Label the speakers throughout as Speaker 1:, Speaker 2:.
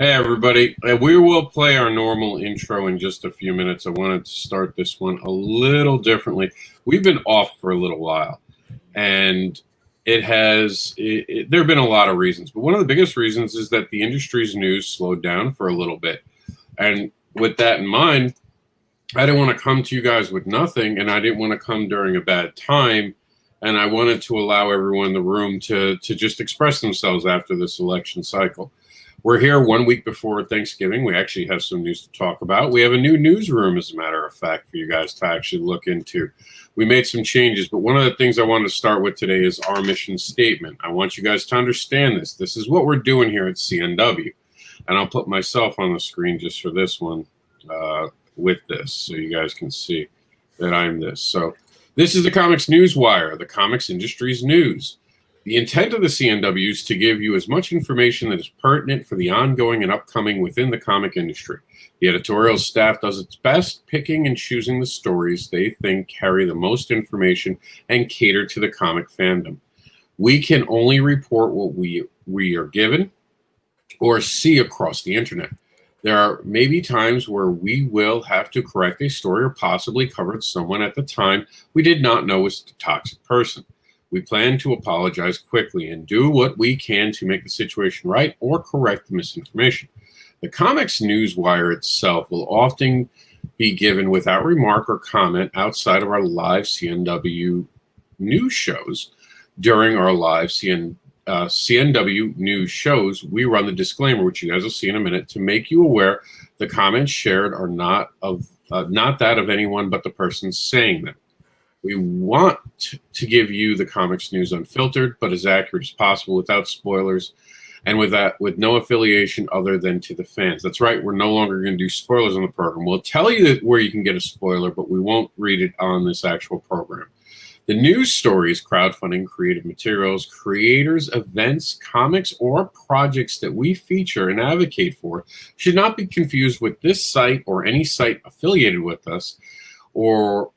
Speaker 1: Hey everybody, we will play our normal intro in just a few minutes. I wanted to start this one a little differently. We've been off for a little while, and there have been a lot of reasons, but one of the biggest reasons is that the industry's news slowed down for a little bit. And with that in mind, I didn't want to come to you guys with nothing, and I didn't want to come during a bad time, and I wanted to allow everyone in the room to just express themselves after this election cycle. We're here 1 week before Thanksgiving. We actually have some news to talk about. We have a new newsroom, as a matter of fact, for you guys to actually look into. We made some changes, but one of the things I wanted to start with today is our mission statement. I want you guys to understand this. This is what we're doing here at CNW. And I'll put myself on the screen just for this one with this so you guys can see that I'm this. So this is the Comics News Wire, the comics industry's news. The intent of the CNW is to give you as much information that is pertinent for the ongoing and upcoming within the comic industry. The editorial staff does its best picking and choosing the stories they think carry the most information and cater to the comic fandom. We can only report what we are given or see across the internet. There are maybe times where we will have to correct a story or possibly cover someone at the time we did not know was a toxic person. We plan to apologize quickly and do what we can to make the situation right or correct the misinformation. The Comics News Wire itself will often be given without remark or comment outside of our live CNW news shows. During our live CNW news shows, we run the disclaimer, which you guys will see in a minute, to make you aware the comments shared are not that of anyone but the person saying them. We want to give you the comics news unfiltered, but as accurate as possible without spoilers and with no affiliation other than to the fans. That's right. We're no longer going to do spoilers on the program. We'll tell you where you can get a spoiler, but we won't read it on this actual program. The news stories, crowdfunding, creative materials, creators, events, comics, or projects that we feature and advocate for should not be confused with this site or any site affiliated with us, or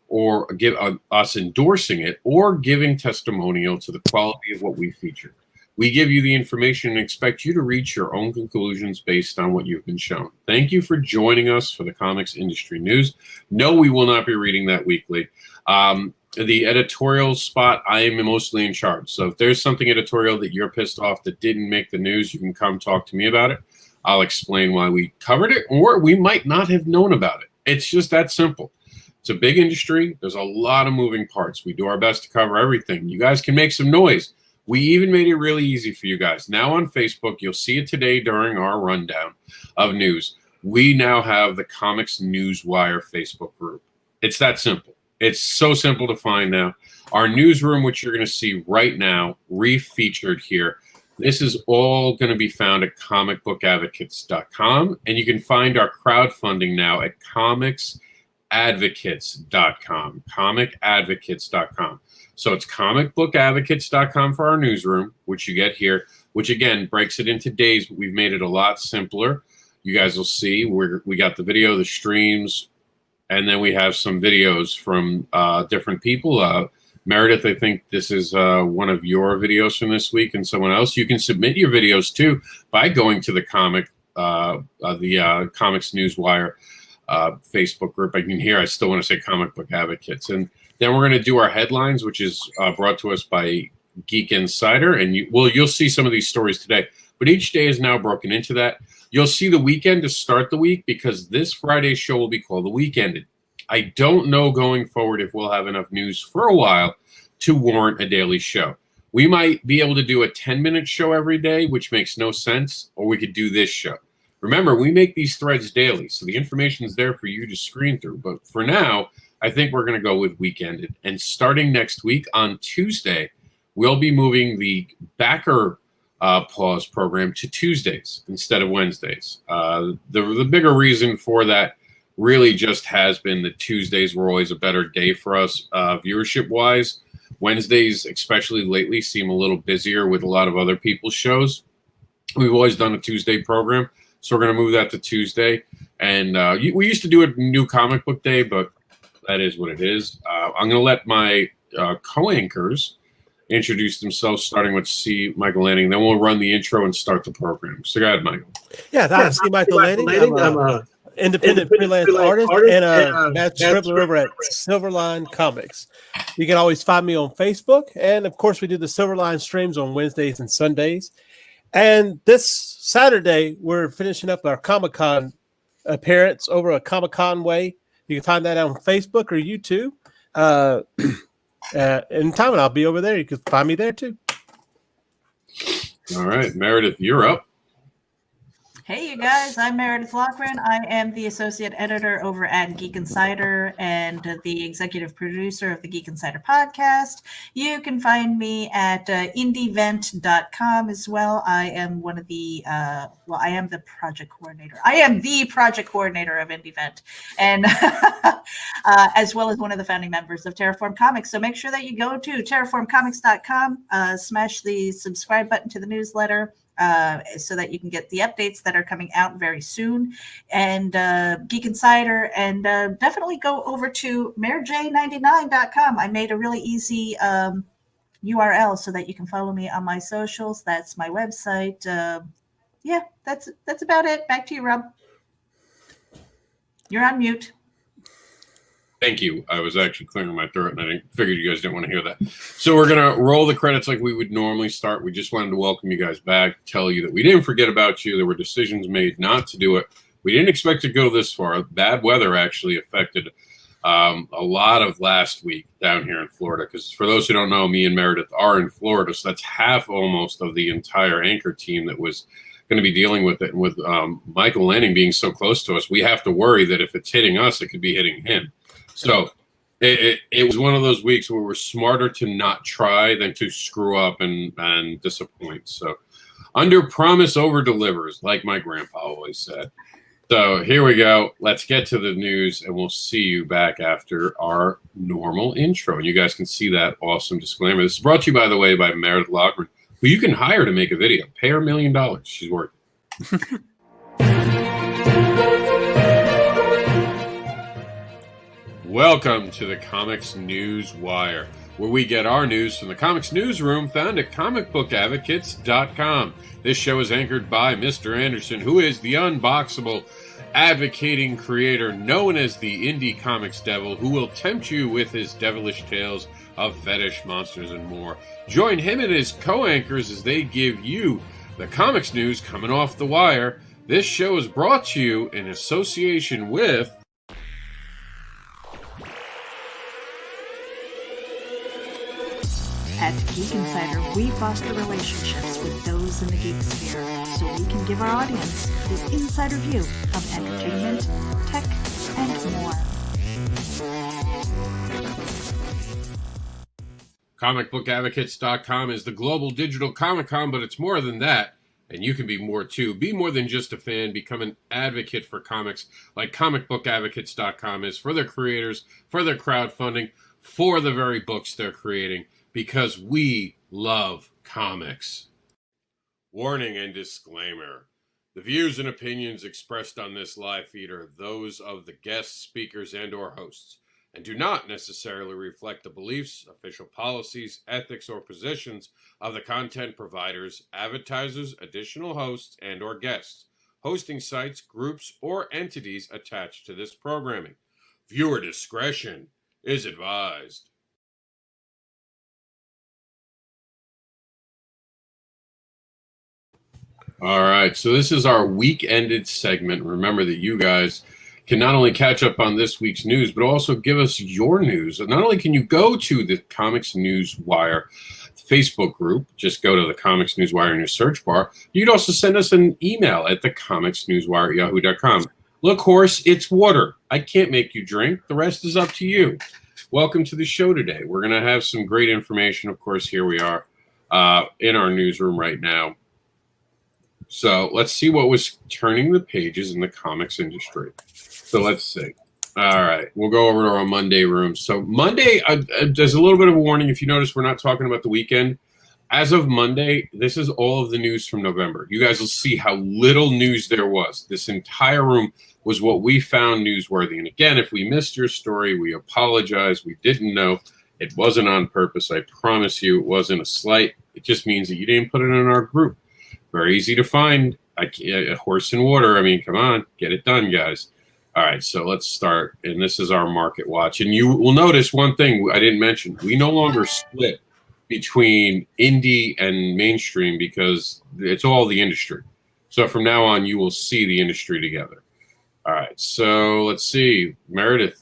Speaker 1: give us endorsing it or giving testimonial to the quality of what we feature. We give you the information and expect you to reach your own conclusions based on what you've been shown. Thank you for joining us for the comics industry news. No, we will not be reading that weekly. The editorial spot, I am mostly in charge. So if there's something editorial that you're pissed off that didn't make the news, you can come talk to me about it. I'll explain why we covered it, or we might not have known about it. It's just that simple. It's a big industry. There's a lot of moving parts. We do our best to cover everything. You guys can make some noise. We even made it really easy for you guys. Now on Facebook, you'll see it today during our rundown of news. We now have the Comics News Wire Facebook group. It's that simple. It's so simple to find now. Our newsroom, which you're going to see right now, refeatured here. This is all going to be found at comicbookadvocates.com, and you can find our crowdfunding now at comicadvocates.com. comicadvocates.com. So it's comicbookadvocates.com for our newsroom, which you get here, which again breaks it into days, but we've made it a lot simpler. You guys will see we got the video, the streams, and then we have some videos from different people. Meredith, I think this is one of your videos from this week, and someone else. You can submit your videos too by going to the Comics News Wire Facebook group. I can hear I still want to say Comic Book Advocates. And then we're going to do our headlines, which is brought to us by Geek Insider. And you'll see some of these stories today. But each day is now broken into that. You'll see the weekend to start the week because this Friday's show will be called The Weekended. I don't know going forward if we'll have enough news for a while to warrant a daily show. We might be able to do a 10-minute show every day, which makes no sense, or we could do this show. Remember, we make these threads daily, so the information is there for you to screen through. But for now, I think we're going to go with Weekended. And starting next week on Tuesday, we'll be moving the backer pause program to Tuesdays instead of Wednesdays. The bigger reason for that really just has been that Tuesdays were always a better day for us viewership-wise. Wednesdays, especially lately, seem a little busier with a lot of other people's shows. We've always done a Tuesday program. So we're going to move that to Tuesday. And we used to do a new comic book day, but that is what it is. I'm going to let my co-anchors introduce themselves, starting with C. Michael Lanning. Then we'll run the intro and start the program. So go ahead, Michael.
Speaker 2: Yeah, I'm C. Michael Lanning. I'm a independent freelance artist and a match scribbler over at Silverline Comics. You can always find me on Facebook. And, of course, we do the Silverline streams on Wednesdays and Sundays. And this Saturday, we're finishing up our Comic-Con appearance over at Comic-Con Way. You can find that on Facebook or YouTube. Anytime, and I'll be over there. You can find me there, too.
Speaker 1: All right, Meredith, you're up.
Speaker 3: Hey, you guys. I'm Meredith Loughran. I am the associate editor over at Geek Insider and the executive producer of the Geek Insider podcast. You can find me at indievent.com as well. I am one of the, I am the project coordinator. I am the project coordinator of Indievent, and as well as one of the founding members of Terraform Comics. So make sure that you go to terraformcomics.com, smash the subscribe button to the newsletter, so that you can get the updates that are coming out very soon, and Geek Insider, and definitely go over to mayorj99.com. I made a really easy URL so that you can follow me on my socials. That's my website. Yeah, that's about it. Back to you, Rob. You're on mute.
Speaker 1: Thank you. I was actually clearing my throat, and I figured you guys didn't want to hear that. So we're going to roll the credits like we would normally start. We just wanted to welcome you guys back, tell you that we didn't forget about you. There were decisions made not to do it. We didn't expect to go this far. Bad weather actually affected a lot of last week down here in Florida, because for those who don't know, me and Meredith are in Florida, so that's half almost of the entire anchor team that was going to be dealing with it. And with Michael Lanning being so close to us, we have to worry that if it's hitting us, it could be hitting him. So it was one of those weeks where we're smarter to not try than to screw up and disappoint. So under promise, over delivers, like my grandpa always said. So here we go. Let's get to the news, and we'll see you back after our normal intro. And you guys can see that awesome disclaimer. This is brought to you, by the way, by Meredith Loughran, who you can hire to make a video. Pay her $1 million. She's worth it. Welcome to the Comics News Wire, where we get our news from the comics newsroom found at comicbookadvocates.com. This show is anchored by Mr. Anderson, who is the unboxable, advocating creator known as the Indie Comics Devil, who will tempt you with his devilish tales of fetish, monsters, and more. Join him and his co-anchors as they give you the comics news coming off the wire. This show is brought to you in association with...
Speaker 3: At Geek Insider, we foster relationships with those in the geek sphere so we can give our audience the insider view of entertainment, tech, and more.
Speaker 1: ComicBookAdvocates.com is the global digital Comic-Con, but it's more than that, and you can be more too. Be more than just a fan. Become an advocate for comics like ComicBookAdvocates.com is for their creators, for their crowdfunding, for the very books they're creating, because we love comics. Warning and disclaimer. The views and opinions expressed on this live feed are those of the guests, speakers, and or hosts, and do not necessarily reflect the beliefs, official policies, ethics, or positions of the content providers, advertisers, additional hosts, and or guests, hosting sites, groups, or entities attached to this programming. Viewer discretion is advised. All right, so this is our week-ended segment. Remember that you guys can not only catch up on this week's news, but also give us your news. Not only can you go to the Comics News Wire Facebook group, just go to the Comics News Wire in your search bar. You could also send us an email at thecomicsnewswire@yahoo.com. Look, horse, it's water. I can't make you drink. The rest is up to you. Welcome to the show today. We're going to have some great information. Of course, here we are in our newsroom right now. So let's see what was turning the pages in the comics industry. So let's see. All right, we'll go over to our Monday room. So Monday, there's a little bit of a warning. If you notice, we're not talking about the weekend. As of Monday, this is all of the news from November. You guys will see how little news there was. This entire room was what we found newsworthy. And again, if we missed your story, we apologize. We didn't know. It wasn't on purpose. I promise you, it wasn't a slight. It just means that you didn't put it in our group. Very easy to find. A horse in water. I mean, come on, get it done, guys. All right, so let's start. And this is our market watch. And you will notice one thing I didn't mention. We no longer split between indie and mainstream because it's all the industry. So from now on, you will see the industry together. All right, so let's see. Meredith.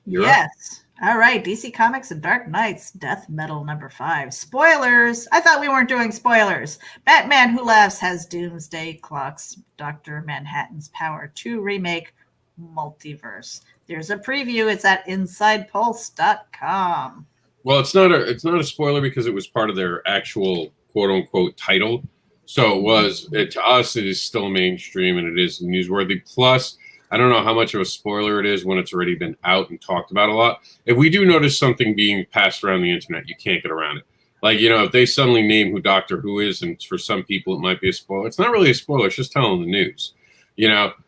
Speaker 3: Yes. All right, DC Comics and Dark Knights, Death Metal #5. Spoilers. I thought we weren't doing spoilers. Batman Who Laughs has Doomsday Clock's Dr. Manhattan's Power 2 remake, Multiverse. There's a preview. It's at InsidePulse.com.
Speaker 1: Well, it's not a spoiler because it was part of their actual quote unquote title. So to us, it is still mainstream and it is newsworthy. Plus, I don't know how much of a spoiler it is when it's already been out and talked about a lot. If we do notice something being passed around the internet, you can't get around it. Like, if they suddenly name who Doctor Who is, and for some people it might be a spoiler, it's not really a spoiler. It's just telling the news.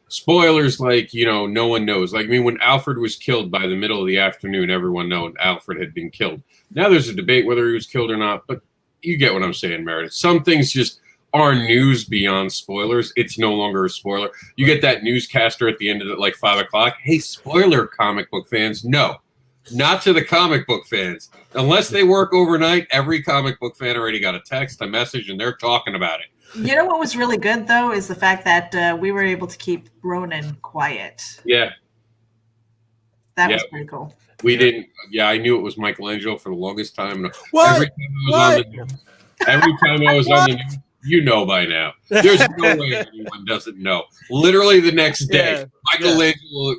Speaker 1: Spoilers like, no one knows. Like, when Alfred was killed by the middle of the afternoon, everyone knew Alfred had been killed. Now there's a debate whether he was killed or not, but you get what I'm saying, Meredith. Some things just are news beyond spoilers. It's no longer a spoiler. You get that newscaster at the end of it, like 5 o'clock. Hey, spoiler, comic book fans. No, not to the comic book fans. Unless they work overnight, every comic book fan already got a text, a message, and they're talking about it.
Speaker 3: You know what was really good, though, is the fact that we were able to keep Ronan quiet.
Speaker 1: Yeah.
Speaker 3: That was pretty cool.
Speaker 1: We didn't. Yeah, I knew it was Michelangelo for the longest time.
Speaker 2: What?
Speaker 1: Every time I was on the news, you know by now. There's no way anyone doesn't know. Literally the next day, Michelangelo,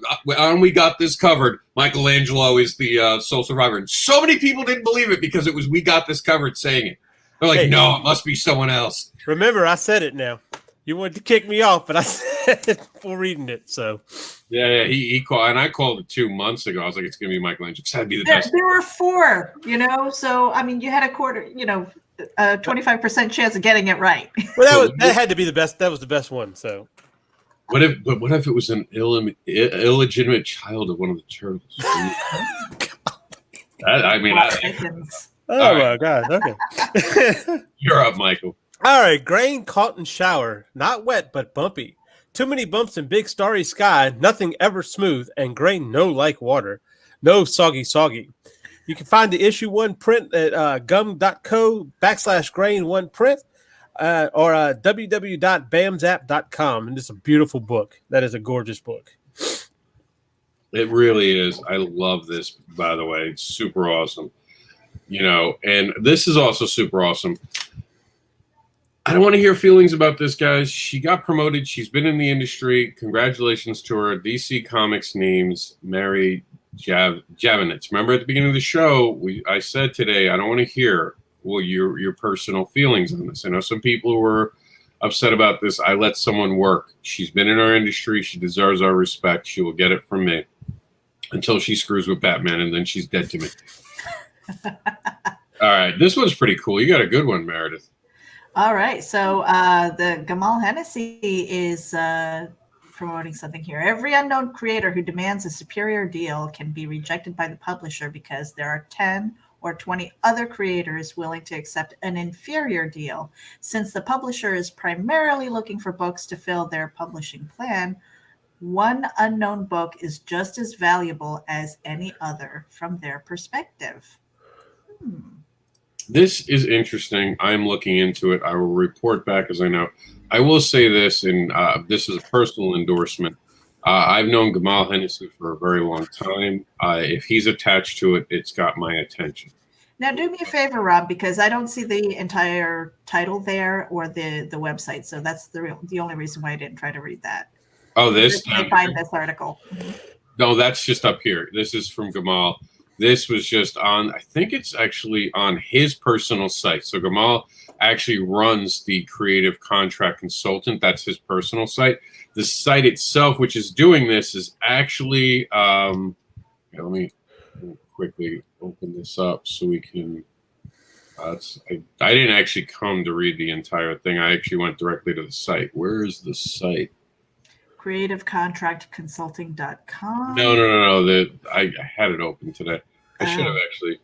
Speaker 1: we got this covered. Michelangelo is the sole survivor. And so many people didn't believe it because it was we got this covered saying it. They're like, no, it must be someone else.
Speaker 2: Remember, I said it now. You wanted to kick me off, but I said it before reading it. So,
Speaker 1: he called, and I called it 2 months ago. I was like, it's going to be Michelangelo. It's got to be the best.
Speaker 3: There were 4, so, I mean, you had a quarter, a 25% chance of getting it right.
Speaker 2: Well, that had to be the best. That was the best one. So,
Speaker 1: what if it was an illegitimate child of one of the turtles?
Speaker 2: My God. Okay.
Speaker 1: You're up, Michael.
Speaker 2: All right. Grain caught in shower. Not wet, but bumpy. Too many bumps in big starry sky. Nothing ever smooth. And grain no like water. No soggy. You can find the issue 1 print at gum.co/grain1 print or www.bamzap.com. And it's a beautiful book. That is a gorgeous book.
Speaker 1: It really is. I love this, by the way. It's super awesome. And this is also super awesome. I don't want to hear feelings about this, guys. She got promoted. She's been in the industry. Congratulations to her. DC Comics names Mary Javanitz. Remember at the beginning of the show, I said today, I don't want to hear your personal feelings on this. I know some people were upset about this. I let someone work. She's been in our industry. She deserves our respect. She will get it from me until she screws with Batman, and then she's dead to me. All right. This one's pretty cool. You got a good one, Meredith.
Speaker 3: All right. So the Gamal Hennessy is promoting something here. Every unknown creator who demands a superior deal can be rejected by the publisher because there are 10 or 20 other creators willing to accept an inferior deal. Since the publisher is primarily looking for books to fill their publishing plan, one unknown book is just as valuable as any other from their perspective.
Speaker 1: This is interesting. I'm looking into it. I will report back as I know. I will say this, and this is a personal endorsement. I've known Gamal Hennessy for a very long time. If he's attached to it, it's got my attention.
Speaker 3: Now, do me a favor, Rob, because I don't see the entire title there or the website. So that's the only reason why I didn't try to read that.
Speaker 1: Oh, this?
Speaker 3: I find this article.
Speaker 1: No, that's just up here. This is from Gamal. This was just on, I think it's actually on his personal site. So Gamal actually runs the Creative Contract Consultant. That's his personal site. The site itself, which is doing this, is actually, let me quickly open this up so we can, I didn't actually come to read the entire thing. I actually went directly to the site. Where is the site?
Speaker 3: CreativeContractConsulting.com.
Speaker 1: No. I had it open today. I should have actually.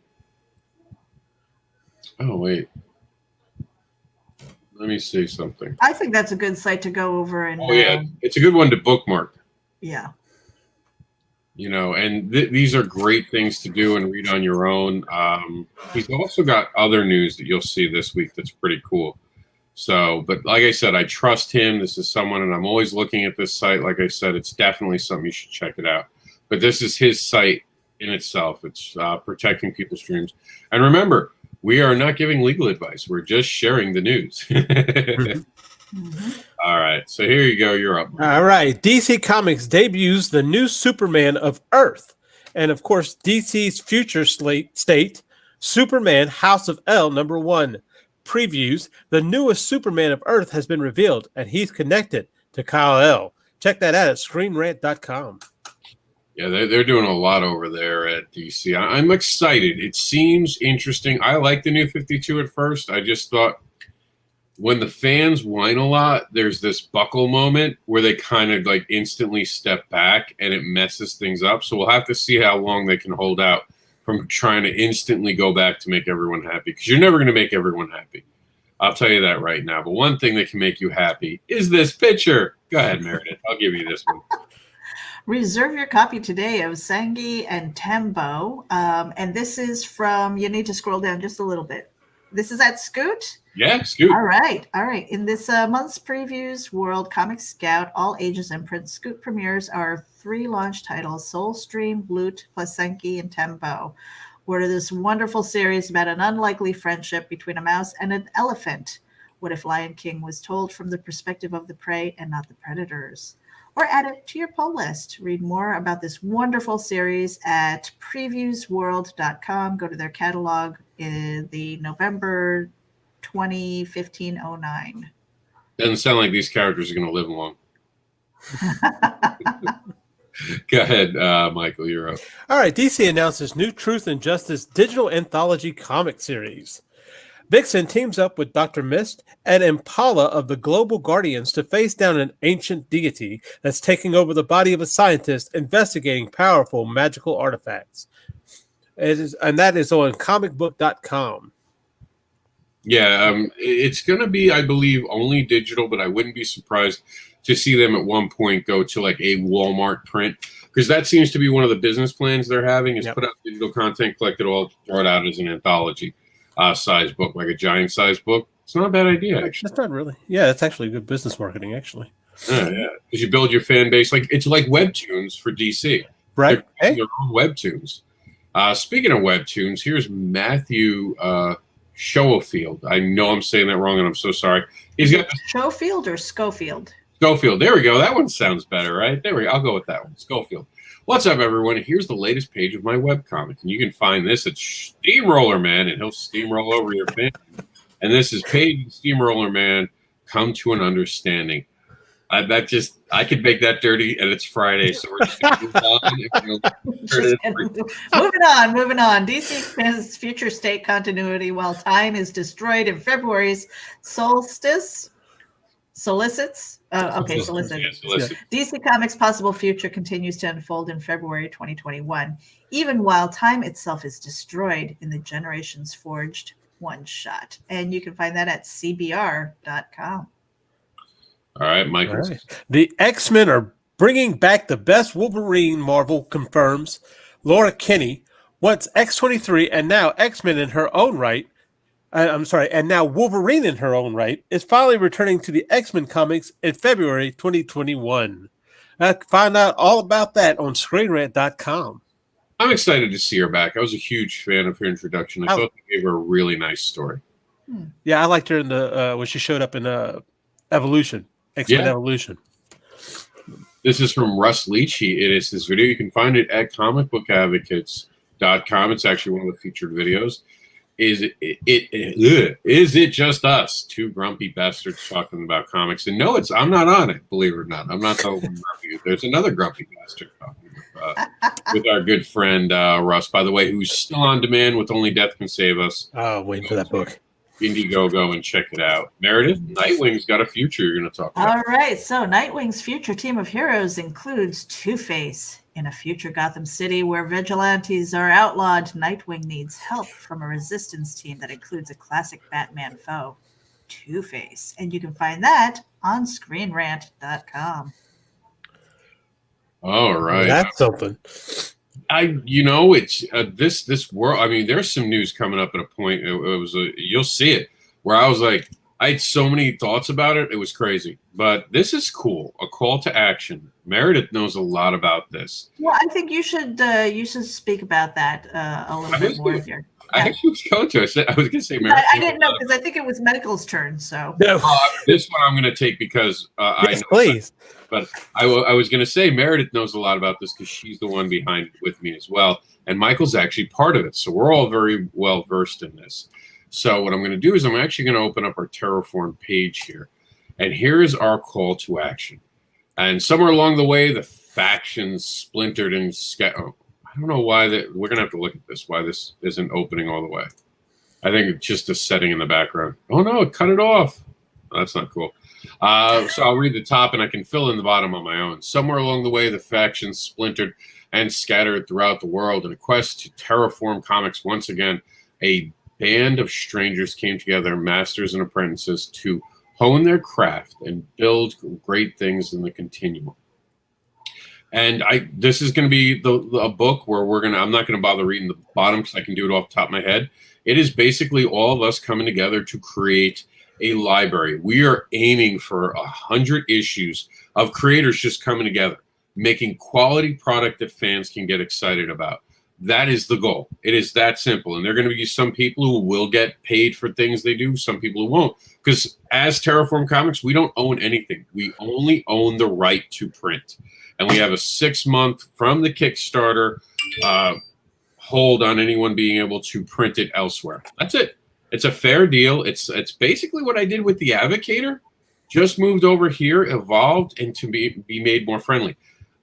Speaker 1: Oh, wait. Let me see something.
Speaker 3: I think that's a good site to go over. And
Speaker 1: yeah. It's a good one to bookmark.
Speaker 3: Yeah.
Speaker 1: You know, and these are great things to do and read on your own. He's also got other news that you'll see this week that's pretty cool. So, but like I said, I trust him. This is someone, and I'm always looking at this site. Like I said, it's definitely something you should check it out. But this is his site in itself. It's protecting people's dreams. And remember, we are not giving legal advice. We're just sharing the news. All right. So here you go. You're up.
Speaker 2: All right. DC Comics debuts the new Superman of Earth. And, of course, DC's future state, Superman House of L #1. Previews, the newest Superman of Earth has been revealed, and he's connected to Kal-El. Check that out at ScreenRant.com.
Speaker 1: Yeah, they're doing a lot over there at DC. I'm excited. It seems interesting. I like the new 52 at first. I just thought when the fans whine a lot, there's this buckle moment where they kind of like instantly step back and it messes things up. So we'll have to see how long they can hold out from trying to instantly go back to make everyone happy, because you're never going to make everyone happy. I'll tell you that right now. But one thing that can make you happy is this picture. Go ahead, Meredith. I'll give you this one.
Speaker 3: Reserve your copy today of Sangi and Tembo. And this is from, you need to scroll down just a little bit. This is at Scoot?
Speaker 1: Yeah, Scoot.
Speaker 3: All right. In this month's previews, World Comic Scout, all ages and prints, Scoot premieres our 3 launch titles, Soulstream, Bloot, plus Senki and Tembo. We're this wonderful series about an unlikely friendship between a mouse and an elephant. What if Lion King was told from the perspective of the prey and not the predators? Or add it to your pull list. Read more about this wonderful series at previewsworld.com. Go to their catalog in the November 2015-09.
Speaker 1: Doesn't sound like these characters are going to live long. Go ahead, Michael, you're up.
Speaker 2: All right, DC announces new Truth and Justice digital anthology comic series. Vixen teams up with Dr. Mist and Impala of the Global Guardians to face down an ancient deity that's taking over the body of a scientist investigating powerful magical artifacts. And that is on comicbook.com.
Speaker 1: Yeah, it's going to be, I believe, only digital, but I wouldn't be surprised to see them at one point go to like a Walmart print, because that seems to be one of the business plans they're having is put out digital content, collect it all, throw it out as an anthology size book, like a giant size book. It's not a bad idea, actually.
Speaker 2: That's not really. Yeah, that's actually good business marketing, actually.
Speaker 1: Yeah, because you build your fan base. Like it's like webtoons for DC.
Speaker 2: Right.
Speaker 1: They're their own webtoons. Speaking of webtoons, here's Matthew Schofield. I know I'm saying that wrong, and I'm so sorry. He's got
Speaker 3: Schofield or Schofield? Schofield.
Speaker 1: There we go. That one sounds better, right? There we go. I'll go with that one. Schofield. What's up, everyone? Here's the latest page of my webcomic, and you can find this at Steamroller Man, and he'll steamroll over your fan. And this is Page Steamroller Man, Come to an Understanding. I could make that dirty, and it's Friday, so we're just going to move on.
Speaker 3: Moving on. DC has future state continuity while time is destroyed in February's solstice. Solicits. Solicit. DC Comics' possible future continues to unfold in February 2021, even while time itself is destroyed in the Generations Forged one-shot. And you can find that at cbr.com.
Speaker 1: All right, Michael.
Speaker 2: All right. The X-Men are bringing back the best Wolverine, Marvel confirms. Laura Kinney wants X-23 and now X-Men in her own right. And now Wolverine in her own right is finally returning to the X-Men comics in February 2021. Find out all about that on ScreenRant.com.
Speaker 1: I'm excited to see her back. I was a huge fan of her introduction. I thought they gave her a really nice story.
Speaker 2: Yeah, I liked her in the when she showed up in Evolution, X-Men Evolution.
Speaker 1: This is from Russ Leachy. It is this video. You can find it at comicbookadvocates.com. It's actually one of the featured videos. Is it just us, two grumpy bastards talking about comics? And no, I'm not on it, believe it or not. I'm not the only grumpy. There's another grumpy bastard talking with our good friend Russ, by the way, who's still on demand with Only Death Can Save Us.
Speaker 2: Oh, waiting for that book.
Speaker 1: Indiegogo and check it out. Meredith, Nightwing's got a future you're going to talk about.
Speaker 3: All right, so Nightwing's future team of heroes includes Two-Face. In a future Gotham City where vigilantes are outlawed, Nightwing needs help from a resistance team that includes a classic Batman foe, Two-Face. And you can find that on ScreenRant.com.
Speaker 1: All right.
Speaker 2: That's something.
Speaker 1: It's this world. I mean, there's some news coming up at a point. You'll see it where I was like, I had so many thoughts about it. It was crazy, but this is cool. A call to action. Meredith knows a lot about this.
Speaker 3: Well, I think you should speak about that a little bit more here.
Speaker 1: I actually was going to. I was going to say Meredith.
Speaker 3: I didn't know because I think it was Michael's turn. So
Speaker 2: no.
Speaker 1: This one I'm going to take because
Speaker 2: yes, I know. Please.
Speaker 1: But I was going to say Meredith knows a lot about this because she's the one behind it with me as well. And Michael's actually part of it. So we're all very well versed in this. So what I'm going to do is I'm actually going to open up our Terraform page here. And here's our call to action. And somewhere along the way, the factions splintered and I don't know why we're going to have to look at this, why this isn't opening all the way. I think it's just a setting in the background. Oh, no, it cut it off. Oh, that's not cool. So I'll read the top and I can fill in the bottom on my own. Somewhere along the way, the factions splintered and scattered throughout the world. In a quest to terraform comics once again, a band of strangers came together, masters and apprentices, to hone their craft and build great things in the continuum. And this is going to be a book where I'm not going to bother reading the bottom because I can do it off the top of my head. It is basically all of us coming together to create a library. We are aiming for 100 issues of creators just coming together, making quality product that fans can get excited about. That is the goal. It is that simple. And there are going to be some people who will get paid for things they do, some people who won't. Because as Terraform Comics, we don't own anything. We only own the right to print. And we have a 6-month from the Kickstarter hold on anyone being able to print it elsewhere. That's it. It's a fair deal. It's basically what I did with the Advocator. Just moved over here, evolved, and to be made more friendly.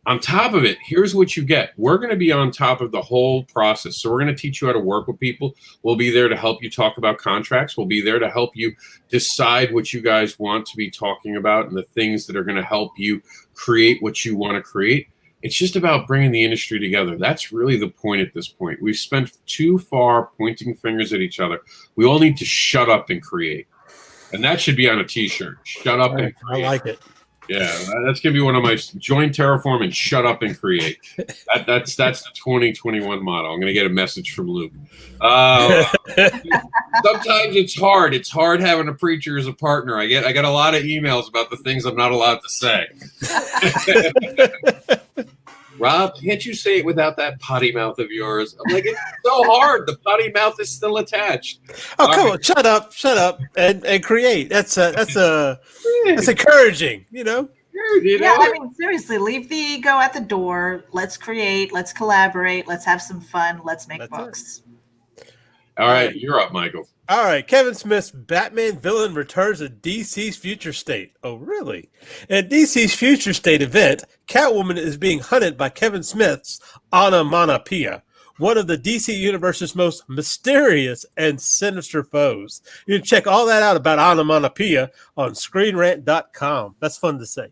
Speaker 1: On top of it, here's what you get. We're going to be on top of the whole process. So we're going to teach you how to work with people. We'll be there to help you talk about contracts. We'll be there to help you decide what you guys want to be talking about and the things that are going to help you create what you want to create. It's just about bringing the industry together. That's really the point at this point. We've spent too far pointing fingers at each other. We all need to shut up and create. And that should be on a T-shirt. Shut up and create.
Speaker 2: I like it.
Speaker 1: Yeah, that's going to be one of my join Terraform and shut up and create. That's the 2021 motto. I'm going to get a message from Luke. Sometimes it's hard. It's hard having a preacher as a partner. I got a lot of emails about the things I'm not allowed to say. Rob, can't you say it without that potty mouth of yours? I'm like, it's so hard. The potty mouth is still attached.
Speaker 2: Oh, come on. Shut up, and create. That's encouraging, you know?
Speaker 3: Yeah, I mean, seriously, leave the ego at the door. Let's create. Let's collaborate. Let's have some fun. Let's make books.
Speaker 1: All right, you're up, Michael.
Speaker 2: All right, Kevin Smith's Batman villain returns to DC's Future State. Oh, really? At DC's Future State event, Catwoman is being hunted by Kevin Smith's Onomatopoeia, one of the DC Universe's most mysterious and sinister foes. You can check all that out about Onomatopoeia on ScreenRant.com. That's fun to say.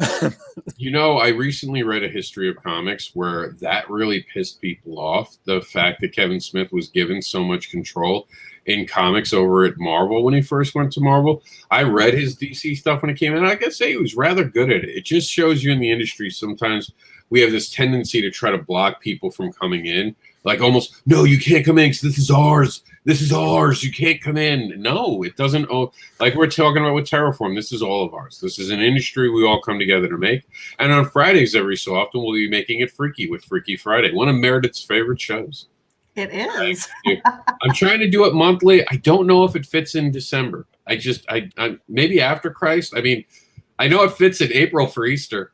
Speaker 1: I recently read a history of comics where that really pissed people off. The fact that Kevin Smith was given so much control in comics over at Marvel when he first went to Marvel. I read his DC stuff when it came in. I gotta say he was rather good at it. It just shows you in the industry sometimes we have this tendency to try to block people from coming in. Like almost, no, you can't come in because this is ours. This is ours. You can't come in. No, it doesn't. Like we're talking about with Terraform, this is all of ours. This is an industry we all come together to make. And on Fridays, every so often, we'll be making it freaky with Freaky Friday, one of Meredith's favorite shows.
Speaker 3: It is.
Speaker 1: I'm trying to do it monthly. I don't know if it fits in December. I maybe after Christ. I mean, I know it fits in April for Easter.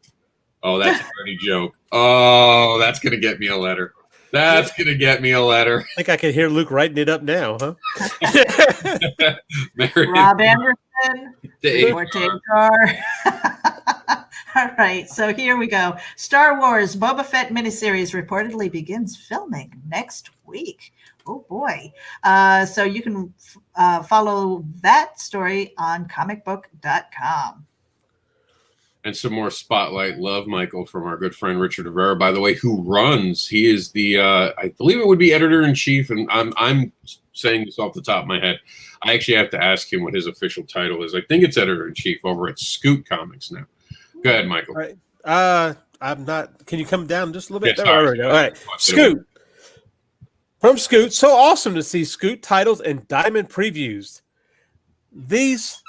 Speaker 1: Oh, that's a dirty joke. Oh, that's going to get me a letter. That's going to get me a letter.
Speaker 2: I think I can hear Luke writing it up now, huh?
Speaker 3: Rob Anderson, Forte Car. All right, so here we go. Star Wars Boba Fett miniseries reportedly begins filming next week. Oh boy. So you can follow that story on comicbook.com.
Speaker 1: And some more spotlight love, Michael, from our good friend Richard Rivera, by the way, he is the, I believe it would be editor-in-chief, and I'm saying this off the top of my head. I actually have to ask him what his official title is. I think it's editor-in-chief over at Scoot Comics now. Go ahead, Michael.
Speaker 2: All right. I'm not. Can you come down just a little bit?
Speaker 1: Yes,
Speaker 2: All right. Scoot. From Scoot. So awesome to see Scoot titles and diamond previews. These.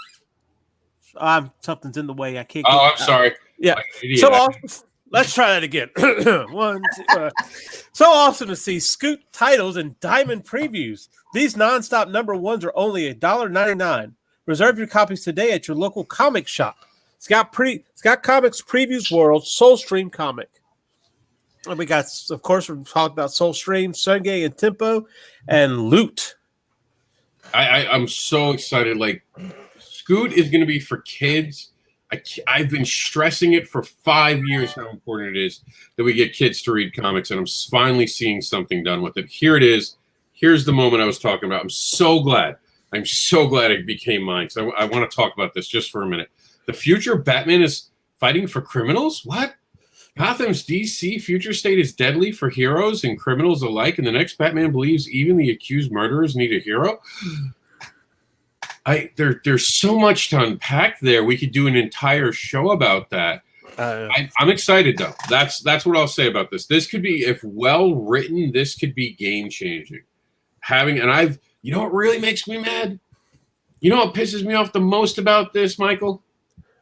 Speaker 2: Something's in the way. I can't.
Speaker 1: I'm sorry.
Speaker 2: Yeah. So awesome. Let's try that again. One, two, so awesome to see Scoot titles and diamond previews. These nonstop number ones are only $1.99. Reserve your copies today at your local comic shop. It's got ComiX Previews World, Soulstream comic. And we got, of course, we're talking about Soulstream, Sungay, and Tempo, and Loot.
Speaker 1: I'm so excited. Like, Scoot is going to be for kids. I've been stressing it for 5 years how important it is that we get kids to read comics, and I'm finally seeing something done with it. Here it is. Here's the moment I was talking about. I'm so glad it became mine. So I want to talk about this just for a minute. The future Batman is fighting for criminals? What? Gotham's DC future state is deadly for heroes and criminals alike, and the next Batman believes even the accused murderers need a hero? There's so much to unpack there. We could do an entire show about that. I'm excited, though. That's what I'll say about this. This could be, if well written, this could be game changing. You know what really makes me mad? You know what pisses me off the most about this, Michael?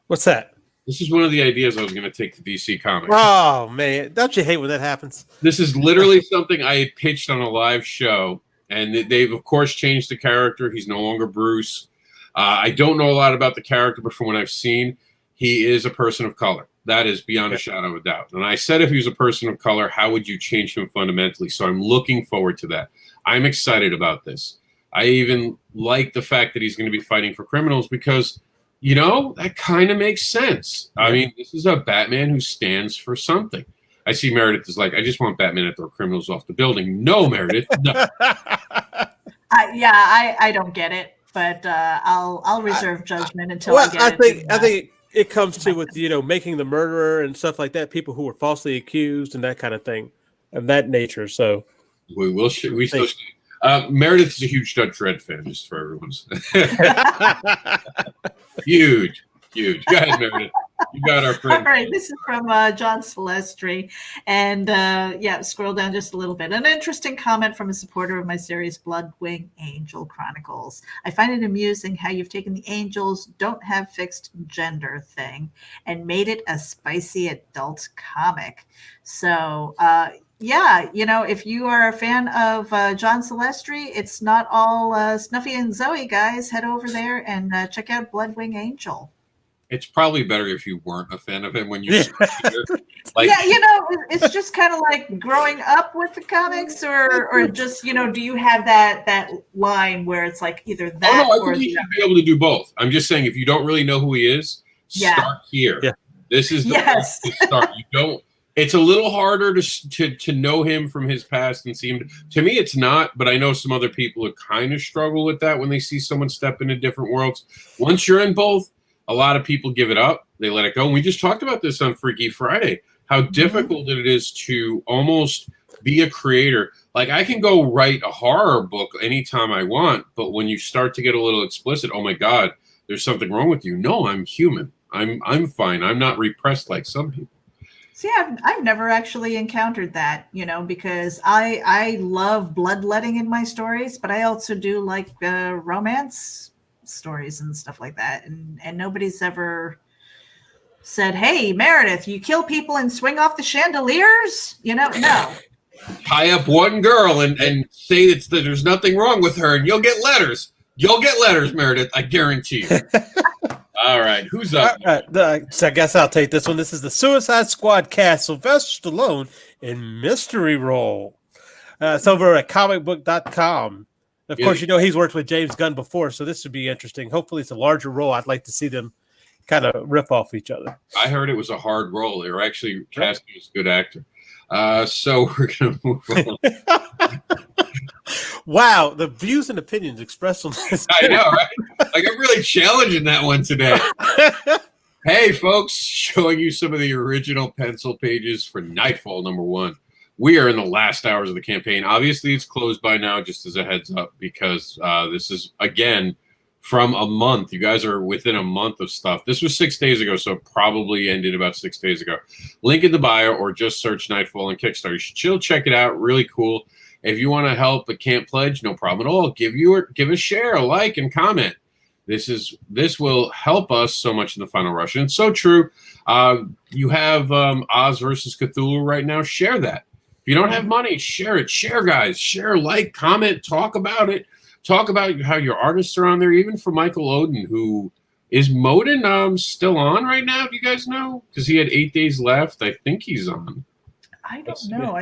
Speaker 2: What's that?
Speaker 1: This is one of the ideas I was going to take to DC Comics.
Speaker 2: Oh, man. Don't you hate when that happens?
Speaker 1: This is literally something I had pitched on a live show, and they've, of course, changed the character. He's no longer Bruce. I don't know a lot about the character, but from what I've seen, he is a person of color. That is beyond a shadow of a doubt. And I said if he was a person of color, how would you change him fundamentally? So I'm looking forward to that. I'm excited about this. I even like the fact that he's going to be fighting for criminals because, you know, that kind of makes sense. I mean, this is a Batman who stands for something. I see Meredith is like, I just want Batman to throw criminals off the building. No, Meredith, no.
Speaker 3: I don't get it, but I'll reserve judgment until I get it.
Speaker 2: I think it comes to with, you know, making the murderer and stuff like that, people who were falsely accused and that kind of thing, of that nature. So
Speaker 1: we still. Meredith is a huge Judge Dredd fan, just for everyone's. Huge. Go ahead, Meredith. You got our friend.
Speaker 3: All right, this is from John Celestri. And scroll down just a little bit. An interesting comment from a supporter of my series, Bloodwing Angel Chronicles. I find it amusing how you've taken the angels don't have fixed gender thing and made it a spicy adult comic. So, if you are a fan of John Celestri, it's not all Snuffy and Zoe, guys. Head over there and check out Bloodwing Angel.
Speaker 1: It's probably better if you weren't a fan of him when you here.
Speaker 3: It's just kind of like growing up with the comics or just, do you have that line where it's like either that
Speaker 1: I think you should be able to do both. I'm just saying if you don't really know who he is, start here. Yeah. This is the place to start. It's a little harder to know him from his past and see him. To me, it's not, but I know some other people who kind of struggle with that when they see someone step into different worlds. Once you're in both, a lot of people give it up. They let it go. And we just talked about this on Freaky Friday, how difficult it is to almost be a creator. Like, I can go write a horror book anytime I want, but when you start to get a little explicit, oh my God, there's something wrong with you. No, I'm human. I'm fine. I'm not repressed like some people.
Speaker 3: See, I've never actually encountered that, because I love bloodletting in my stories, but I also do like romance stories and stuff like that. And nobody's ever said, hey, Meredith, you kill people and swing off the chandeliers? No.
Speaker 1: Tie up one girl and say that there's nothing wrong with her and you'll get letters. You'll get letters, Meredith. I guarantee you. All right, who's up?
Speaker 2: So I guess I'll take this one. This is the Suicide Squad cast. Sylvester Stallone in mystery role. It's over at comicbook.com. Of course, he's worked with James Gunn before, so this would be interesting. Hopefully, it's a larger role. I'd like to see them kind of riff off each other.
Speaker 1: I heard it was a hard role. They were actually casting as a good actor. So we're going to move on.
Speaker 2: Wow, the views and opinions expressed on this.
Speaker 1: I know, right? Like, I'm really challenging that one today. Hey, folks, showing you some of the original pencil pages for Nightfall #1. We are in the last hours of the campaign. Obviously, it's closed by now, just as a heads up, because this is, again, from a month. You guys are within a month of stuff. This was 6 days ago, so it probably ended about 6 days ago. Link in the bio, or just search Nightfall on Kickstarter. You should chill, check it out. Really cool. If you want to help but can't pledge, no problem at all. Give a share, a like, and comment. This will help us so much in the final rush. And it's so true. You have Oz versus Cthulhu right now. Share that. If you don't have money, share it. Share, guys. Share, like, comment, talk about it. Talk about how your artists are on there. Even for Michael Oden, who is Modin still on right now? Do you guys know? Because he had 8 days left. I think he's on.
Speaker 3: I don't know.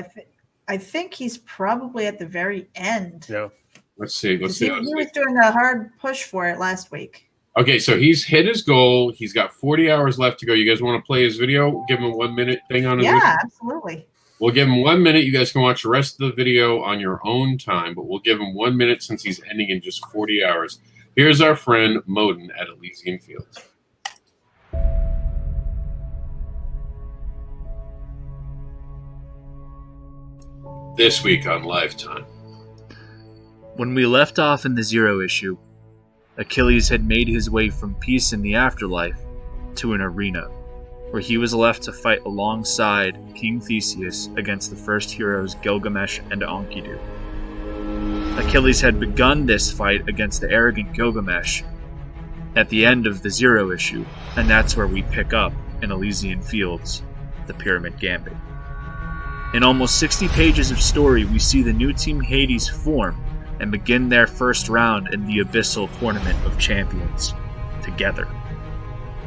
Speaker 3: I think he's probably at the very end.
Speaker 2: Yeah.
Speaker 1: Let's see.
Speaker 3: He was doing a hard push for it last week.
Speaker 1: Okay, so he's hit his goal. He's got 40 hours left to go. You guys want to play his video? Give him a 1 minute thing on his video?
Speaker 3: Absolutely.
Speaker 1: We'll give him 1 minute. You guys can watch the rest of the video on your own time, but we'll give him 1 minute since he's ending in just 40 hours. Here's our friend Modin at Elysian Fields. This week on Lifetime.
Speaker 4: When we left off in the Zero issue, Achilles had made his way from peace in the afterlife to an arena, where he was left to fight alongside King Theseus against the first heroes Gilgamesh and Enkidu. Achilles had begun this fight against the arrogant Gilgamesh at the end of the Zero issue, and that's where we pick up in Elysian Fields, the Pyramid Gambit. In almost 60 pages of story, we see the new Team Hades form and begin their first round in the Abyssal Tournament of Champions together.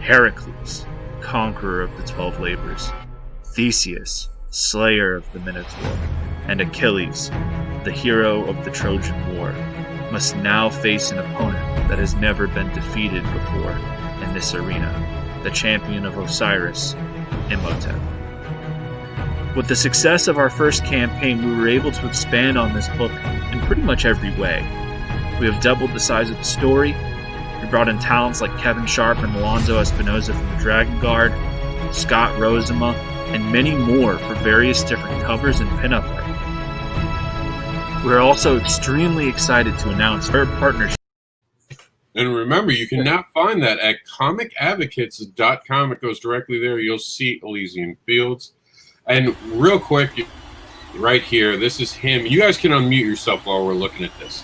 Speaker 4: Heracles, conqueror of the 12 labors, Theseus, slayer of the Minotaur, and Achilles, the hero of the Trojan War, must now face an opponent that has never been defeated before in this arena, the champion of Osiris, Imhotep. With the success of our first campaign, we were able to expand on this book in pretty much every way. We have doubled the size of the story. We brought in talents like Kevin Sharp and Alonzo Espinoza from the Dragon Guard, Scott Rosema, and many more for various different covers and pinup art. We're also extremely excited to announce our partnership.
Speaker 1: And remember, you can now find that at comicadvocates.com. It goes directly there. You'll see Elysian Fields. And real quick, right here, this is him. You guys can unmute yourself while we're looking at this.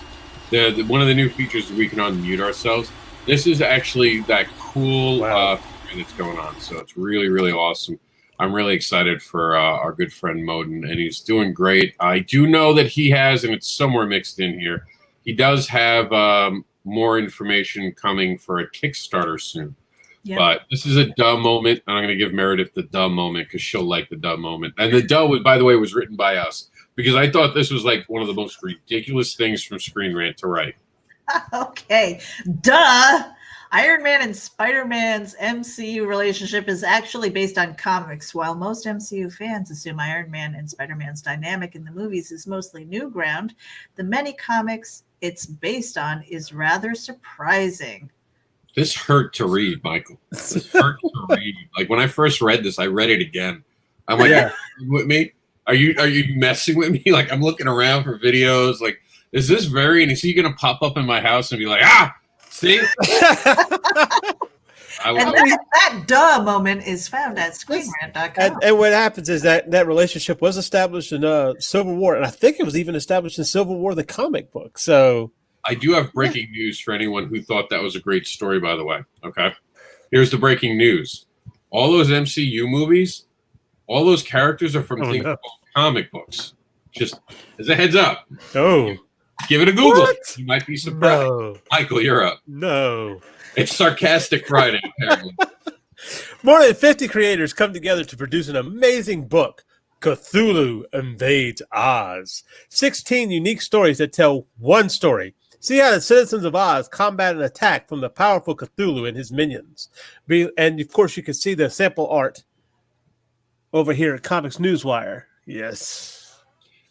Speaker 1: One of the new features is we can unmute ourselves. This is actually that cool feature that's going on. So it's really, really awesome. I'm really excited for our good friend Modin, and he's doing great. I do know that he has, and it's somewhere mixed in here, he does have more information coming for a Kickstarter soon. Yep. But this is a duh moment, and I'm going to give Meredith the duh moment because she'll like the duh moment. And the duh, by the way, was written by us because I thought this was like one of the most ridiculous things from Screen Rant to write.
Speaker 3: Okay, duh. Iron Man and Spider-Man's MCU relationship is actually based on comics. While most MCU fans assume Iron Man and Spider-Man's dynamic in the movies is mostly new ground, the many comics it's based on is rather surprising.
Speaker 1: This hurt to read, Michael. This hurt to read. Like when I first read this, I read it again. I'm like, Are you with me? Are you messing with me? Like I'm looking around for videos. Like, is this variant? Is he gonna pop up in my house and be like, see?
Speaker 3: that duh moment is found at screenrant.com.
Speaker 2: And what happens is that relationship was established in Civil War, and I think it was even established in Civil War, the comic book. So
Speaker 1: I do have breaking news for anyone who thought that was a great story, by the way. Okay. Here's the breaking news. All those MCU movies, all those characters are from things called comic books. Just as a heads up.
Speaker 2: Oh.
Speaker 1: Give it a Google.
Speaker 2: What?
Speaker 1: You might be surprised.
Speaker 2: No.
Speaker 1: Michael, you're up.
Speaker 2: No.
Speaker 1: It's Sarcastic Friday, apparently.
Speaker 2: More than 50 creators come together to produce an amazing book, Cthulhu Invades Oz. 16 unique stories that tell one story See how the citizens of Oz combat an attack from the powerful Cthulhu and his minions. And of course, you can see the sample art over here at Comics Newswire. Yes.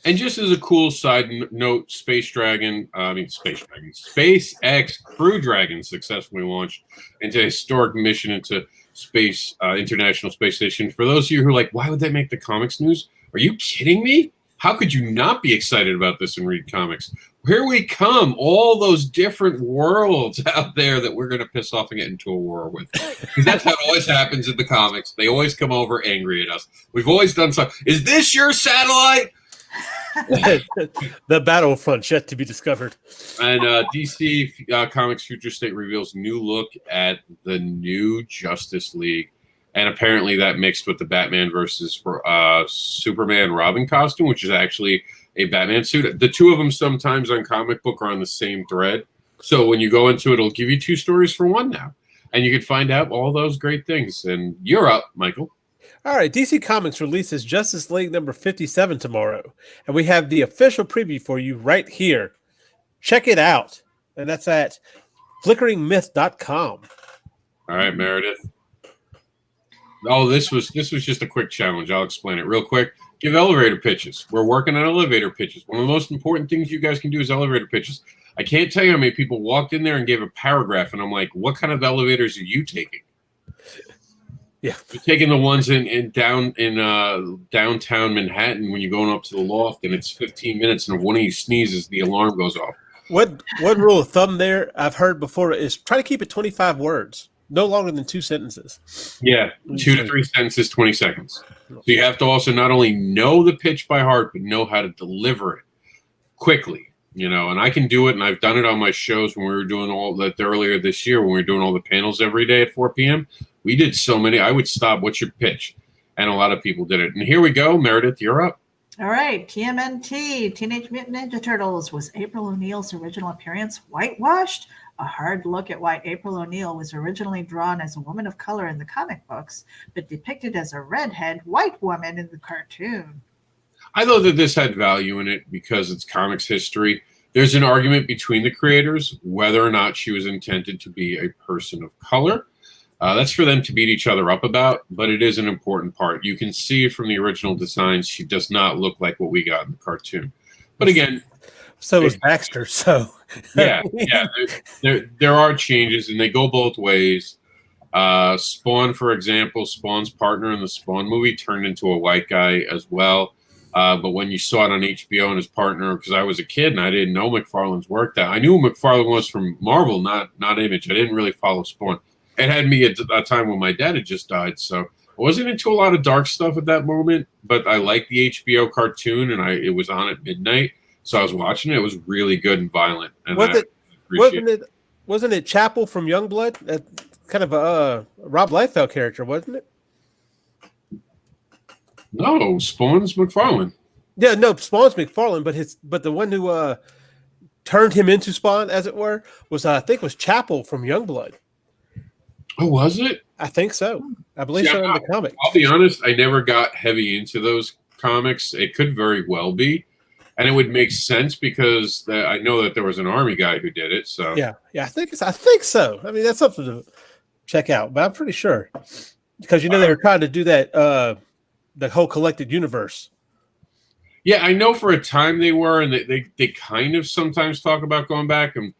Speaker 1: And just as a cool side note, SpaceX Crew Dragon successfully launched into a historic mission into space, International Space Station. For those of you who are like, why would that make the comics news? Are you kidding me? How could you not be excited about this and read comics? Here we come, all those different worlds out there that we're going to piss off and get into a war with. Because that's how it always happens in the comics. They always come over angry at us. We've always done something. Is this your satellite?
Speaker 2: The battlefront yet to be discovered.
Speaker 1: And DC Comics Future State reveals new look at the new Justice League. And apparently that mixed with the Batman versus Superman Robin costume, which is actually a Batman suit. The two of them sometimes on comic book are on the same thread. So when you go into it, it'll give you two stories for one now. And you can find out all those great things. And you're up, Michael.
Speaker 2: All right, DC Comics releases Justice League number 57 tomorrow. And we have the official preview for you right here. Check it out. And that's at flickeringmyth.com.
Speaker 1: All right, Meredith. Oh, this was just a quick challenge. I'll explain it real quick. Give elevator pitches. We're working on elevator pitches. One of the most important things you guys can do is elevator pitches. I can't tell you how many people walked in there and gave a paragraph, and I'm like, what kind of elevators are you taking?
Speaker 2: Yeah,
Speaker 1: you're taking the ones in downtown Manhattan when you're going up to the loft, and it's 15 minutes, and if one of you sneezes, the alarm goes off.
Speaker 2: One rule of thumb there I've heard before is try to keep it 25 words. No longer than 2 sentences.
Speaker 1: Yeah, 2 to 3 sentences, 20 seconds. So you have to also not only know the pitch by heart, but know how to deliver it quickly. You know, and I can do it, and I've done it on my shows when we were doing all that earlier this year when we were doing all the panels every day at 4 p.m. We did so many. I would stop, what's your pitch? And a lot of people did it. And here we go. Meredith, you're up.
Speaker 3: All right. TMNT, Teenage Mutant Ninja Turtles. Was April O'Neil's original appearance whitewashed? A hard look at why April O'Neil was originally drawn as a woman of color in the comic books, but depicted as a redhead white woman in the cartoon.
Speaker 1: I thought that this had value in it because it's comics history. There's an argument between the creators whether or not she was intended to be a person of color. That's for them to beat each other up about, but it is an important part. You can see from the original designs, she does not look like what we got in the cartoon. But again,
Speaker 2: so is Baxter. So
Speaker 1: yeah. There are changes, and they go both ways. Spawn, for example, Spawn's partner in the Spawn movie turned into a white guy as well. But when you saw it on HBO and his partner, because I was a kid and I didn't know McFarlane's work, that I knew who McFarlane was from Marvel, not Image. I didn't really follow Spawn. It had me at a time when my dad had just died, so I wasn't into a lot of dark stuff at that moment. But I liked the HBO cartoon, and it was on at midnight, so I was watching it. It was really good and violent. And
Speaker 2: wasn't it Chapel from Youngblood? That kind of a Rob Liefeld character, wasn't it?
Speaker 1: No, Spawn's McFarlane.
Speaker 2: Yeah, no, Spawn's McFarlane, but the one who turned him into Spawn, as it were, was I think was Chapel from Youngblood.
Speaker 1: Oh, was it?
Speaker 2: I think so. I believe so in the comic.
Speaker 1: I'll be honest, I never got heavy into those comics. It could very well be. And it would make sense because I know that there was an Army guy who did it. So
Speaker 2: yeah, I think so. I mean, that's something to check out, but I'm pretty sure because they were trying to do that the whole collected universe.
Speaker 1: Yeah, I know for a time they were, and they kind of sometimes talk about going back, and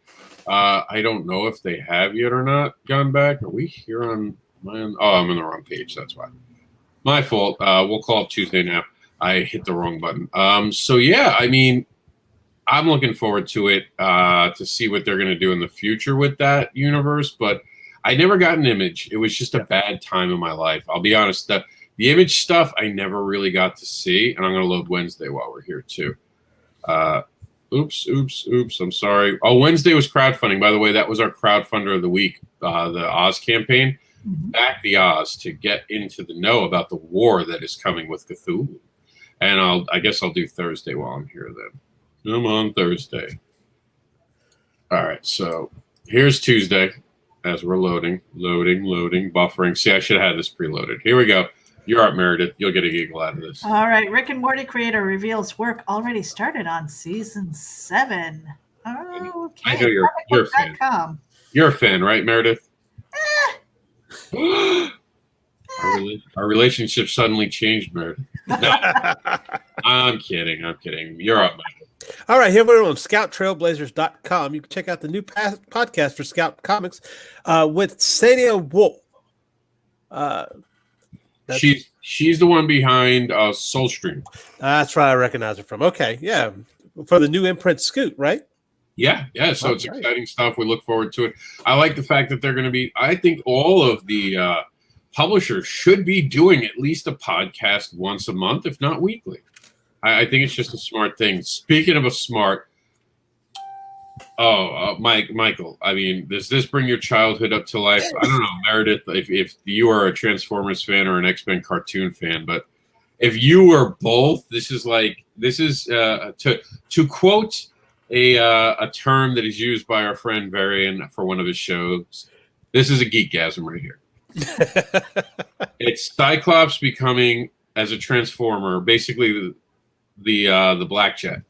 Speaker 1: I don't know if they have yet or not gone back. Are we here on my own? Oh, I'm on the wrong page. That's why. My fault. We'll call it Tuesday now. I hit the wrong button. So yeah, I mean, I'm looking forward to it to see what they're going to do in the future with that universe. But I never got an Image. It was just a bad time in my life. I'll be honest. The Image stuff I never really got to see, and I'm going to load Wednesday while we're here too. Oops. I'm sorry. Oh, Wednesday was crowdfunding. By the way, that was our crowdfunder of the week, the Oz campaign. Back the Oz to get into the know about the war that is coming with Cthulhu. And I guess I'll do Thursday while I'm here then. I'm on Thursday. All right, so here's Tuesday as we're loading, buffering. See, I should have had this preloaded. Here we go. You're up, Meredith. You'll get a giggle out of this.
Speaker 3: All right. Rick and Morty creator reveals work already started on season 7. Oh, okay.
Speaker 1: I know you're a fan.
Speaker 3: ComicBook.com.
Speaker 1: You're a fan, right, Meredith? Our relationship suddenly changed, Meredith. No, I'm kidding. You're up, Michael.
Speaker 2: All right, here we're on scouttrailblazers.com. You can check out the new podcast for Scout Comics with Sania Wolf.
Speaker 1: She's the one behind Soulstream.
Speaker 2: That's right. I recognize her from. Okay, yeah. For the new imprint Scoot, right?
Speaker 1: Yeah. So it's exciting stuff. We look forward to it. I like the fact that they're going to be, I think all of the publishers should be doing at least a podcast once a month, if not weekly. I think it's just a smart thing. Speaking of a smart, Michael, I mean, does this bring your childhood up to life? I don't know, Meredith, if you are a Transformers fan or an X-Men cartoon fan, but if you were both, this is to quote a term that is used by our friend Varian for one of his shows. This is a geekgasm right here. It's Cyclops becoming, as a Transformer, basically the Black Jet.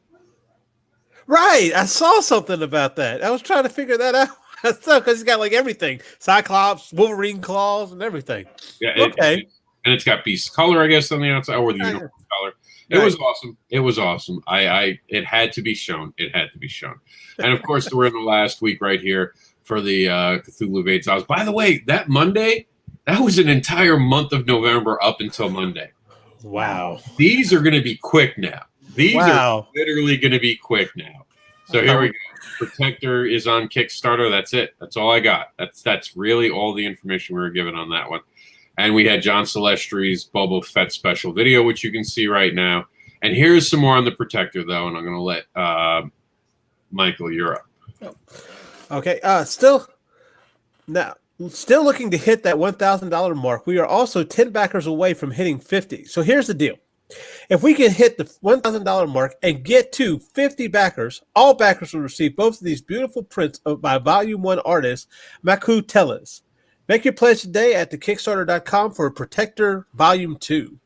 Speaker 2: Right. I saw something about that. I was trying to figure that out because he's got like everything: Cyclops, Wolverine claws, and everything.
Speaker 1: Yeah.
Speaker 2: Okay.
Speaker 1: And it's got Beast color, I guess, on the outside, or the uniform color. It was awesome. It was awesome. It had to be shown. And of course, we're in the last week right here for the Cthulhu Vates Oz. By the way, that Monday, that was an entire month of November up until Monday.
Speaker 2: Wow.
Speaker 1: These are going to be quick now. These are literally going to be quick now. So here we go. Protector is on Kickstarter. That's it. That's all I got. That's really all the information we were given on that one. And we had John Celestry's Boba Fett special video, which you can see right now. And here's some more on the Protector, though, and I'm going to let Michael, you're up.
Speaker 2: Okay. Still looking to hit that $1,000 mark. We are also 10 backers away from hitting 50. So here's the deal. If we can hit the $1,000 mark and get to 50 backers, all backers will receive both of these beautiful prints by Volume 1 artist Maku Tellez. Make your pledge today at thekickstarter.com for Protector Volume 2.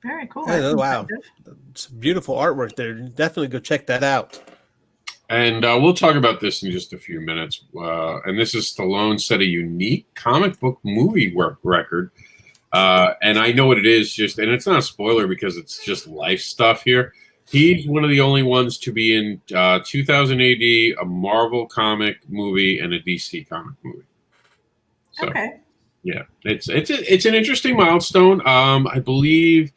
Speaker 3: Very cool.
Speaker 2: Hey, wow. It's beautiful artwork there. Definitely go check that out.
Speaker 1: And we'll talk about this in just a few minutes. And this is Stallone set a unique comic book movie record. And I know what it is, and it's not a spoiler because it's just life stuff here. He's one of the only ones to be in 2000 AD, a Marvel comic movie, and a DC comic movie. So,
Speaker 3: okay.
Speaker 1: Yeah, it's an interesting milestone. I believe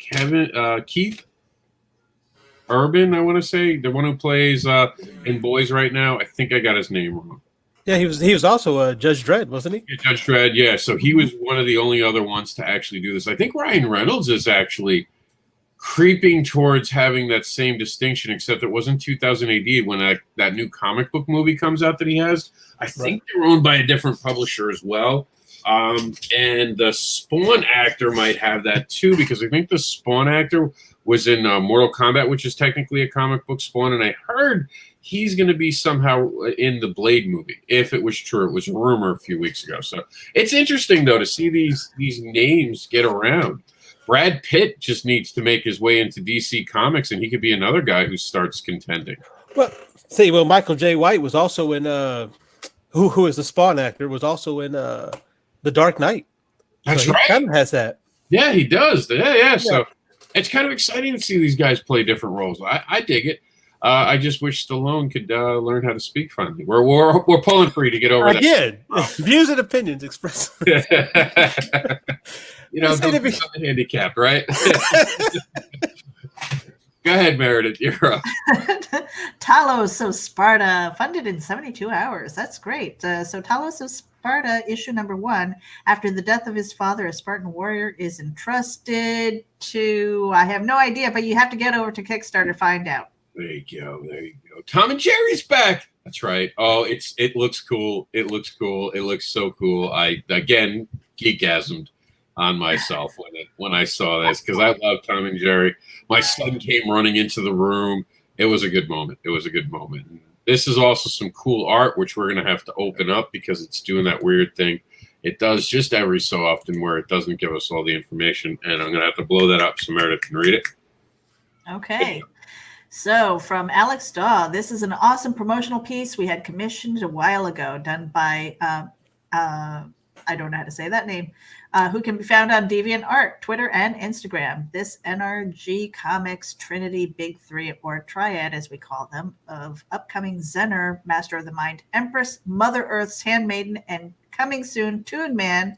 Speaker 1: Keith Urban, I want to say, the one who plays in Boys right now. I think I got his name wrong.
Speaker 2: Yeah, he was also Judge Dredd, wasn't he?
Speaker 1: Yeah, Judge Dredd, yeah. So he was one of the only other ones to actually do this. I think Ryan Reynolds is actually creeping towards having that same distinction, except it wasn't 2000 AD when that new comic book movie comes out that he has. I think they're owned by a different publisher as well. And the Spawn actor might have that too, because I think the Spawn actor was in Mortal Kombat, which is technically a comic book Spawn, and I heard he's going to be somehow in the Blade movie, if it was true. It was a rumor a few weeks ago. So it's interesting, though, to see these names get around. Brad Pitt just needs to make his way into DC Comics, and he could be another guy who starts contending.
Speaker 2: Well, Michael J. White was also in who is the Spawn actor, was also in The Dark Knight.
Speaker 1: That's
Speaker 2: so
Speaker 1: right.
Speaker 2: He kind of has that. Yeah,
Speaker 1: he does. Yeah. So it's kind of exciting to see these guys play different roles. I dig it. I just wish Stallone could learn how to speak finally. We're pulling for you to get over that.
Speaker 2: Again, views and opinions expressed.
Speaker 1: Don't be handicapped, right? Go ahead, Meredith. You're up.
Speaker 3: Talos of Sparta, funded in 72 hours. That's great. So Talos of Sparta, issue number 1. After the death of his father, a Spartan warrior is entrusted to, I have no idea, but you have to get over to Kickstarter to find out.
Speaker 1: There you go. Tom and Jerry's back. That's right. Oh, it looks cool. It looks so cool. I, again, geekgasmed on myself when I saw this, because I love Tom and Jerry. My son came running into the room. It was a good moment. This is also some cool art, which we're going to have to open up because it's doing that weird thing it does just every so often where it doesn't give us all the information. And I'm going to have to blow that up so Meredith can read it.
Speaker 3: Okay. So, from Alex Daw, this is an awesome promotional piece we had commissioned a while ago, done by, I don't know how to say that name, who can be found on DeviantArt, Twitter, and Instagram. This NRG Comics Trinity Big Three, or Triad as we call them, of upcoming Zener, Master of the Mind, Empress, Mother Earth's Handmaiden, and coming soon, Toon Man,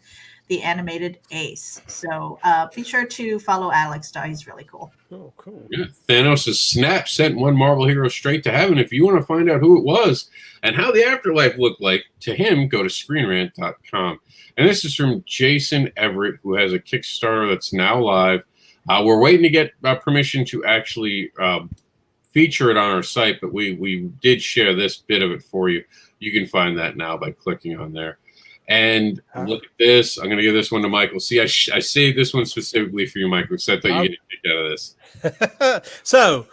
Speaker 3: the animated Ace. So be sure to follow Alex Daw. He's really cool.
Speaker 2: Oh, cool.
Speaker 1: Yeah. Thanos' snap sent one Marvel hero straight to heaven. If you want to find out who it was and how the afterlife looked like to him, go to screenrant.com. And this is from Jason Everett, who has a Kickstarter that's now live. We're waiting to get permission to actually feature it on our site, but we did share this bit of it for you. You can find that now by clicking on there. And look at this. I'm going to give this one to Michael. See, I saved this one specifically for you, Michael, because I thought you get a kick out of this.
Speaker 2: So,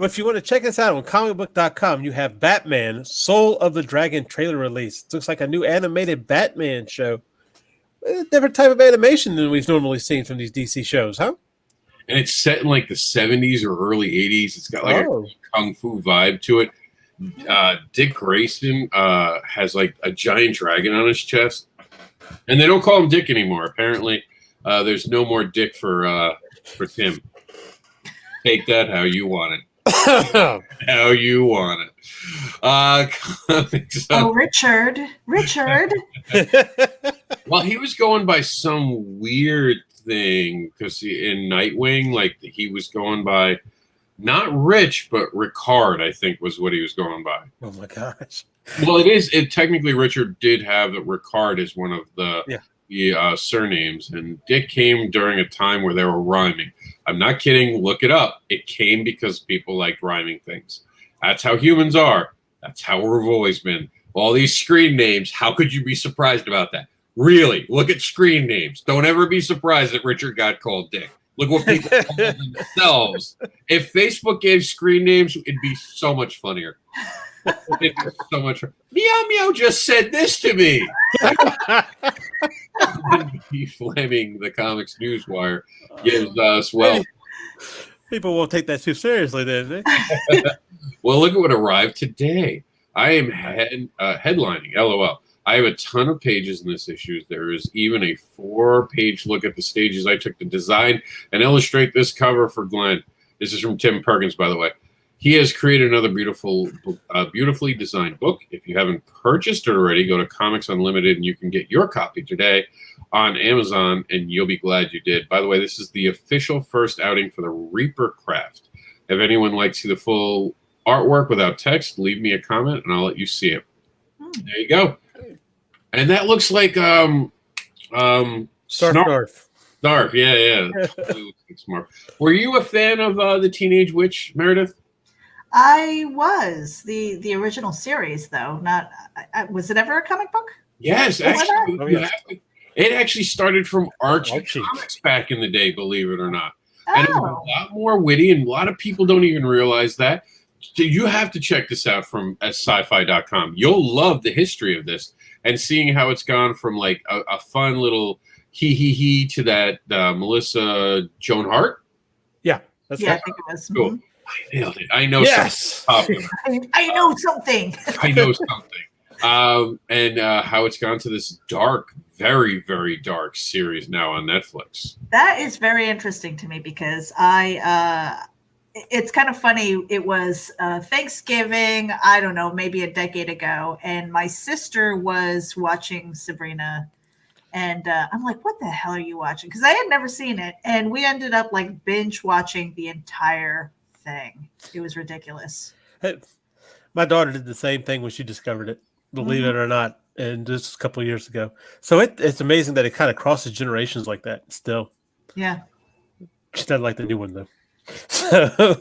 Speaker 2: if you want to check this out on comicbook.com, you have Batman, Soul of the Dragon trailer release. It looks like a new animated Batman show. A different type of animation than we've normally seen from these DC shows, huh?
Speaker 1: And it's set in like the 70s or early 80s. It's got like a kung fu vibe to it. Dick Grayson has like a giant dragon on his chest, and they don't call him Dick anymore. Apparently, there's no more Dick for Tim. Take that how you want it. How you want it.
Speaker 3: Richard.
Speaker 1: Well, he was going by some weird thing because in Nightwing, like he was going by. Not Rich, but Ricard, I think, was what he was going by.
Speaker 2: Oh, my gosh.
Speaker 1: Well, technically, Richard did have that Ricard as one of the surnames. And Dick came during a time where they were rhyming. I'm not kidding. Look it up. It came because people liked rhyming things. That's how humans are. That's how we've always been. All these screen names, how could you be surprised about that? Really, look at screen names. Don't ever be surprised that Richard got called Dick. Look what people call themselves. If Facebook gave screen names, it'd be so much funnier. It'd be so much. Meow Meow just said this to me. Fleming, the Comics Newswire, gives us
Speaker 2: People won't take that too seriously, then.
Speaker 1: Well, look at what arrived today. I am headlining. LOL. I have a ton of pages in this issue. There is even a 4-page look at the stages I took to design and illustrate this cover for Glenn. This is from Tim Perkins, by the way. He has created another beautifully designed book. If you haven't purchased it already, go to Comics Unlimited and you can get your copy today on Amazon, and you'll be glad you did. By the way, this is the official first outing for the Reaper Craft. If anyone likes to see the full artwork without text, leave me a comment and I'll let you see it. There you go. And that looks like
Speaker 2: Snarf.
Speaker 1: Snarf, yeah. Smart. Were you a fan of the Teenage Witch, Meredith?
Speaker 3: I was the original series, though. Not was it ever a comic book?
Speaker 1: Yes, actually, it actually started from Archie Comics back in the day. Believe it or not, and it was a lot more witty, and a lot of people don't even realize that. So you have to check this out from sci-fi.com. You'll love the history of this and seeing how it's gone from like a fun little he to that Melissa Joan Hart.
Speaker 2: Yeah, that's
Speaker 3: I think it was.
Speaker 1: Cool.
Speaker 3: Mm-hmm.
Speaker 1: I nailed it. I know
Speaker 3: something. I know something.
Speaker 1: I know something. And how it's gone to this dark, very, very dark series now on Netflix.
Speaker 3: That is very interesting to me because it's kind of funny. It was Thanksgiving, I don't know, maybe a decade ago. And my sister was watching Sabrina. And I'm like, what the hell are you watching? Because I had never seen it. And we ended up like binge watching the entire thing. It was ridiculous.
Speaker 2: My daughter did the same thing when she discovered it, believe it or not, and just a couple of years ago. So it's amazing that it kind of crosses generations like that still.
Speaker 3: Yeah.
Speaker 2: She doesn't like the new one, though. So,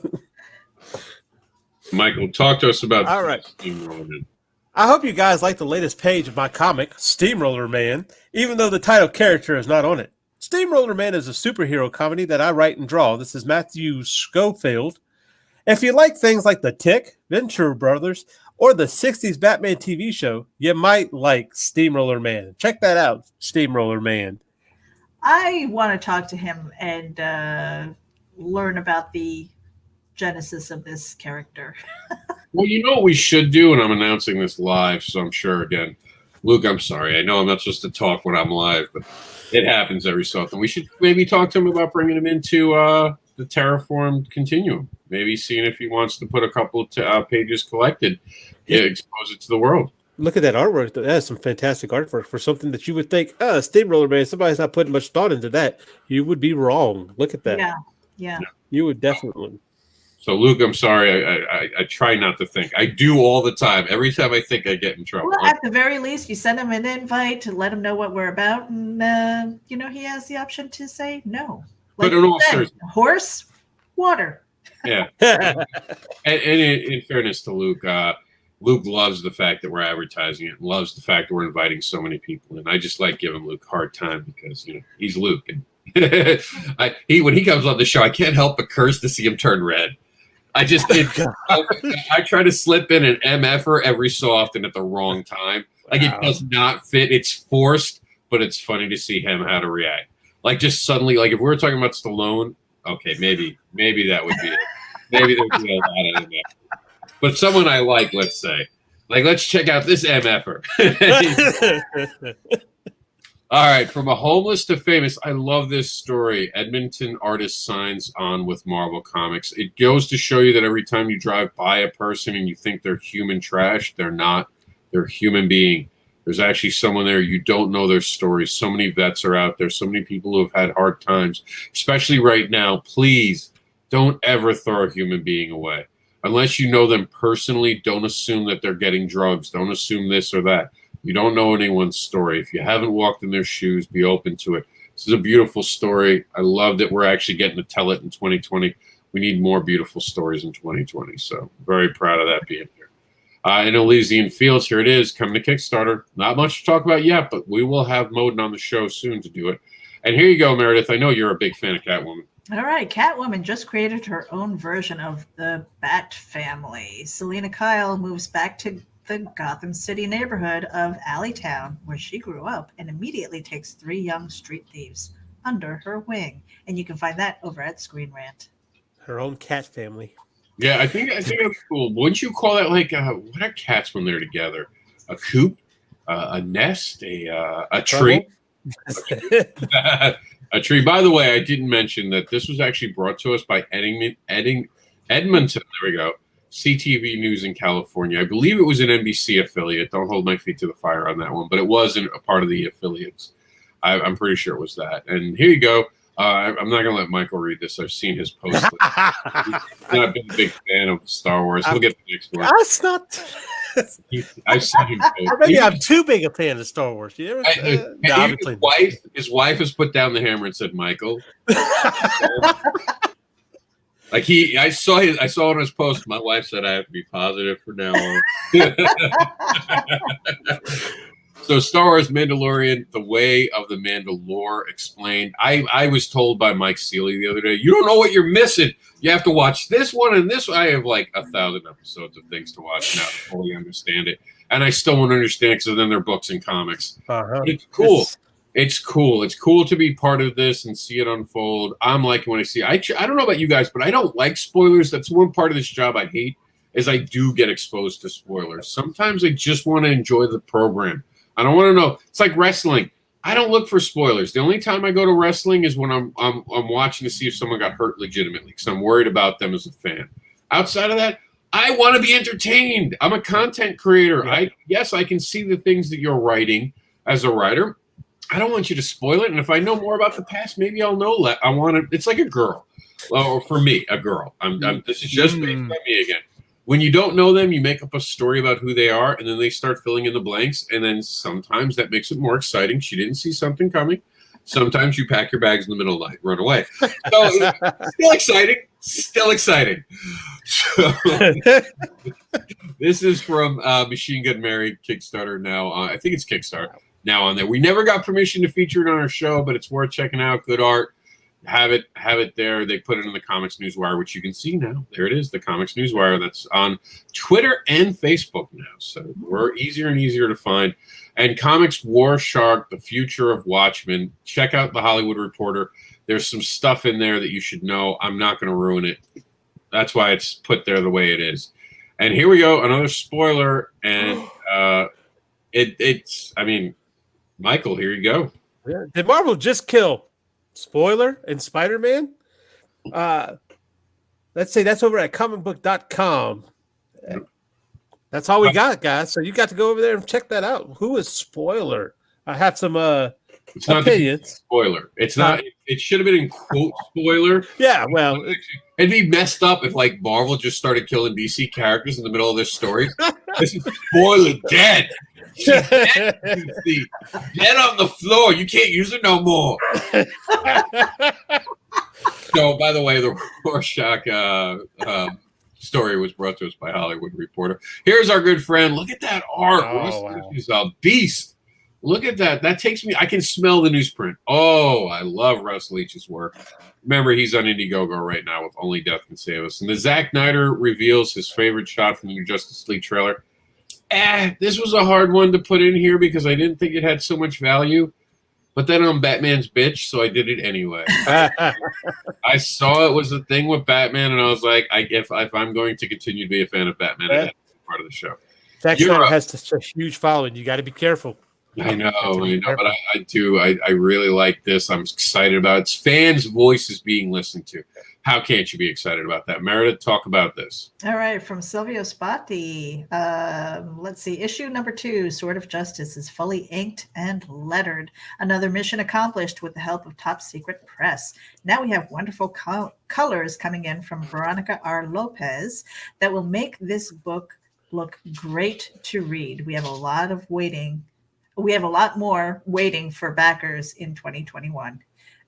Speaker 1: Michael, talk to us about
Speaker 2: all right.
Speaker 1: Steamroller Man.
Speaker 2: I hope you guys like the latest page of my comic, Steamroller Man, even though the title character is not on it. Steamroller Man is a superhero comedy that I write and draw. This is Matthew Schofield. If you like things like The Tick, Venture Brothers, or the 60s Batman TV show, you might like Steamroller Man. Check that out, Steamroller Man.
Speaker 3: I want to talk to him and learn about the genesis of this character.
Speaker 1: Well, you know what we should do, and I'm announcing this live, so I'm sure, again, Luke, I'm sorry. I know I'm not supposed to talk when I'm live, but it happens every so often. We should maybe talk to him about bringing him into the Terraformed Continuum. Maybe seeing if he wants to put a couple of pages collected, expose it to the world.
Speaker 2: Look at that artwork. That is some fantastic artwork for something that you would think, Steamroller Man, somebody's not putting much thought into that. You would be wrong. Look at that.
Speaker 3: Yeah.
Speaker 2: You would definitely.
Speaker 1: So, Luke, I'm sorry. I try not to think. I do all the time. Every time I think, I get in trouble.
Speaker 3: Well, at the very least, you send him an invite to let him know what we're about, and he has the option to say no.
Speaker 1: But in all seriousness,
Speaker 3: horse, water.
Speaker 1: Yeah. and in fairness to Luke, Luke loves the fact that we're advertising it, and loves the fact that we're inviting so many people. And I just like giving Luke a hard time because he's Luke, and when he comes on the show, I can't help but curse to see him turn red. I try to slip in an MFer every so often at the wrong time. Like, it does not fit. It's forced, but it's funny to see him how to react. Like, just suddenly, like if we were talking about Stallone, okay, maybe that would be it. Maybe there would be a lot of that. But someone I like, let's say. Like, let's check out this MFer. All right, from a homeless to famous. I love this story. Edmonton artist signs on with Marvel Comics. It goes to show you that every time you drive by a person and you think they're human trash, they're not. They're a human being. There's actually someone there. You don't know their stories. So many vets are out there. So many people who have had hard times, especially right now. Please don't ever throw a human being away. Unless you know them personally, don't assume that they're getting drugs. Don't assume this or that. You don't know anyone's story. If you haven't walked in their shoes, be open to it. This is a beautiful story. I love that we're actually getting to tell it in 2020. We need more beautiful stories in 2020. So very proud of that being here. In Elysian Fields, here it is, coming to Kickstarter. Not much to talk about yet, but we will have Moden on the show soon to do it. And here you go, Meredith. I know you're a big fan of Catwoman.
Speaker 3: All right, Catwoman just created her own version of the Bat family. Selena Kyle moves back to the Gotham City neighborhood of Alleytown, where she grew up, and immediately takes 3 young street thieves under her wing. And you can find that over at Screen Rant.
Speaker 2: Her own cat family.
Speaker 1: Yeah, I think that's cool. Wouldn't you call that like what are cats when they're together? A coop, a nest, a tree. A tree. By the way, I didn't mention that this was actually brought to us by Edmonton. There we go. CTV News in California. I believe it was an NBC affiliate. Don't hold my feet to the fire on that one, but it wasn't a part of the affiliates. I'm pretty sure it was that. And here you go. I'm not going to let Michael read this. I've seen his post. He's not been a big fan of Star Wars. We'll get the next one.
Speaker 2: That's not.
Speaker 1: I've seen him.
Speaker 2: Maybe I'm too big a fan of Star Wars. You ever,
Speaker 1: his wife has put down the hammer and said, "Michael." Like I saw on his post. My wife said I have to be positive from now on. So Star Wars Mandalorian, The Way of the Mandalore Explained. I was told by Mike Seeley the other day, you don't know what you're missing. You have to watch this one and this one. I have like 1,000 episodes of things to watch now to fully understand it. And I still won't understand because then they're books and comics. It's cool. It's cool. It's cool to be part of this and see it unfold. I'm liking when I see it. I don't know about you guys, but I don't like spoilers. That's one part of this job I hate is I do get exposed to spoilers. Sometimes I just want to enjoy the program. I don't want to know. It's like wrestling. I don't look for spoilers. The only time I go to wrestling is when I'm watching to see if someone got hurt legitimately because I'm worried about them as a fan. Outside of that, I want to be entertained. I'm a content creator. Yeah. I can see the things that you're writing as a writer. I don't want you to spoil it. And if I know more about the past, maybe I'll know that. I want to. It's like a girl. Well, for me, a girl. This is just based on me again. When you don't know them, you make up a story about who they are, and then they start filling in the blanks. And then sometimes that makes it more exciting. She didn't see something coming. Sometimes you pack your bags in the middle of the night, run away. So still exciting. Still exciting. So, this is from Machine Gun Mary Kickstarter now. I think it's Kickstarter now on there. We never got permission to feature it on our show, but it's worth checking out. Good art. Have it there. They put it in the Comics Newswire, which you can see now. There it is, the Comics Newswire. That's on Twitter and Facebook now. So we're easier and easier to find. And Comics War Shark, The Future of Watchmen. Check out The Hollywood Reporter. There's some stuff in there that you should know. I'm not going to ruin it. That's why it's put there the way it is. And here we go, another spoiler, and it's. I mean, Michael, here you go.
Speaker 2: Yeah. Did Marvel just kill Spoiler and Spider-Man? Let's say that's over at comicbook.com. That's all we got, guys. So you got to go over there and check that out. Who is Spoiler? I have some
Speaker 1: it's not
Speaker 2: opinions.
Speaker 1: Spoiler. It's not. It should have been in quote spoiler.
Speaker 2: Yeah, well,
Speaker 1: it'd be messed up if like Marvel just started killing DC characters in the middle of their stories. This is Spoiler dead. She's dead. Dead on the floor. You can't use her no more. So, by the way, the Rorschach story was brought to us by Hollywood Reporter. Here's our good friend. Look at that art.
Speaker 2: Wow.
Speaker 1: He's a beast. Look at that. That takes me. I can smell the newsprint. Oh, I love Russ Leach's work. Remember, he's on Indiegogo right now with Only Death Can Save Us. And the Zack Snyder reveals his favorite shot from the new Justice League trailer. This was a hard one to put in here because I didn't think it had so much value. But then I'm Batman's bitch, so I did it anyway. I saw it was a thing with Batman, and I was like, if I'm going to continue to be a fan of Batman, that's part of the show.
Speaker 2: Zack Snyder has such a huge following. You got to be careful.
Speaker 1: I know, but I do. I really like this. I'm excited about it. It's fans' voices being listened to. How can't you be excited about that? Meredith, talk about this.
Speaker 3: All right, from Silvio Spati. Let's see. Issue number 2, Sword of Justice, is fully inked and lettered. Another mission accomplished with the help of Top Secret Press. Now we have wonderful colors coming in from Veronica R. Lopez that will make this book look great to read. We have a lot more waiting for backers in 2021.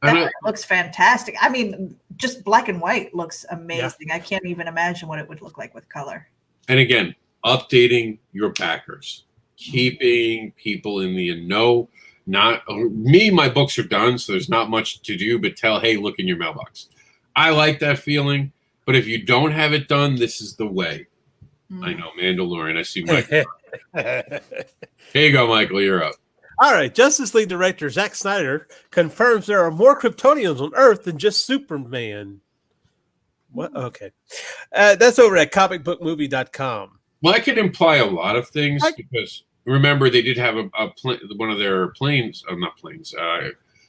Speaker 3: That looks fantastic. I mean, just black and white looks amazing. Yeah. I can't even imagine what it would look like with color.
Speaker 1: And again, updating your backers, keeping people in the know. Not me, my books are done, so there's not much to do but tell, hey, look in your mailbox. I like that feeling, but if you don't have it done, this is the way. I know, Mandalorian. I see Michael. Here you go, Michael. You're up.
Speaker 2: All right. Justice League director Zack Snyder confirms there are more Kryptonians on Earth than just Superman. What? Okay. That's over at comicbookmovie.com.
Speaker 1: Well, that could imply a lot of things because remember they did have one of their planes, not planes,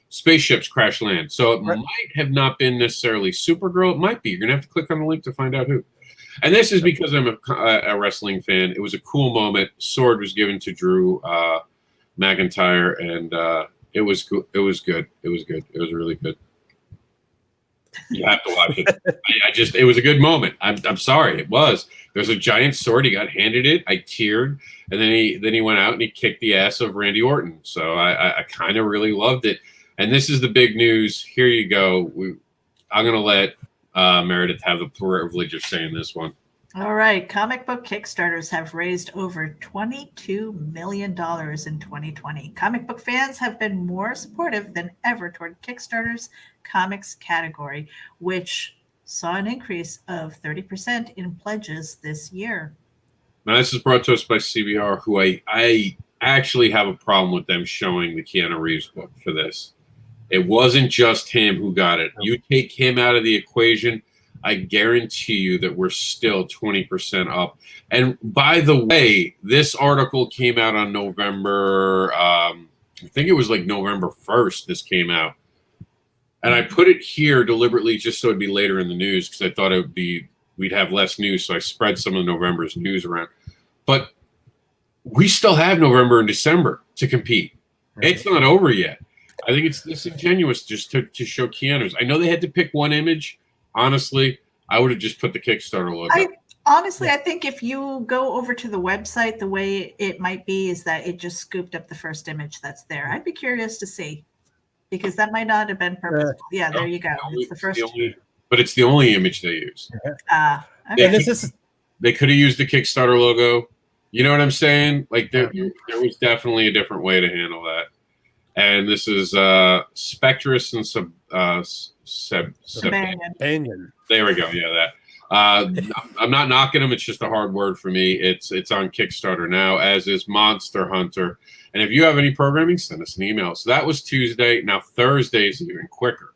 Speaker 1: spaceships crash land. So it might have not been necessarily Supergirl. It might be. You're going to have to click on the link to find out who. And this is because I'm a wrestling fan. It was a cool moment. Sword was given to Drew McIntyre, and it was good. It was good. It was good. It was really good. You have to watch it. It was a good moment. I'm sorry. It was. There's a giant sword. He got handed it. I teared, and then he went out and he kicked the ass of Randy Orton. So I kind of really loved it. And this is the big news. Here you go. I'm gonna let Meredith have the privilege of saying this one.
Speaker 3: All right. Comic book Kickstarters have raised over $22 million in 2020. Comic book fans have been more supportive than ever toward Kickstarter's comics category, which saw an increase of 30% in pledges this year.
Speaker 1: Now, this is brought to us by CBR, who I actually have a problem with them showing the Keanu Reeves book for this. It wasn't just him who got it. You take him out of the equation, I guarantee you that we're still 20% up. And by the way, this article came out on November, I think it was like November 1st this came out. And I put it here deliberately just so it'd be later in the news because I thought we'd have less news. So I spread some of November's news around. But we still have November and December to compete. It's not over yet. I think it's disingenuous just to show Keanu's. I know they had to pick one image. Honestly, I would have just put the Kickstarter logo.
Speaker 3: I think if you go over to the website, the way it might be is that it just scooped up the first image that's there. I'd be curious to see because that might not have been purposeful. Yeah, there you go. It's the first.
Speaker 1: But it's the only image they use.
Speaker 3: Okay.
Speaker 1: They could have used the Kickstarter logo. You know what I'm saying? Like there was definitely a different way to handle that. And this is Spectrus and
Speaker 2: Banyan.
Speaker 1: There we go. Yeah, that. I'm not knocking them. It's just a hard word for me. It's on Kickstarter now, as is Monster Hunter. And if you have any programming, send us an email. So that was Tuesday. Now Thursday is even quicker.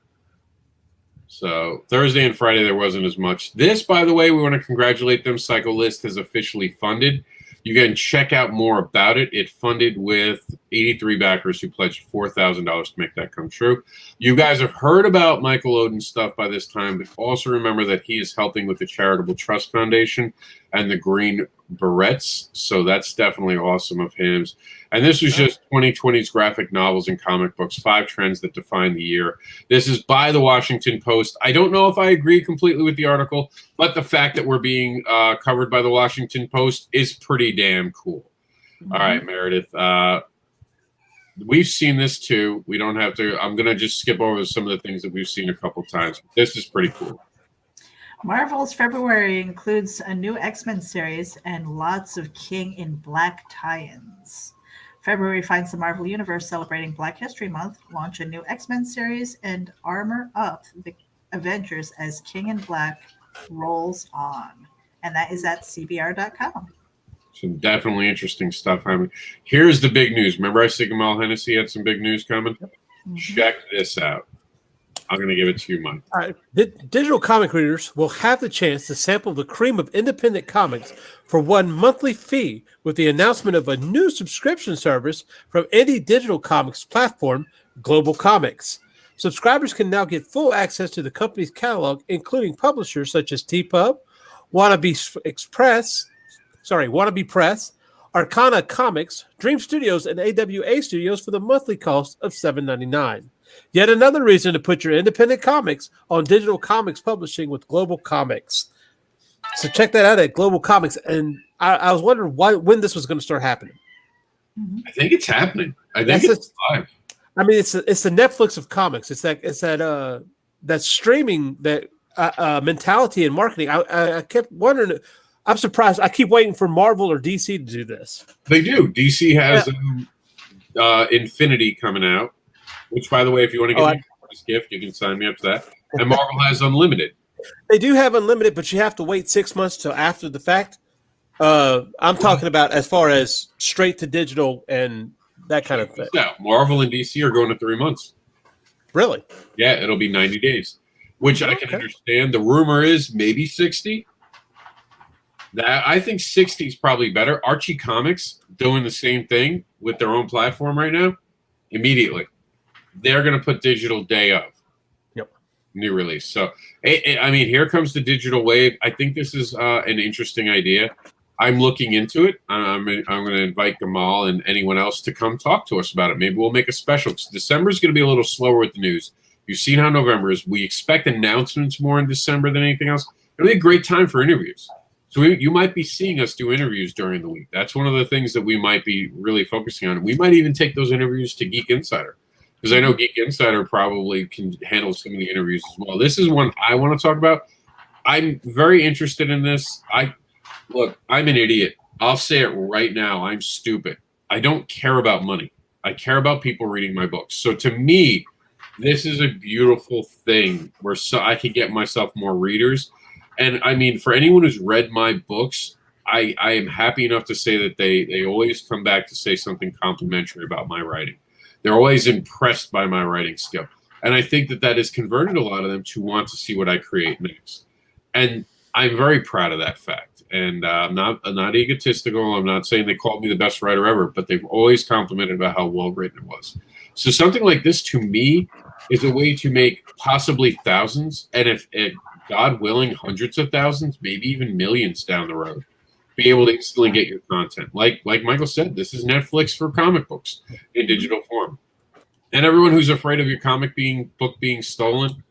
Speaker 1: So Thursday and Friday, there wasn't as much. This, by the way, we want to congratulate them. Psycho-List has officially funded. You can check out more about it. It funded with 83 backers who pledged $4,000 to make that come true. You guys have heard about Michael Odin's stuff by this time, but also remember that he is helping with the Charitable Trust Foundation and the Green Berets. So that's definitely awesome of him. And this was just 2020's graphic novels and comic books, 5 trends that define the year. This is by the Washington Post. I don't know if I agree completely with the article, but the fact that we're being covered by the Washington Post is pretty damn cool. All right, Meredith. We've seen this too. We don't have to. I'm going to just skip over some of the things that we've seen a couple times. This is pretty cool.
Speaker 3: Marvel's February includes a new X-Men series and lots of King in Black tie-ins. February finds the Marvel Universe celebrating Black History Month, launch a new X-Men series, and armor up the Avengers as King in Black rolls on. And that is at CBR.com.
Speaker 1: Some definitely interesting stuff. I mean, here's the big news. Remember I said Gamal Hennessy had some big news coming? Check this out. I'm going to give it to you, Mike.
Speaker 2: All right. Digital comic readers will have the chance to sample the cream of independent comics for one monthly fee with the announcement of a new subscription service from indie digital comics platform, Global Comics. Subscribers can now get full access to the company's catalog, including publishers such as TPub, Wannabe Press, Arcana Comics, Dream Studios, and AWA Studios for the monthly cost of $7.99. Yet another reason to put your independent comics on digital comics publishing with Global Comics. So check that out at Global Comics. And I was wondering when this was going to start happening.
Speaker 1: I think it's happening. I think it's live.
Speaker 2: I mean, it's the Netflix of comics. It's that streaming that mentality and marketing. I kept wondering. I'm surprised. I keep waiting for Marvel or DC to do this.
Speaker 1: They do. DC has Infinity coming out. Which, by the way, if you want to get me this gift, you can sign me up to that. And Marvel has Unlimited.
Speaker 2: They do have Unlimited, but you have to wait 6 months till after the fact. I'm talking about as far as straight to digital and that kind of thing.
Speaker 1: Yeah, Marvel and DC are going to 3 months.
Speaker 2: Really?
Speaker 1: Yeah, it'll be 90 days, which I can understand. The rumor is maybe 60. I think 60 is probably better. Archie Comics doing the same thing with their own platform right now. Immediately. They're going to put digital day of new release. So, I mean, here comes the digital wave. I think this is an interesting idea. I'm looking into it. I'm going to invite Gamal and anyone else to come talk to us about it. Maybe we'll make a special. December is going to be a little slower with the news. You've seen how November is. We expect announcements more in December than anything else. It'll be a great time for interviews. So you might be seeing us do interviews during the week. That's one of the things that we might be really focusing on. We might even take those interviews to Geek Insider. Because I know Geek Insider probably can handle some of the interviews as well. This is one I want to talk about. I'm very interested in this. Look, I'm an idiot. I'll say it right now. I'm stupid. I don't care about money. I care about people reading my books. So to me, this is a beautiful thing where I can get myself more readers. And I mean, for anyone who's read my books, I am happy enough to say that they always come back to say something complimentary about my writing. They're always impressed by my writing skill. And I think that has converted a lot of them to want to see what I create next. And I'm very proud of that fact. And I'm not egotistical. I'm not saying they called me the best writer ever, but they've always complimented about how well written it was. So something like this, to me, is a way to make possibly thousands, and if God willing, hundreds of thousands, maybe even millions down the road, be able to instantly get your content. Like Michael said, this is Netflix for comic books in digital form. And everyone who's afraid of your book being stolen,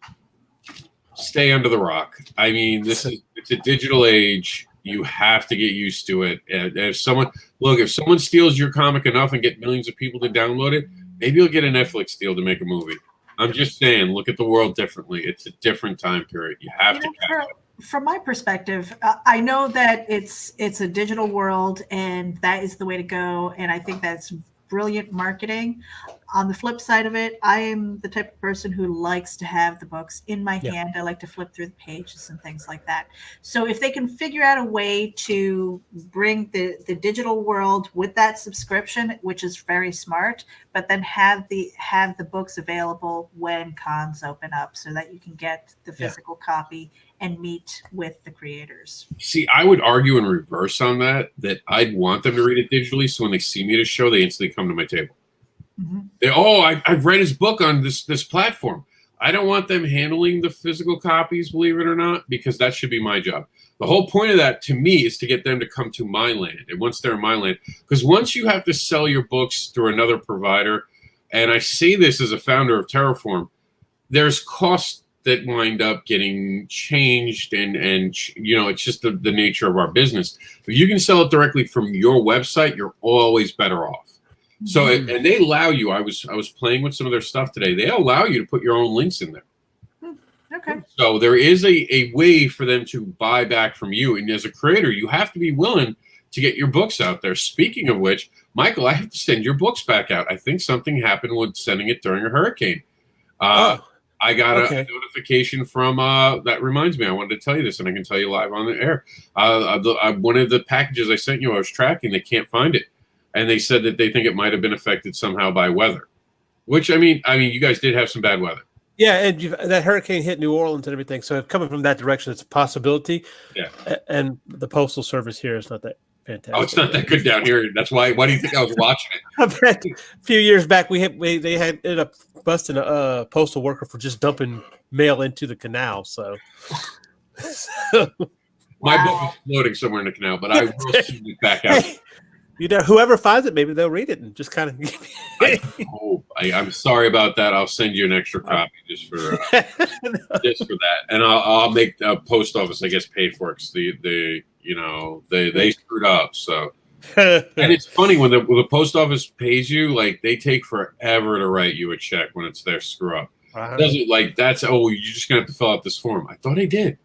Speaker 1: stay under the rock. I mean, it's a digital age. You have to get used to it. And if someone steals your comic enough and get millions of people to download it, maybe you'll get a Netflix deal to make a movie. I'm just saying, look at the world differently. It's a different time period. You have to catch up.
Speaker 3: From my perspective, I know that it's a digital world and that is the way to go. And I think that's brilliant marketing. On the flip side of it, I am the type of person who likes to have the books in my hand. I like to flip through the pages and things like that. So if they can figure out a way to bring the digital world with that subscription, which is very smart, but then have the books available when cons open up so that you can get the physical copy and meet with the creators.
Speaker 1: See, I would argue in reverse on that I'd want them to read it digitally, so when they see me at a show, they instantly come to my table. I've read his book on this platform. I don't want them handling the physical copies, believe it or not, because that should be my job. The whole point of that, to me, is to get them to come to my land. And once they're in my land, because once you have to sell your books through another provider, and I say this as a founder of Terraform, there's costs that wind up getting changed, and it's just the nature of our business. If you can sell it directly from your website, you're always better off. So, and they allow you, I was playing with some of their stuff today. They allow you to put your own links in there.
Speaker 3: Okay.
Speaker 1: So there is a way for them to buy back from you. And as a creator, you have to be willing to get your books out there. Speaking of which, Michael, I have to send your books back out. I think something happened with sending it during a hurricane. I got a notification from, that reminds me, I wanted to tell you this, and I can tell you live on the air. One of the packages I sent you, I was tracking, they can't find it. And they said that they think it might have been affected somehow by weather, which, I mean, you guys did have some bad weather.
Speaker 2: Yeah, and that hurricane hit New Orleans and everything. So coming from that direction, it's a possibility. Yeah. And the postal service here is not that fantastic.
Speaker 1: Oh, it's not that good down here. That's why. Why do you think I was watching
Speaker 2: it? A few years back, they had ended up busting a postal worker for just dumping mail into the canal. So
Speaker 1: my book is floating somewhere in the canal, but I will send it back out.
Speaker 2: Whoever finds it, maybe they'll read it and just kind of.
Speaker 1: I'm sorry about that. I'll send you an extra copy just for that, and I'll make the post office, I guess, pay for it because they screwed up. So, and it's funny when the post office pays you, like they take forever to write you a check when it's their screw up. Doesn't you're just gonna have to fill out this form. I thought I did.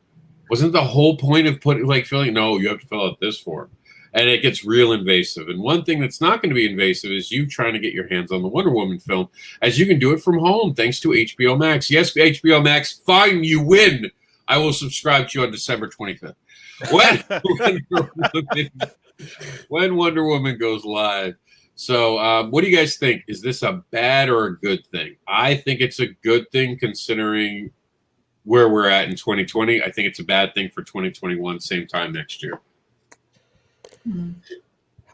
Speaker 1: Wasn't the whole point of filling? No, you have to fill out this form. And it gets real invasive. And one thing that's not going to be invasive is you trying to get your hands on the Wonder Woman film, as you can do it from home thanks to HBO Max. Yes, HBO Max, fine, you win. I will subscribe to you on December 25th. When Wonder Woman goes live. So what do you guys think? Is this a bad or a good thing? I think it's a good thing considering where we're at in 2020. I think it's a bad thing for 2021, same time next year.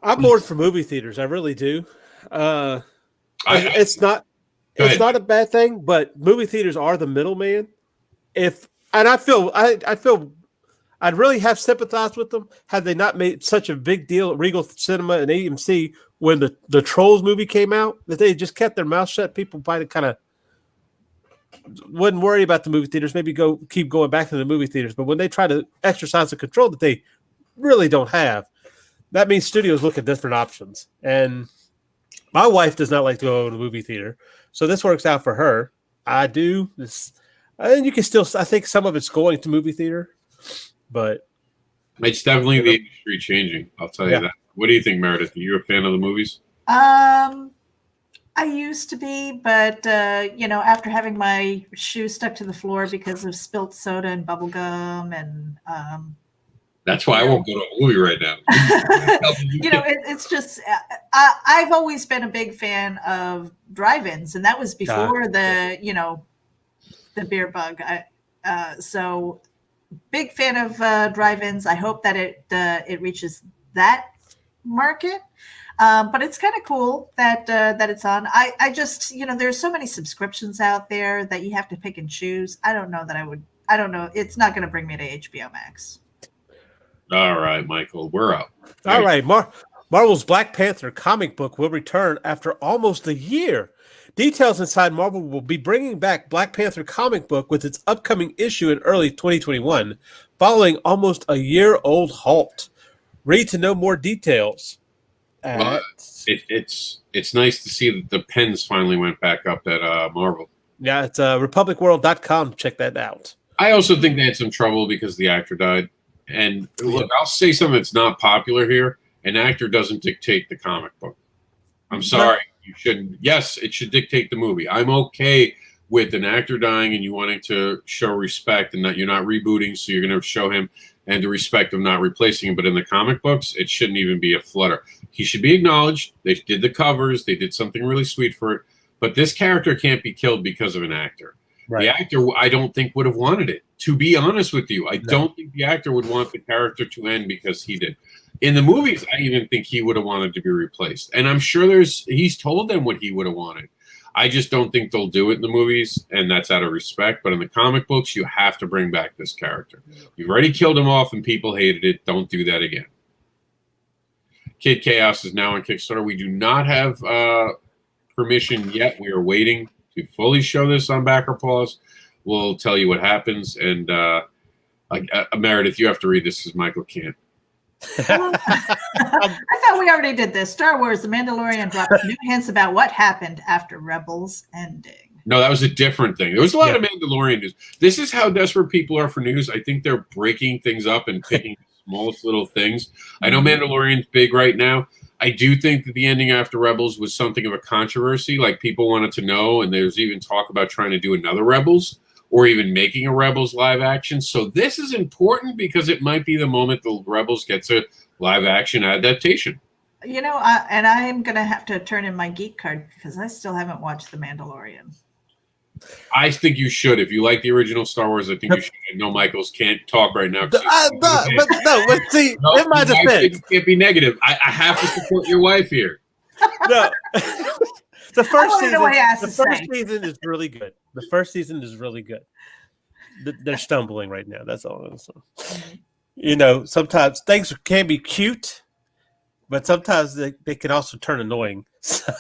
Speaker 2: I'm more for movie theaters. I really do. It's not a bad thing, but movie theaters are the middleman. I feel I'd really have sympathized with them had they not made such a big deal at Regal Cinema and AMC when the Trolls movie came out, that they just kept their mouth shut. People probably kind of wouldn't worry about the movie theaters, maybe keep going back to the movie theaters. But when they try to exercise the control that they really don't have, that means studios look at different options. And my wife does not like to go to the movie theater, so this works out for her. I do. And you can still, I think some of it's going to movie theater, but
Speaker 1: it's definitely the industry changing. I'll tell you that. What do you think, Meredith? Are you a fan of the movies?
Speaker 3: I used to be, but after having my shoe stuck to the floor because of spilt soda and bubble gum and
Speaker 1: that's why I won't go to a movie right now.
Speaker 3: It's just I've always been a big fan of drive-ins, and that was before the beer bug. So big fan of drive-ins. I hope that it reaches that market. But it's kind of cool that it's on. I just there's so many subscriptions out there that you have to pick and choose. I don't know. It's not going to bring me to HBO Max.
Speaker 1: All right, Michael, we're up.
Speaker 2: All right, Marvel's Black Panther comic book will return after almost a year. Details inside Marvel will be bringing back Black Panther comic book with its upcoming issue in early 2021, following almost a year-old halt. Read to know more details.
Speaker 1: It's nice to see that the pens finally went back up at Marvel.
Speaker 2: Yeah, it's republicworld.com. Check that out.
Speaker 1: I also think they had some trouble because the actor died. And look, I'll say something that's not popular here. An actor doesn't dictate the comic book. I'm sorry. You shouldn't. Yes, it should dictate the movie. I'm okay with an actor dying and you wanting to show respect and that you're not rebooting, so you're going to show him and the respect of not replacing him. But in the comic books, it shouldn't even be a flutter. He should be acknowledged. They did the covers. They did something really sweet for it. But this character can't be killed because of an actor. Right. The actor, I don't think, would have wanted it. To be honest with you, I don't think the actor would want the character to end because he did. In the movies, I even think he would have wanted to be replaced. And I'm sure he's told them what he would have wanted. I just don't think they'll do it in the movies, and that's out of respect. But in the comic books, you have to bring back this character. You've already killed him off, and people hated it. Don't do that again. Kid Chaos is now on Kickstarter. We do not have permission yet. We are waiting to fully show this on Backer Paws. We'll tell you what happens. And Meredith, you have to read this because Michael can't.
Speaker 3: I thought we already did this. Star Wars: The Mandalorian dropped new hints about what happened after Rebels ending.
Speaker 1: No, that was a different thing. There was a lot of Mandalorian news. This is how desperate people are for news. I think they're breaking things up and picking the smallest little things. I know Mandalorian's big right now. I do think that the ending after Rebels was something of a controversy. Like, people wanted to know, and there's even talk about trying to do another Rebels or even making a Rebels live action. So this is important because it might be the moment the Rebels gets a live action adaptation.
Speaker 3: You know, and I am going to have to turn in my geek card because I still haven't watched The Mandalorian.
Speaker 1: I think you should. If you like the original Star Wars, I think you should. I know Michaels can't talk right now.
Speaker 2: But see, in my defense,
Speaker 1: can't be negative. I have to support your wife here.
Speaker 2: No. The first season is really good. The first season is really good. They're stumbling right now. That's all I'm saying. You know, sometimes things can be cute, but sometimes they can also turn annoying. So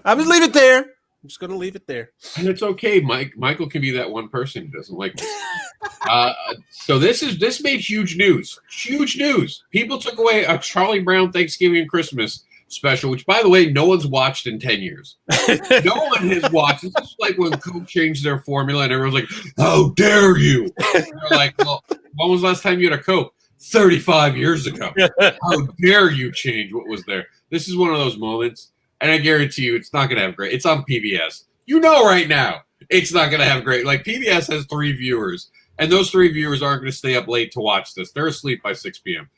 Speaker 2: I'm just leave it there. I'm just going to leave it there.
Speaker 1: And it's okay. Michael can be that one person who doesn't like this. So this made huge news. Huge news. People took away a Charlie Brown Thanksgiving and Christmas special, which, by the way, no one's watched in 10 years. No one has watched. It's just like when Coke changed their formula and everyone's like, how dare you? And they're like, well, when was the last time you had a Coke? 35 years ago. How dare you change what was there? This is one of those moments, and I guarantee you it's not going to have great. It's on PBS. You know right now it's not going to have great. Like, PBS has 3 viewers, and those 3 viewers aren't going to stay up late to watch this. They're asleep by 6 p.m.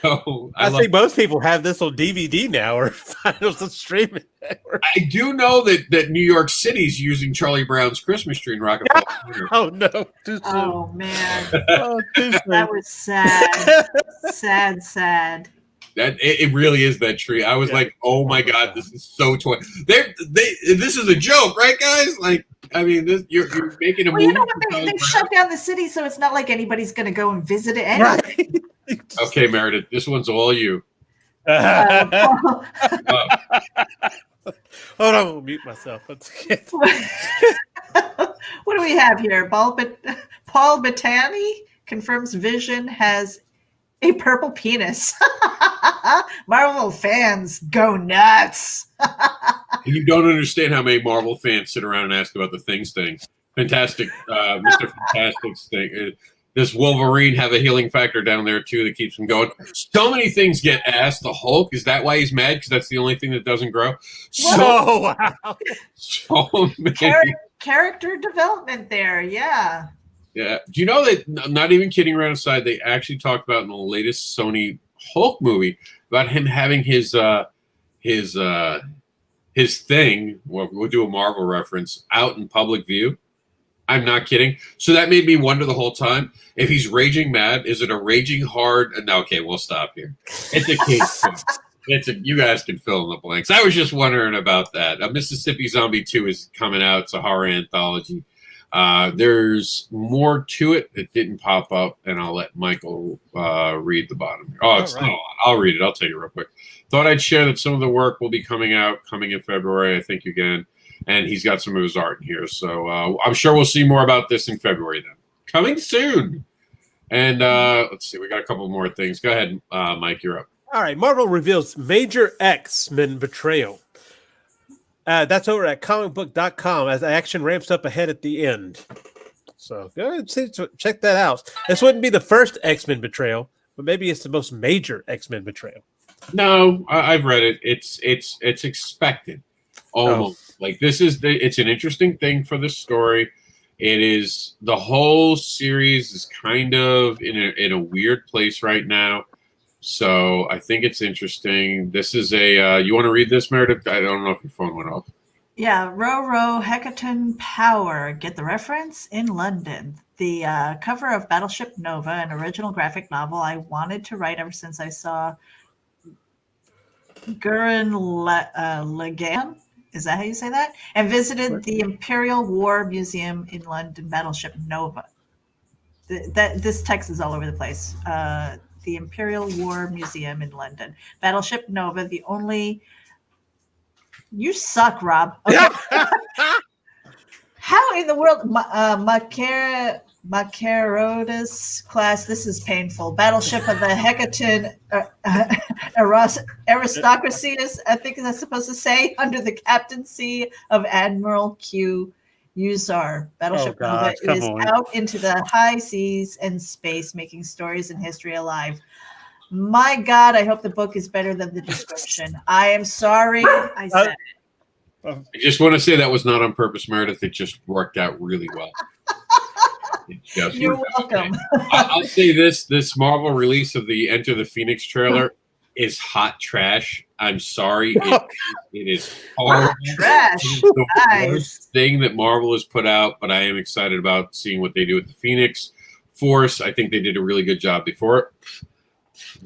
Speaker 1: So
Speaker 2: I think most people have this on DVD now or finals of streaming.
Speaker 1: I do know that New York City's using Charlie Brown's Christmas tree in Rockefeller.
Speaker 2: Oh no! Too soon.
Speaker 3: Oh man!
Speaker 2: Too soon.
Speaker 3: That was sad. sad.
Speaker 1: That it really is that tree. I was like, oh my god, this is so toy. This is a joke, right, guys? Like, I mean, you're making a movie.
Speaker 3: You know what? They shut down the city, so it's not like anybody's going to go and visit it anyway.
Speaker 2: Right.
Speaker 1: Okay, Meredith, this one's all you.
Speaker 2: Hold on, I'll mute myself.
Speaker 3: What do we have here? Paul Bettany confirms Vision has a purple penis. Marvel fans go nuts.
Speaker 1: And you don't understand how many Marvel fans sit around and ask about the Things thing. Fantastic, Mr. Fantastic's thing. Does Wolverine have a healing factor down there too that keeps him going? So many things get asked. The Hulk, is that why he's mad? Because that's the only thing that doesn't grow.
Speaker 2: Wow.
Speaker 1: So many.
Speaker 3: Character development there, yeah.
Speaker 1: Yeah. Do you know that, I'm not even kidding around aside, they actually talked about in the latest Sony Hulk movie about him having his thing, we'll do a Marvel reference, out in public view. I'm not kidding. So that made me wonder the whole time, if he's raging mad, is it a raging hard? No, okay, we'll stop here. It's a case. You guys can fill in the blanks. I was just wondering about that. Mississippi Zombie 2 is coming out. It's a horror anthology. There's more to it. It didn't pop up, and I'll let Michael read the bottom. Oh, it's not a lot. I'll read it. I'll tell you real quick. Thought I'd share that some of the work will be coming in February, I think, again. And he's got some of his art in here. So I'm sure we'll see more about this in February then. Coming soon. And let's see. We got a couple more things. Go ahead, Mike. You're up.
Speaker 2: All right. Marvel reveals major X-Men betrayal. That's over at comicbook.com as action ramps up ahead at the end. So go ahead and check that out. This wouldn't be the first X-Men betrayal, but maybe it's the most major X-Men betrayal.
Speaker 1: No, I've read it. It's expected, almost. Like it's an interesting thing for the story. It is the whole series is kind of in a weird place right now. So I think it's interesting. This is a you want to read this, Meredith? I don't know if your phone went off.
Speaker 3: Yeah, Row Hecaton Power. Get the reference? In London. The cover of Battleship Nova, an original graphic novel I wanted to write ever since I saw Gurren Lagann. Is that how you say that? And visited the Imperial War Museum in London, Battleship Nova. This text is all over the place. The Imperial War Museum in London. Battleship Nova, the only... You suck, Rob. Okay. How in the world? Macarotis class. This is painful. Battleship of the Hecaton aristocracy is, I think that's supposed to say, under the captaincy of Admiral Q. Usar. Battleship Nova is out into the high seas and space, making stories and history alive. My God, I hope the book is better than the description. I am sorry I said it.
Speaker 1: I just want to say that was not on purpose, Meredith. It just worked out really well.
Speaker 3: You're welcome.
Speaker 1: I'll say this Marvel release of the Enter the Phoenix trailer is hot trash. I'm sorry. It is horrible.
Speaker 3: Hot trash.
Speaker 1: It is the worst thing that Marvel has put out, but I am excited about seeing what they do with the Phoenix Force. I think they did a really good job before it.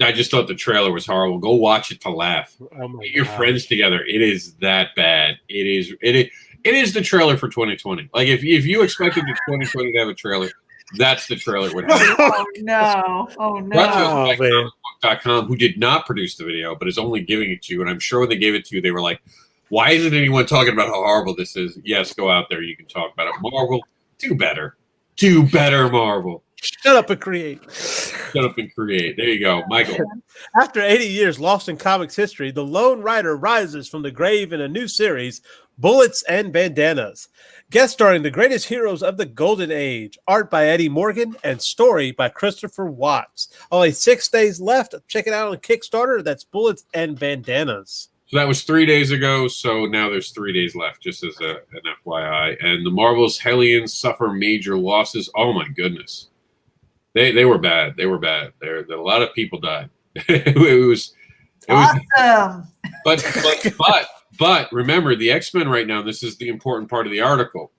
Speaker 1: I just thought the trailer was horrible. Go watch it to laugh. Get your friends together. It is that bad. It is the trailer for 2020. Like if you expected the 2020 to have a trailer, that's the trailer it would have.
Speaker 3: Oh no!
Speaker 1: ComiX.com, who did not produce the video, but is only giving it to you. And I'm sure when they gave it to you, they were like, "Why isn't anyone talking about how horrible this is?" Yes, go out there. You can talk about it. Marvel, do better. Do better, Marvel.
Speaker 2: Shut up and create.
Speaker 1: Shut up and create. There you go, Michael.
Speaker 2: After 80 years lost in comics history, the Lone Rider rises from the grave in a new series, Bullets and Bandanas. Guest starring the greatest heroes of the Golden Age. Art by Eddie Morgan and story by Christopher Watts. Only 6 days left. Check it out on Kickstarter. That's Bullets and Bandanas.
Speaker 1: So that was 3 days ago, so now there's 3 days left, just as an FYI. And the Marvel's Hellions suffer major losses. Oh, my goodness. They were bad. They were bad. A lot of people died. it was
Speaker 3: awesome.
Speaker 1: But remember, the X-Men right now, this is the important part of the article.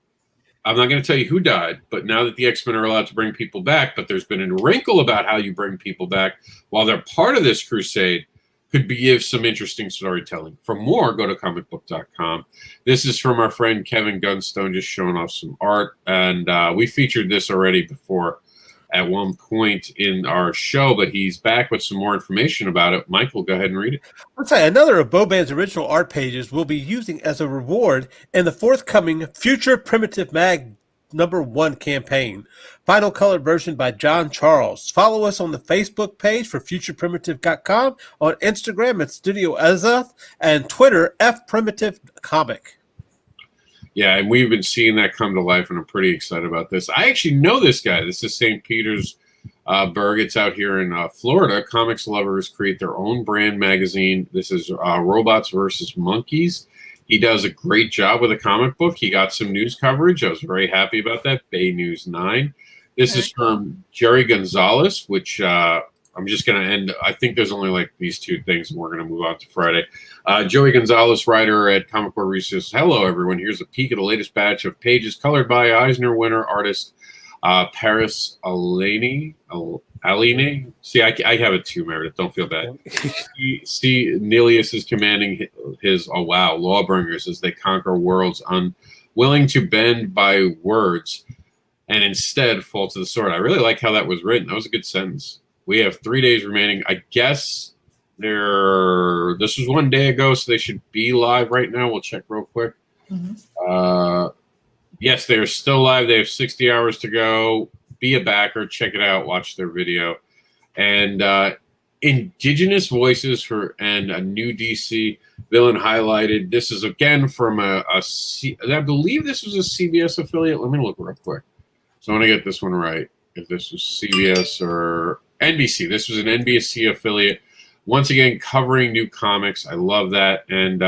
Speaker 1: I'm not going to tell you who died, but now that the X-Men are allowed to bring people back, but there's been a wrinkle about how you bring people back while they're part of this crusade, could give some interesting storytelling. For more, go to comicbook.com. This is from our friend Kevin Gunstone, just showing off some art. And we featured this already before at one point in our show, but he's back with some more information about it. Michael, go ahead and read it.
Speaker 2: Let's say another of Boban's original art pages will be using as a reward in the forthcoming Future Primitive Mag #1 campaign. Final colored version by John Charles. Follow us on the Facebook page for futureprimitive.com, on Instagram at Studio Azoth, and Twitter FPrimitiveComic.
Speaker 1: Yeah, and we've been seeing that come to life, and I'm pretty excited about this. I actually know this guy. This is St. Petersburg. It's out here in Florida. Comics lovers create their own brand magazine. This is Robots versus Monkeys. He does a great job with a comic book. He got some news coverage. I was very happy about that. Bay News 9. This is from Jerry Gonzalez, which I'm just going to end. I think there's only like these two things, and we're going to move on to Friday. Joey Gonzalez, writer at Comic Book Research. Hello, everyone. Here's a peek at the latest batch of pages colored by Eisner winner artist Paris Aline. See, I have it too, Meredith. Don't feel bad. See, Nelius is commanding his, Lawbringers as they conquer worlds unwilling to bend by words and instead fall to the sword. I really like how that was written. That was a good sentence. We have 3 days remaining. I guess this was 1 day ago, so they should be live right now. We'll check real quick. Mm-hmm. Yes, they're still live. They have 60 hours to go. Be a backer. Check it out. Watch their video. And indigenous voices and a new DC villain highlighted. This is, again, from I believe this was a CBS affiliate. Let me look real quick. So I want to get this one right. If this was CBS or NBC. This was an NBC affiliate. once again covering new comics. I love that. And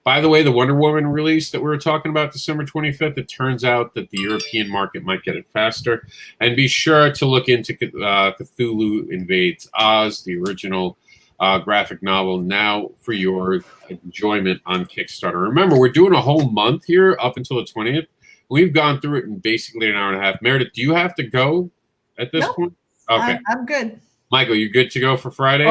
Speaker 1: by the way, the Wonder Woman release that we were talking about December 25th, it turns out that the European market might get it faster. And be sure to look into Cthulhu Invades Oz, the original graphic novel, now for your enjoyment on Kickstarter. Remember, we're doing a whole month here up until the 20th. We've gone through it in basically an hour and a half. Meredith, do you have to go at this point? Okay.
Speaker 3: I'm good.
Speaker 1: Michael, you good to go for Friday?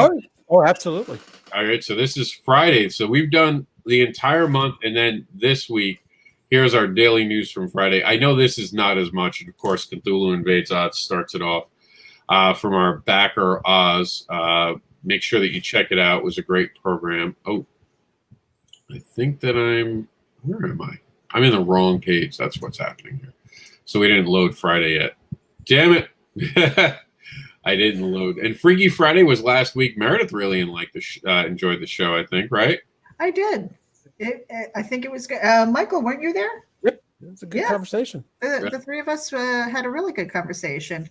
Speaker 2: Oh, absolutely.
Speaker 1: All right, so this is Friday. So we've done the entire month, and then this week, here's our daily news from Friday. I know this is not as much. Of course, Cthulhu Invades Oz starts it off from our backer, Oz. Make sure that you check it out. It was a great program. Oh, I think that where am I? I'm in the wrong page. That's what's happening here. So we didn't load Friday yet. Damn it. I didn't load. And Freaky Friday was last week. Meredith really enjoyed the show, I think, right?
Speaker 3: I did. I think it was good. Michael, weren't you there?
Speaker 2: Yep. It was a good conversation.
Speaker 3: The three of us had a really good conversation.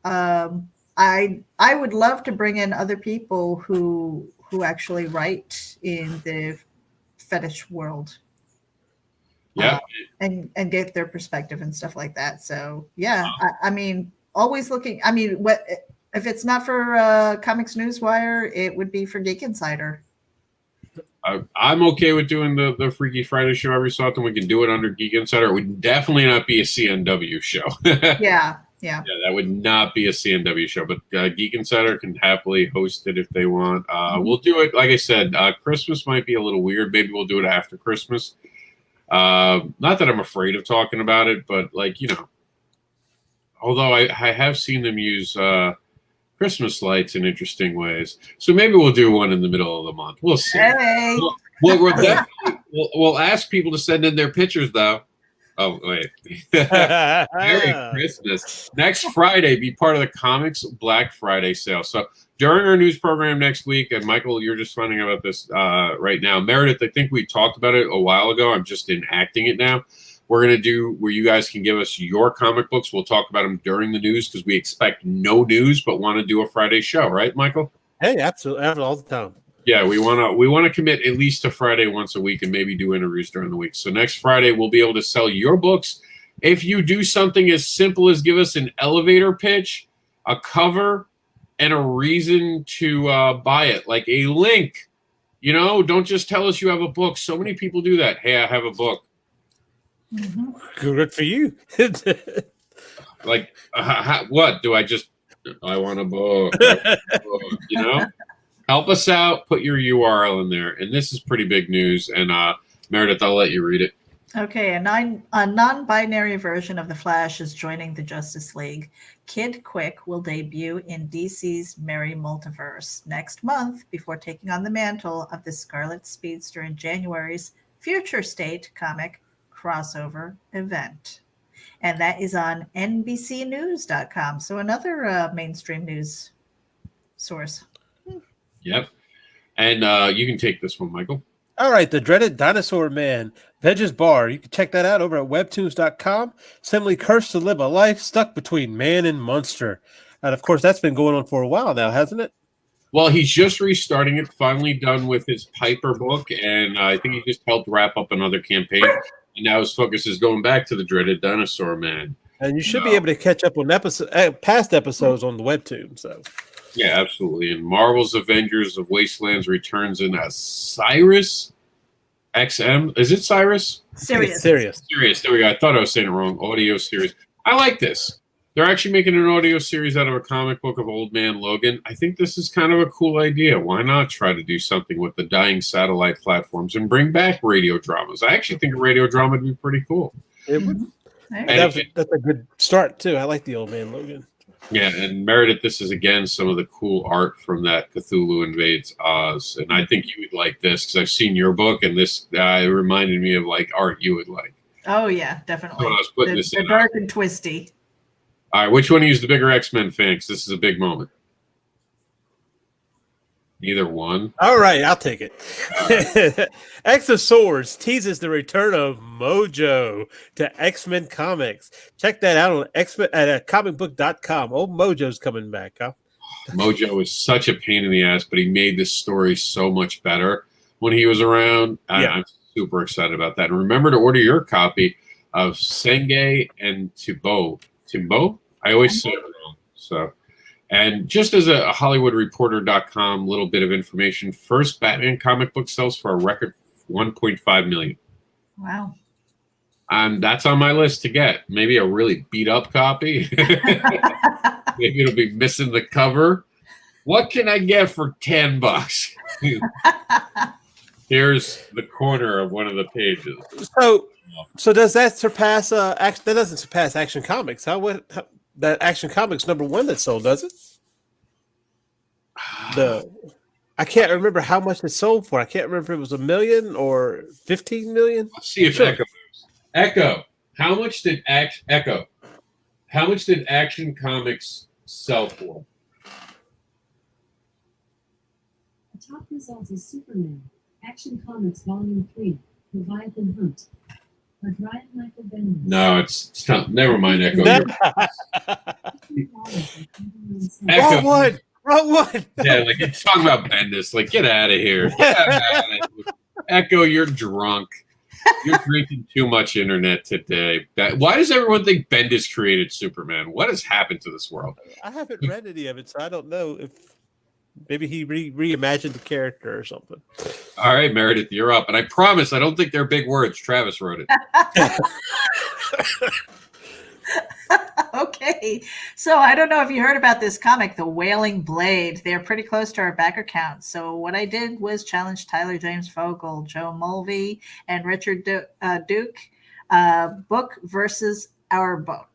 Speaker 3: I would love to bring in other people who actually write in the fetish world.
Speaker 1: Yeah.
Speaker 3: And get their perspective and stuff like that. So, yeah, I mean, always looking. I mean, what if it's not for Comics Newswire, it would be for Geek Insider.
Speaker 1: I'm okay with doing the Freaky Friday show every so often. We can do it under Geek Insider. It would definitely not be a CNW show.
Speaker 3: Yeah,
Speaker 1: that would not be a CNW show. But Geek Insider can happily host it if they want. We'll do it, like I said, Christmas might be a little weird. Maybe we'll do it after Christmas. Not that I'm afraid of talking about it, but although I have seen them use Christmas lights in interesting ways. So maybe we'll do one in the middle of the month. We'll see.
Speaker 3: Hey.
Speaker 1: We'll ask people to send in their pictures, though. Oh, wait. Merry Christmas. Next Friday, be part of the Comics Black Friday sale. So during our news program next week, and Michael, you're just finding out about this right now. Meredith, I think we talked about it a while ago. I'm just enacting it now. We're going to do where you guys can give us your comic books. We'll talk about them during the news because we expect no news, but want to do a Friday show, right, Michael?
Speaker 2: Hey, absolutely. All the time.
Speaker 1: Yeah, we want to commit at least to Friday once a week and maybe do interviews during the week. So next Friday, we'll be able to sell your books. If you do something as simple as give us an elevator pitch, a cover, and a reason to buy it, like a link. Don't just tell us you have a book. So many people do that. Hey, I have a book.
Speaker 3: Mm-hmm.
Speaker 2: Good for you.
Speaker 1: Like, what? Do I want a book? Help us out. Put your URL in there. And this is pretty big news. And Meredith, I'll let you read it.
Speaker 3: Okay, a non-binary version of the Flash is joining the Justice League. Kid Quick will debut in DC's Merry Multiverse next month before taking on the mantle of the Scarlet Speedster in January's Future State comic crossover event. And that is on NBCnews.com. So another mainstream news source.
Speaker 1: Yep. And you can take this one, Michael.
Speaker 2: All right, the dreaded Dinosaur Man, Vege's Bar. You can check that out over at webtoons.com. Simply cursed to live a life stuck between man and monster. And, of course, that's been going on for a while now, hasn't it?
Speaker 1: Well, he's just restarting it, finally done with his Piper book, and I think he just helped wrap up another campaign. And now his focus is going back to the dreaded Dinosaur Man.
Speaker 2: And you should be able to catch up on past episodes on the Webtoon. So,
Speaker 1: yeah, absolutely. And Marvel's Avengers of Wastelands returns in a Cyrus XM. Is it Cyrus?
Speaker 3: Sirius.
Speaker 2: Sirius.
Speaker 1: There we go. I thought I was saying it wrong. Audio series. I like this. They're actually making an audio series out of a comic book of Old Man Logan. I think this is kind of a cool idea. Why not try to do something with the dying satellite platforms and bring back radio dramas? I actually think a radio drama would be pretty cool.
Speaker 2: It would. That's a good start, too. I like the Old Man Logan.
Speaker 1: Yeah, and Meredith, this is, again, some of the cool art from that Cthulhu Invades Oz. And I think you would like this because I've seen your book, and this reminded me of, art you would like.
Speaker 3: Oh, yeah, definitely.
Speaker 1: So when I was putting this in.
Speaker 3: Dark and twisty.
Speaker 1: All right, which one of you is the bigger X-Men fan? Because this is a big moment. Neither one.
Speaker 2: All right, I'll take it. X of Swords teases the return of Mojo to X-Men Comics. Check that out on X-Men at comicbook.com. Old Mojo's coming back, huh?
Speaker 1: Mojo is such a pain in the ass, but he made this story so much better when he was around. I'm super excited about that. And remember to order your copy of Senge and Timbo. Timbo? I always say it wrong. So, and just as a HollywoodReporter.com little bit of information, first Batman comic book sells for a record 1.5 million.
Speaker 3: Wow.
Speaker 1: That's on my list to get. Maybe a really beat up copy. Maybe it'll be missing the cover. What can I get for $10? Here's the corner of one of the pages.
Speaker 2: So does that surpass? That doesn't surpass Action Comics. That Action Comics #1 that sold, does it? I can't remember how much it sold for. I can't remember if it was 1 million or 15 million.
Speaker 1: Let's see if Echo moves. Echo, how much did Action Comics sell for?
Speaker 5: The top result is Superman, Action Comics Volume 3, Leviathan Hunt. By Brian Michael Bendis.
Speaker 1: No, it's not. Never mind, Echo.
Speaker 2: Wrong one.
Speaker 1: Yeah, like you're talking about Bendis. Like, get out of here. Echo, you're drunk. You're drinking too much internet today. Why does everyone think Bendis created Superman? What has happened to this world?
Speaker 2: I haven't read any of it, so I don't know if maybe he reimagined the character or something.
Speaker 1: All right, Meredith, you're up. And I promise I don't think they're big words. Travis wrote it.
Speaker 3: Okay, so I don't know if you heard about this comic, The Wailing Blade. They're pretty close to our backer count. So what I did was challenge Tyler James Fogle, Joe Mulvey, and Richard Duke, book versus our book.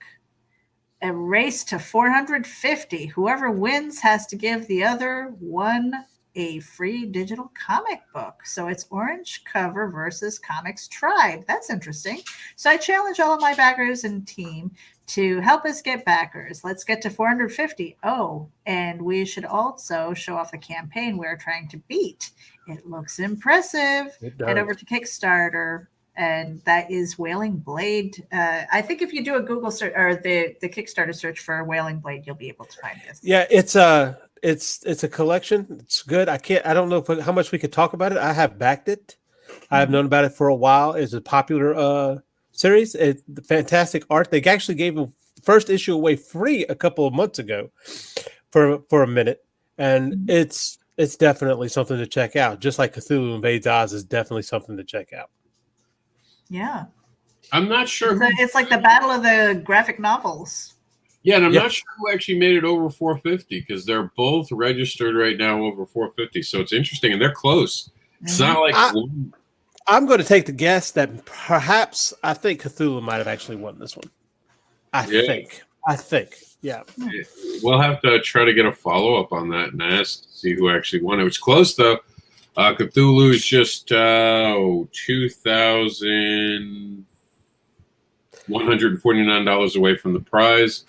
Speaker 3: A race to 450. Whoever wins has to give the other one a free digital comic book. So it's orange cover versus Comics Tribe. That's interesting. So I challenge all of my backers and team to help us get backers. Let's get to 450. Oh, and we should also show off the campaign we're trying to beat. It looks impressive. Head over to Kickstarter, and that is Wailing Blade. I think if you do a Google search or the Kickstarter search for Wailing Blade, you'll be able to find this.
Speaker 2: Yeah, it's a collection. It's good. I don't know how much we could talk about it. I have backed it. I have known about it for a while. It's a popular series. It's the fantastic art. They actually gave the first issue away free a couple of months ago for a minute, and it's definitely something to check out. Just like Cthulhu Invades Oz is definitely something to check out.
Speaker 3: Yeah,
Speaker 1: I'm not sure.
Speaker 3: It's like the battle of the graphic novels.
Speaker 1: Yeah, and I'm not sure who actually made it over 450 because they're both registered right now over 450. So it's interesting, and they're close. It's not like
Speaker 2: I'm going to take the guess that perhaps I think Cthulhu might have actually won this one. I think. Yeah.
Speaker 1: We'll have to try to get a follow-up on that and ask to see who actually won. It was close, though. Cthulhu is just $2,149 away from the prize.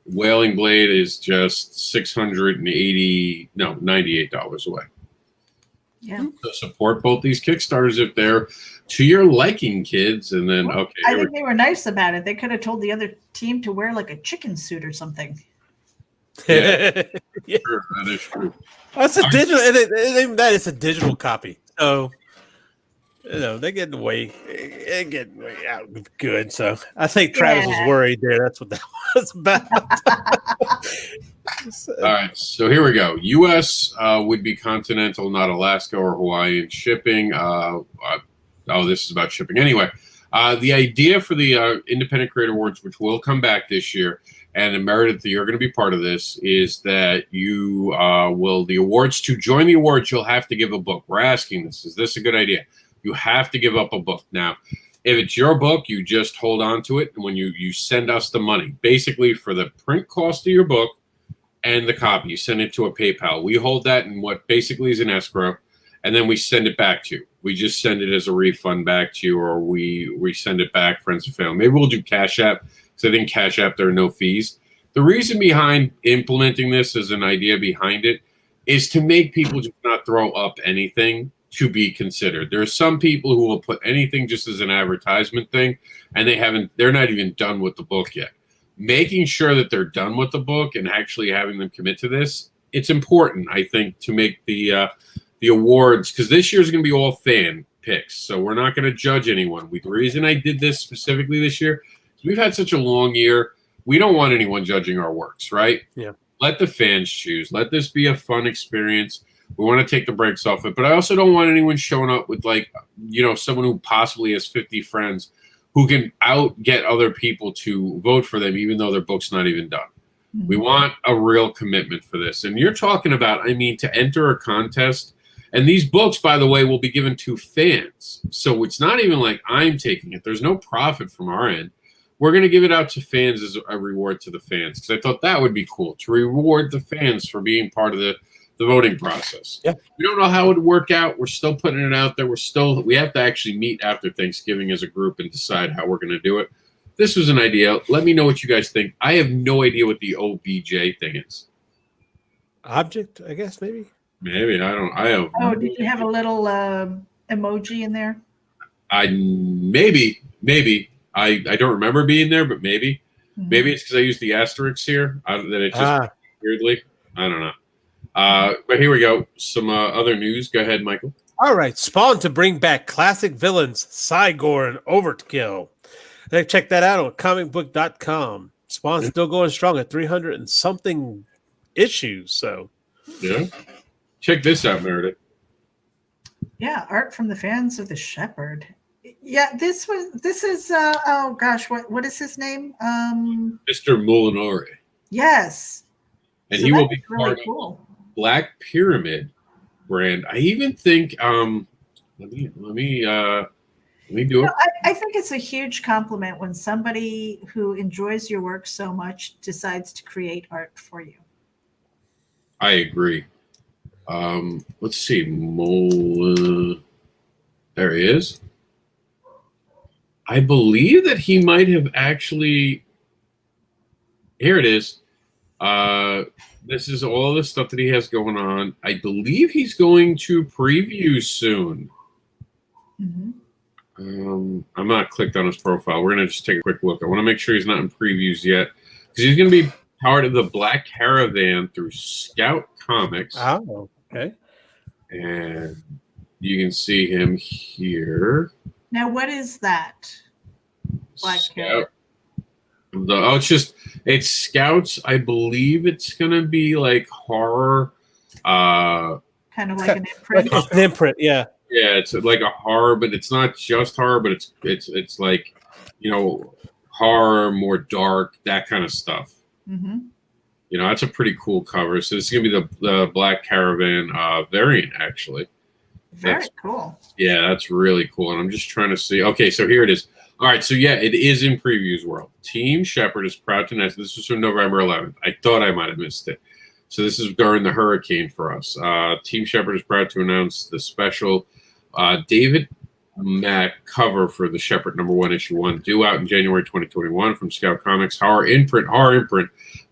Speaker 1: Wailing Blade is just $98 away.
Speaker 3: Yeah.
Speaker 1: So support both these Kickstarters if they're to your liking, kids. And then, okay.
Speaker 3: I think they were nice about it. They could have told the other team to wear like a chicken suit or something.
Speaker 1: Yeah, sure, that is true.
Speaker 2: That's a digital. That is a digital copy. So, they're getting way out good. So I think Travis was worried there. That's what that was about.
Speaker 1: All right, so here we go. U.S. Would be continental, not Alaska or Hawaiian shipping. This is about shipping. Anyway, the idea for the Independent Creator Awards, which will come back this year, and Meredith, you're going to be part of this, is that you to join the awards, you'll have to give a book. We're asking this. Is this a good idea? You have to give up a book. Now, if it's your book, you just hold on to it. And when you send us the money, basically for the print cost of your book and the copy, you send it to a PayPal. We hold that in what basically is an escrow, and then we send it back to you. We just send it as a refund back to you, or we send it back, friends and family. Maybe we'll do Cash App. So I think Cash App, there are no fees. The reason behind implementing this as an idea behind it is to make people just not throw up anything to be considered. There are some people who will put anything just as an advertisement thing, and they're not even done with the book yet. Making sure that they're done with the book and actually having them commit to this it's important, I think, to make the awards, because this year's going to be all fan picks, so we're not going to judge anyone. The reason I did this specifically this year is we've had such a long year. We don't want anyone judging our works, right?
Speaker 2: Yeah.
Speaker 1: Let the fans choose. Let this be a fun experience. We want to take the brakes off it, but I also don't want anyone showing up with, like, someone who possibly has 50 friends who can get other people to vote for them, even though their book's not even done. Mm-hmm. We want a real commitment for this. And you're talking about, to enter a contest. And these books, by the way, will be given to fans. So it's not even like I'm taking it. There's no profit from our end. We're going to give it out to fans as a reward to the fans, because I thought that would be cool, to reward the fans for being part of the voting process.
Speaker 2: Yeah.
Speaker 1: We don't know how it would work out. We're still putting it out there. We have to actually meet after Thanksgiving as a group and decide how we're going to do it. This was an idea. Let me know what you guys think. I have no idea what the OBJ thing is.
Speaker 2: Object, I guess, maybe.
Speaker 1: Maybe. I have.
Speaker 3: Oh, did you have a little emoji in there?
Speaker 1: Maybe. I don't remember being there, but maybe. Mm-hmm. Maybe it's because I used the asterisks here. That it just weirdly. I don't know. But here we go. Some other news. Go ahead, Michael.
Speaker 2: All right. Spawn to bring back classic villains, Cygor and Overkill. Check that out on comicbook.com. Spawn's still going strong at 300 and something issues. So,
Speaker 1: yeah. Check this out, Meredith.
Speaker 3: Yeah, art from the fans of the Shepherd. Yeah, this is oh gosh, what is his name?
Speaker 1: Mr. Molinari.
Speaker 3: Yes.
Speaker 1: And so he will be part of Black Pyramid brand. I even think let me do it.
Speaker 3: I think it's a huge compliment when somebody who enjoys your work so much decides to create art for you.
Speaker 1: I agree. Let's see. There he is. I believe that he might have actually. Here it is. This is all the stuff that he has going on. I believe he's going to preview soon.
Speaker 3: Mm-hmm.
Speaker 1: I'm not clicked on his profile. We're going to just take a quick look. I want to make sure he's not in previews yet, because he's going to be part of the Black Caravan through Scout Comics.
Speaker 2: Oh, okay.
Speaker 1: And you can see him here.
Speaker 3: Now, what is that? Black Caravan.
Speaker 1: It's Scouts. I believe it's going to be like horror.
Speaker 3: Kind of like an imprint.
Speaker 2: Like an imprint, yeah.
Speaker 1: Yeah, it's like a horror, but it's not just horror, but it's like, horror, more dark, that kind of stuff.
Speaker 3: Mm-hmm.
Speaker 1: That's a pretty cool cover. So this is going to be the Black Caravan variant, actually.
Speaker 3: Very cool.
Speaker 1: Yeah, that's really cool. And I'm just trying to see. Okay, so here it is. All right, so yeah, it is in Previews World. Team Shepherd is proud to announce, this was from November 11th. I thought I might have missed it. So this is during the hurricane for us. Team Shepherd is proud to announce the special David Mack cover for the Shepherd #1 issue 1, due out in January 2021 from Scout Comics. Horror imprint,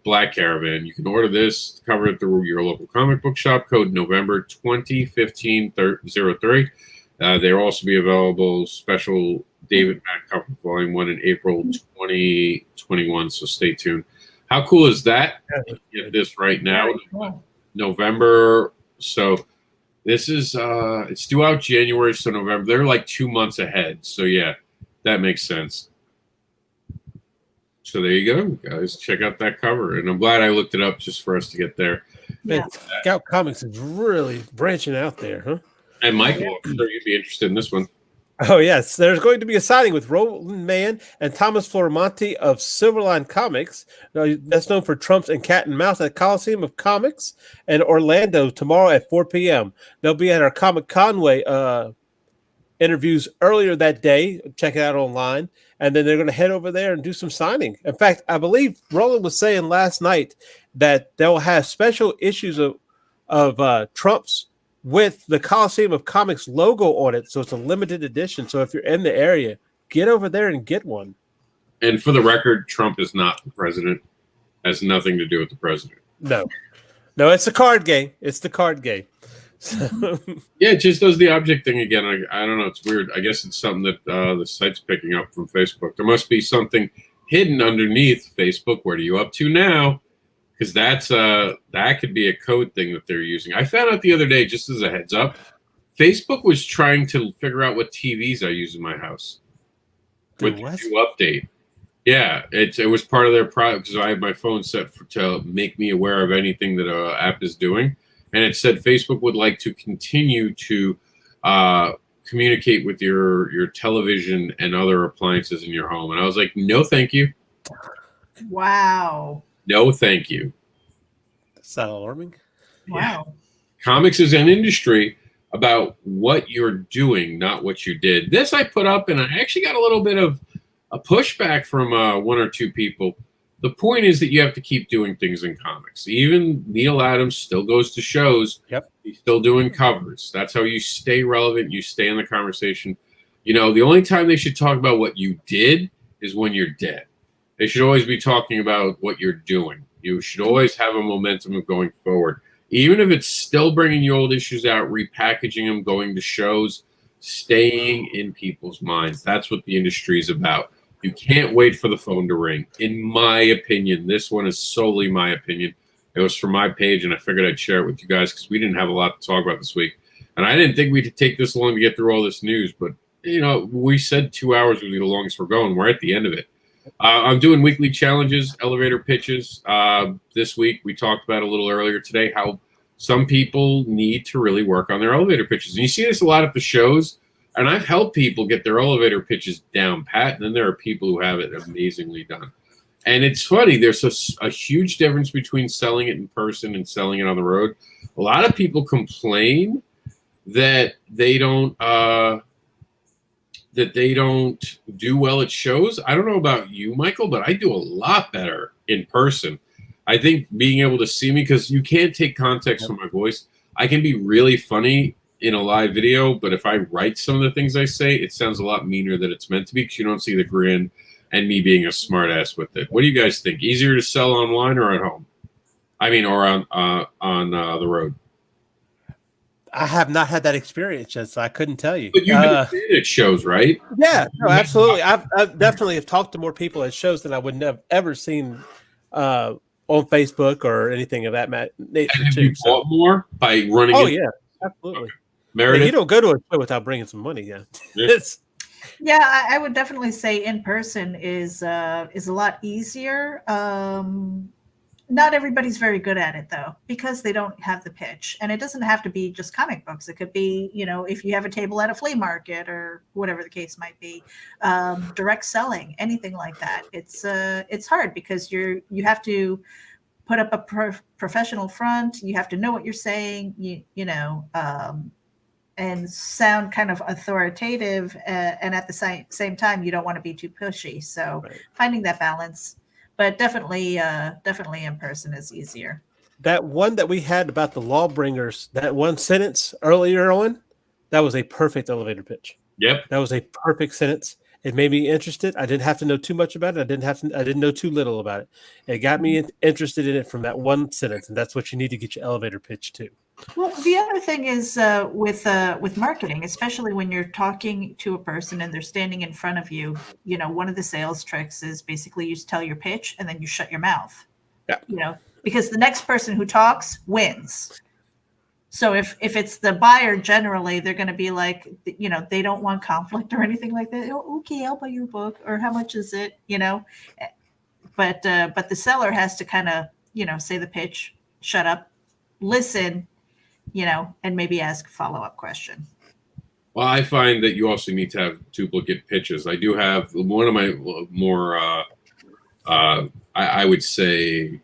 Speaker 1: Black Caravan. You can order this cover through your local comic book shop. Code November 2015-03. They'll also be available special David Mack cover volume 1 in April 2021. So stay tuned. How cool is that? Get this right now,
Speaker 3: cool.
Speaker 1: November. So this is it's due out January, so November. They're like 2 months ahead. So yeah, that makes sense. So there you go, guys. Check out that cover, and I'm glad I looked it up just for us to get there.
Speaker 2: Yeah. Scout Comics is really branching out there, huh? And
Speaker 1: Michael, I'm sure you'd be interested in this one.
Speaker 2: Oh, yes. There's going to be a signing with Roland Mann and Thomas Flormonti of Silverline Comics. That's known for Trumps and Cat and Mouse at Coliseum of Comics in Orlando tomorrow at 4 p.m. They'll be at our Comic Conway interviews earlier that day. Check it out online. And then they're going to head over there and do some signing. In fact, I believe Roland was saying last night that they'll have special issues of Trumps with the Coliseum of Comics logo on it, so it's a limited edition. So if you're in the area, get over there and get one.
Speaker 1: And for the record, Trump is not the president. Has nothing to do with the president.
Speaker 2: No, it's the card game. It's the card game. So.
Speaker 1: Yeah, it just does the object thing again. I don't know. It's weird. I guess it's something that the site's picking up from Facebook. There must be something hidden underneath Facebook. What are you up to now? because that could be a code thing that they're using. I found out the other day, just as a heads up, Facebook was trying to figure out what TVs I use in my house with the new update. Yeah, it was part of their product because I have my phone set to make me aware of anything that an app is doing, and it said Facebook would like to continue to communicate with your television and other appliances in your home. And I was like, no, thank you.
Speaker 3: Wow.
Speaker 1: No, thank you.
Speaker 2: That's not alarming.
Speaker 3: Wow.
Speaker 1: Comics is an industry about what you're doing, not what you did. This I put up, and I actually got a little bit of a pushback from one or two people. The point is that you have to keep doing things in comics. Even Neil Adams still goes to shows.
Speaker 2: Yep.
Speaker 1: He's still doing covers. That's how you stay relevant. You stay in the conversation. You know, the only time they should talk about what you did is when you're dead. They should always be talking about what you're doing. You should always have a momentum of going forward. Even if it's still bringing you old issues out, repackaging them, going to shows, staying in people's minds. That's what the industry is about. You can't wait for the phone to ring. In my opinion, this one is solely my opinion. It was from my page, and I figured I'd share it with you guys because we didn't have a lot to talk about this week. And I didn't think we'd take this long to get through all this news, but, you know, we said 2 hours would be the longest we're going. We're at the end of it. I'm doing weekly challenges, elevator pitches. This week, we talked about a little earlier today how some people need to really work on their elevator pitches. And you see this a lot at the shows. And I've helped people get their elevator pitches down pat, and then there are people who have it amazingly done. And it's funny, there's a huge difference between selling it in person and selling it on the road. A lot of people complain that they don't do well at shows. I don't know about you, Michael, but I do a lot better in person. I think being able to see me, because you can't take context from my voice. I can be really funny in a live video, but if I write some of the things I say, it sounds a lot meaner than it's meant to be because you don't see the grin and me being a smart ass with it. What do you guys think? Easier to sell online or at home? I mean, or on the road?
Speaker 2: I have not had that experience yet, so I couldn't tell you.
Speaker 1: But you've been at shows, right?
Speaker 2: Yeah, no, absolutely. I've definitely have talked to more people at shows than I would have ever seen on Facebook or anything of that nature.
Speaker 1: And have you bought more by running?
Speaker 2: Oh, yeah, absolutely.
Speaker 1: Meredith?
Speaker 2: Yeah, you don't go to a show without bringing some money. Yeah,
Speaker 3: Yeah, I would definitely say in person is a lot easier. Not everybody's very good at it though, because they don't have the pitch, and it doesn't have to be just comic books. It could be, you know, if you have a table at a flea market or whatever the case might be, direct selling, anything like that. It's hard because you have to put up a professional front. You have to know what you're saying. You know. And sound kind of authoritative, and at the same time, you don't want to be too pushy. So finding that balance, but definitely in person is easier.
Speaker 2: That one that we had about the Lawbringers, that one sentence earlier on, that was a perfect elevator pitch.
Speaker 1: Yep,
Speaker 2: that was a perfect sentence. It made me interested. I didn't have to know too much about it. I didn't know too little about it. It got me interested in it from that one sentence, and that's what you need to get your elevator pitch to.
Speaker 3: Well, the other thing is with marketing, especially when you're talking to a person and they're standing in front of you, you know, one of the sales tricks is basically you tell your pitch and then you shut your mouth.
Speaker 2: Yeah.
Speaker 3: You know, because the next person who talks wins. So if it's the buyer, generally they're going to be like, you know, they don't want conflict or anything like that. Oh, okay, I'll buy your book, or how much is it? You know, but the seller has to kind of, you know, say the pitch, shut up, listen, you know, and maybe ask a follow-up question.
Speaker 1: Well, I find that you also need to have duplicate pitches. I do have one of my more, I would say,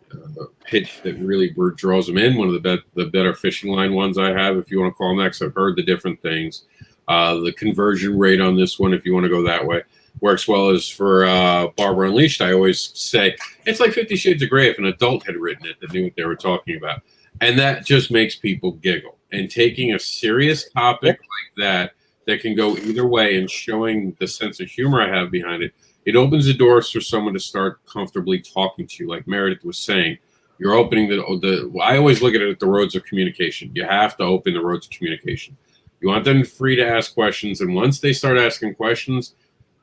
Speaker 1: pitch that really draws them in. One of the better fishing line ones I have, if you want to call them that, 'cause I've heard the different things. The conversion rate on this one, if you want to go that way, works well. As for Barbara Unleashed, I always say it's like 50 Shades of Grey if an adult had written it that knew what they were talking about. And that just makes people giggle. And taking a serious topic like that can go either way, and showing the sense of humor I have behind it, it opens the doors for someone to start comfortably talking to you. Like Meredith was saying, you're opening I always look at it at the roads of communication. You have to open the roads of communication. You want them free to ask questions. And once they start asking questions,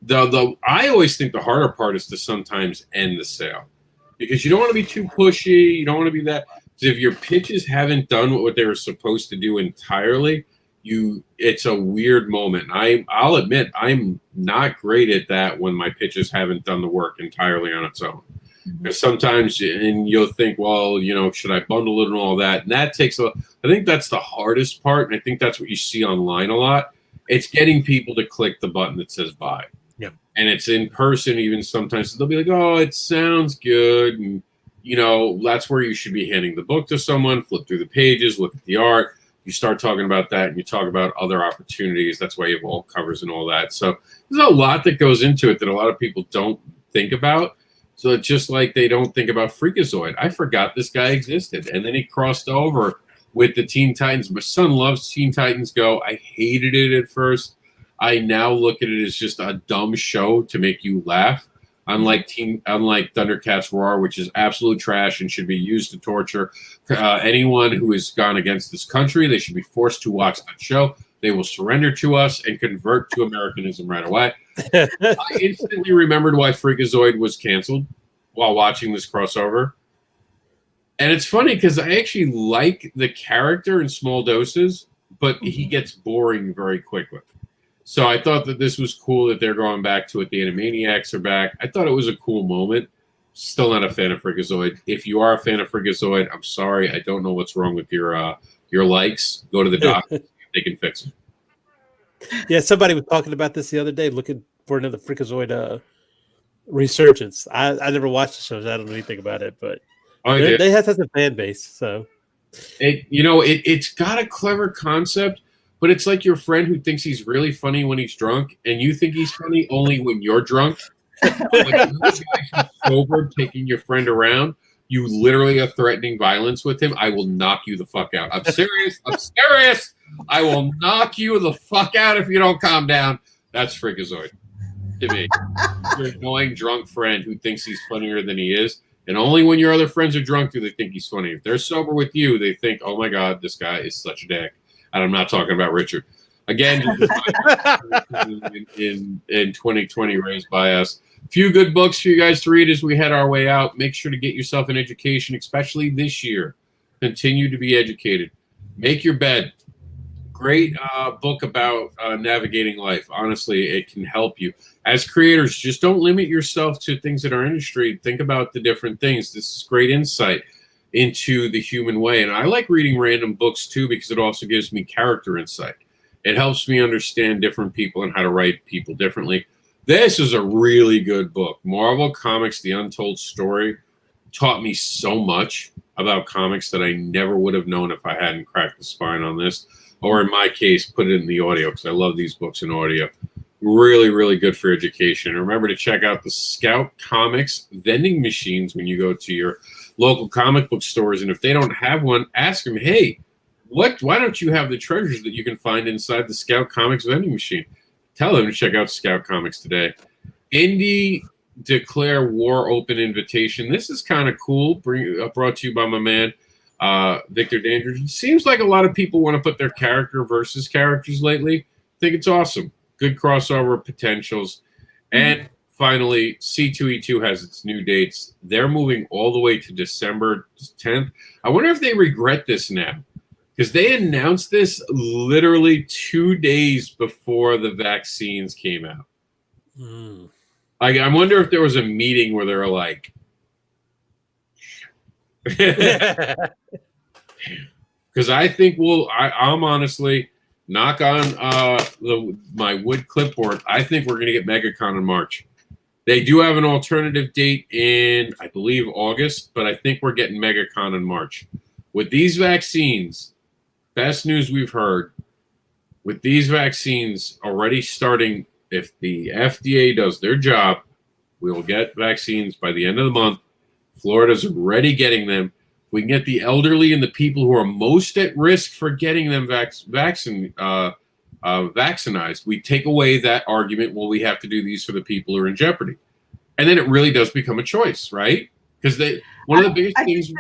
Speaker 1: I always think the harder part is to sometimes end the sale. because you don't want to be too pushy. You don't want to be that. If your pitches haven't done what they were supposed to do entirely, it's a weird moment. I'll admit I'm not great at that when my pitches haven't done the work entirely on its own. Because sometimes, and you'll think, well, should I bundle it and all that? And that takes I think that's the hardest part, and I think that's what you see online a lot. It's getting people to click the button that says buy.
Speaker 2: Yep.
Speaker 1: And it's in person even sometimes. They'll be like, oh, it sounds good. And, that's where you should be handing the book to someone, flip through the pages, look at the art. You start talking about that and you talk about other opportunities. That's why you have all covers and all that. So there's a lot that goes into it that a lot of people don't think about. So it's just like they don't think about Freakazoid. I forgot this guy existed. And then he crossed over with the Teen Titans. My son loves Teen Titans Go. I hated it at first. I now look at it as just a dumb show to make you laugh. Unlike Thundercats Roar, which is absolute trash and should be used to torture anyone who has gone against this country. They should be forced to watch that show. They will surrender to us and convert to Americanism right away. I instantly remembered why Freakazoid was canceled while watching this crossover. And it's funny because I actually like the character in small doses, but he gets boring very quickly. So I thought that this was cool that they're going back to it. The Animaniacs are back. I thought it was a cool moment. Still not a fan of Freakazoid. If you are a fan of Freakazoid, I'm sorry. I don't know what's wrong with your likes. Go to the doctor. They can fix it.
Speaker 2: Yeah, somebody was talking about this the other day, looking for another Freakazoid resurgence. I never watched the shows. I don't know anything about it, but they have such a fan base. So
Speaker 1: it's got a clever concept. But it's like your friend who thinks he's really funny when he's drunk, and you think he's funny only when you're drunk. Like who's sober, taking your friend around, you literally are threatening violence with him. I will knock you the fuck out. I'm serious. I'm serious. I will knock you the fuck out if you don't calm down. That's Freakazoid to me. Your annoying drunk friend who thinks he's funnier than he is, and only when your other friends are drunk do they think he's funny. If they're sober with you, they think, oh my God, this guy is such a dick. And I'm not talking about Richard. Again, in 2020 raised by us. A few good books for you guys to read as we head our way out. Make sure to get yourself an education, especially this year. Continue to be educated. Make your bed. Great book about navigating life. Honestly, it can help you. As creators, just don't limit yourself to things in our industry. Think about the different things. This is great insight into the human way. And I like reading random books too, because it also gives me character insight. It helps me understand different people and how to write people differently. This is a really good book. Marvel Comics, The Untold Story, taught me so much about comics that I never would have known if I hadn't cracked the spine on this. Or in my case, put it in the audio, because I love these books in audio. Really, really good for education. And remember to check out the Scout Comics vending machines when you go to your local comic book stores. And if they don't have one, ask them, hey, why don't you have the treasures that you can find inside the Scout Comics vending machine? Tell them to check out Scout Comics today. Indie Declare War Open Invitation. This is kind of cool. Brought to you by my man, Victor Dandridge. It seems like a lot of people want to put their character versus characters lately. I think it's awesome. Good crossover potentials. And finally, C2E2 has its new dates. They're moving all the way to December 10th. I wonder if they regret this now, because they announced this literally 2 days before the vaccines came out. I wonder if there was a meeting where they were like, because I think I'm honestly, knock on my wood clipboard, I think we're going to get MegaCon in March. They do have an alternative date in, I believe, August, but I think we're getting MegaCon in March. With these vaccines, best news we've heard, with these vaccines already starting, if the FDA does their job, we will get vaccines by the end of the month. Florida's already getting them. We can get the elderly and the people who are most at risk for getting them vaccinized. We take away that argument, well, we have to do these for the people who are in jeopardy. And then it really does become a choice, right? Because one of the biggest things...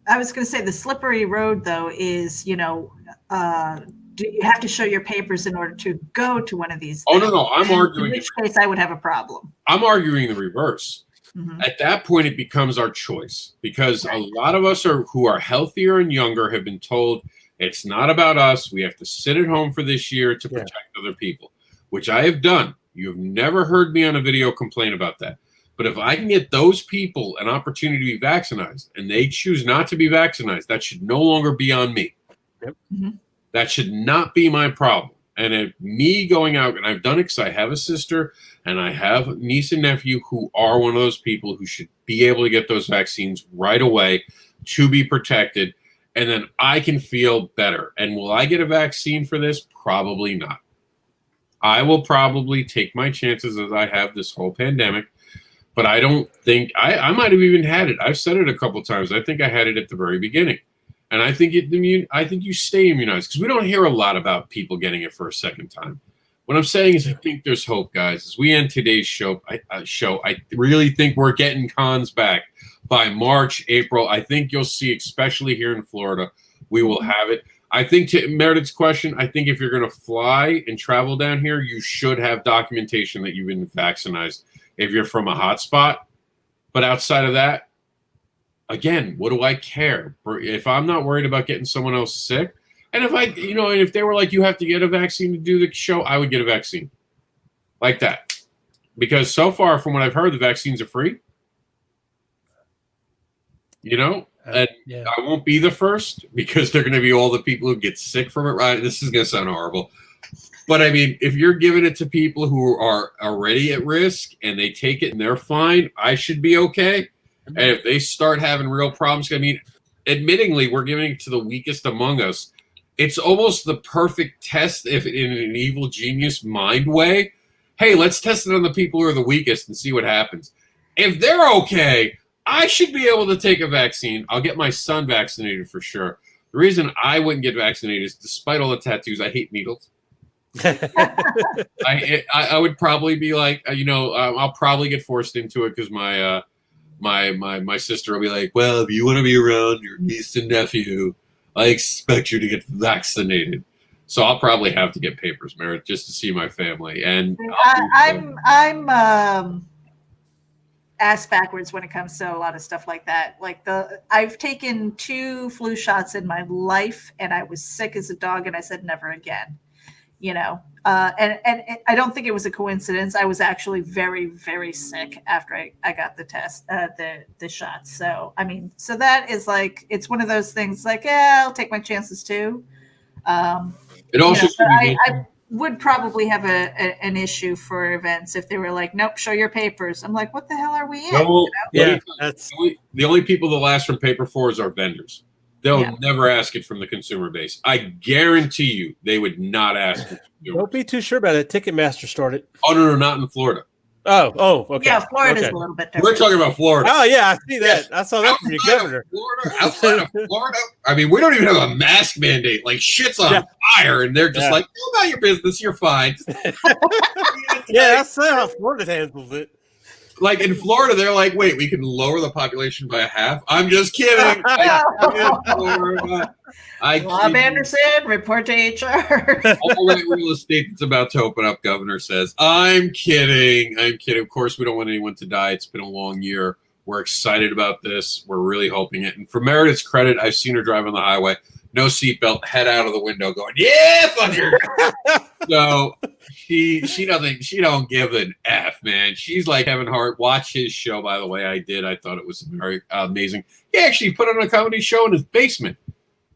Speaker 3: I was going to say the slippery road, though, is, do you have to show your papers in order to go to one of these things?
Speaker 1: Oh, no, I'm arguing...
Speaker 3: In which case I would have a problem.
Speaker 1: I'm arguing the reverse.
Speaker 3: Mhm.
Speaker 1: At that point, it becomes our choice because a lot of us who are healthier and younger have been told it's not about us. We have to sit at home for this year to protect other people, which I have done. You have never heard me on a video complain about that. But if I can get those people an opportunity to be vaccinated and they choose not to be vaccinated, that should no longer be on me.
Speaker 2: Yep.
Speaker 3: Mhm.
Speaker 1: That should not be my problem. And if me going out, and I've done it because I have a sister and I have a niece and nephew who are one of those people who should be able to get those vaccines right away to be protected. And then I can feel better. And will I get a vaccine for this? Probably not. I will probably take my chances as I have this whole pandemic. But I don't think I might have even had it. I've said it a couple times. I think I had it at the very beginning. And I think I think you stay immunized because we don't hear a lot about people getting it for a second time. What I'm saying is I think there's hope, guys. As we end today's show, I really think we're getting cons back by March, April. I think you'll see, especially here in Florida, we will have it. I think to Meredith's question, I think if you're going to fly and travel down here, you should have documentation that you've been vaccinated if you're from a hotspot. But outside of that, again, what do I care? If I'm not worried about getting someone else sick, and and if they were like, you have to get a vaccine to do the show, I would get a vaccine like that. Because so far, from what I've heard, the vaccines are free. And I won't be the first because they're going to be all the people who get sick from it. Right? This is going to sound horrible. But I mean, if you're giving it to people who are already at risk and they take it and they're fine, I should be okay. And if they start having real problems, I mean, admittingly, we're giving it to the weakest among us. It's almost the perfect test if in an evil genius mind way. Hey, let's test it on the people who are the weakest and see what happens. If they're okay, I should be able to take a vaccine. I'll get my son vaccinated for sure. The reason I wouldn't get vaccinated is despite all the tattoos, I hate needles. I would probably be like, I'll probably get forced into it because my sister will be like, well, if you want to be around your niece and nephew, I expect you to get vaccinated. So I'll probably have to get papers, Meredith, just to see my family. And
Speaker 3: I'm ass backwards when it comes to a lot of stuff like that. Like I've taken 2 flu shots in my life, and I was sick as a dog, and I said never again. And I don't think it was a coincidence. I was actually very, very sick after I got the test, the shot. So, I mean, so that is like, it's one of those things like, yeah, I'll take my chances too.
Speaker 1: It also
Speaker 3: I would probably have an issue for events if they were like, nope, show your papers. I'm like, what the hell are we in?
Speaker 1: No,
Speaker 2: yeah, that's
Speaker 1: the only people that last from paper for is our vendors. They'll never ask it from the consumer base. I guarantee you they would not ask it.
Speaker 2: Don't be too sure about it. Ticketmaster started.
Speaker 1: Oh, no, not in Florida.
Speaker 2: Oh, okay.
Speaker 3: Yeah, Florida's a little bit different.
Speaker 1: We're talking about Florida.
Speaker 2: Oh, yeah, I see that. I saw that from your governor.
Speaker 1: Outside of Florida, I mean, we don't even have a mask mandate. Like, shit's on fire, and they're just like, go about your business. You're fine.
Speaker 2: That's how Florida handles it.
Speaker 1: Like in Florida, they're like, wait, we can lower the population by 1/2? I'm just kidding.
Speaker 3: Bob Anderson, report to HR.
Speaker 1: All that real estate that's about to open up, governor says. I'm kidding. Of course, we don't want anyone to die. It's been a long year. We're excited about this. We're really hoping it. And for Meredith's credit, I've seen her drive on the highway. No seatbelt, head out of the window going, yeah, fucker. So she don't give an F, man. She's like Kevin Hart. Watch his show, by the way. I did. I thought it was very amazing. He actually put on a comedy show in his basement.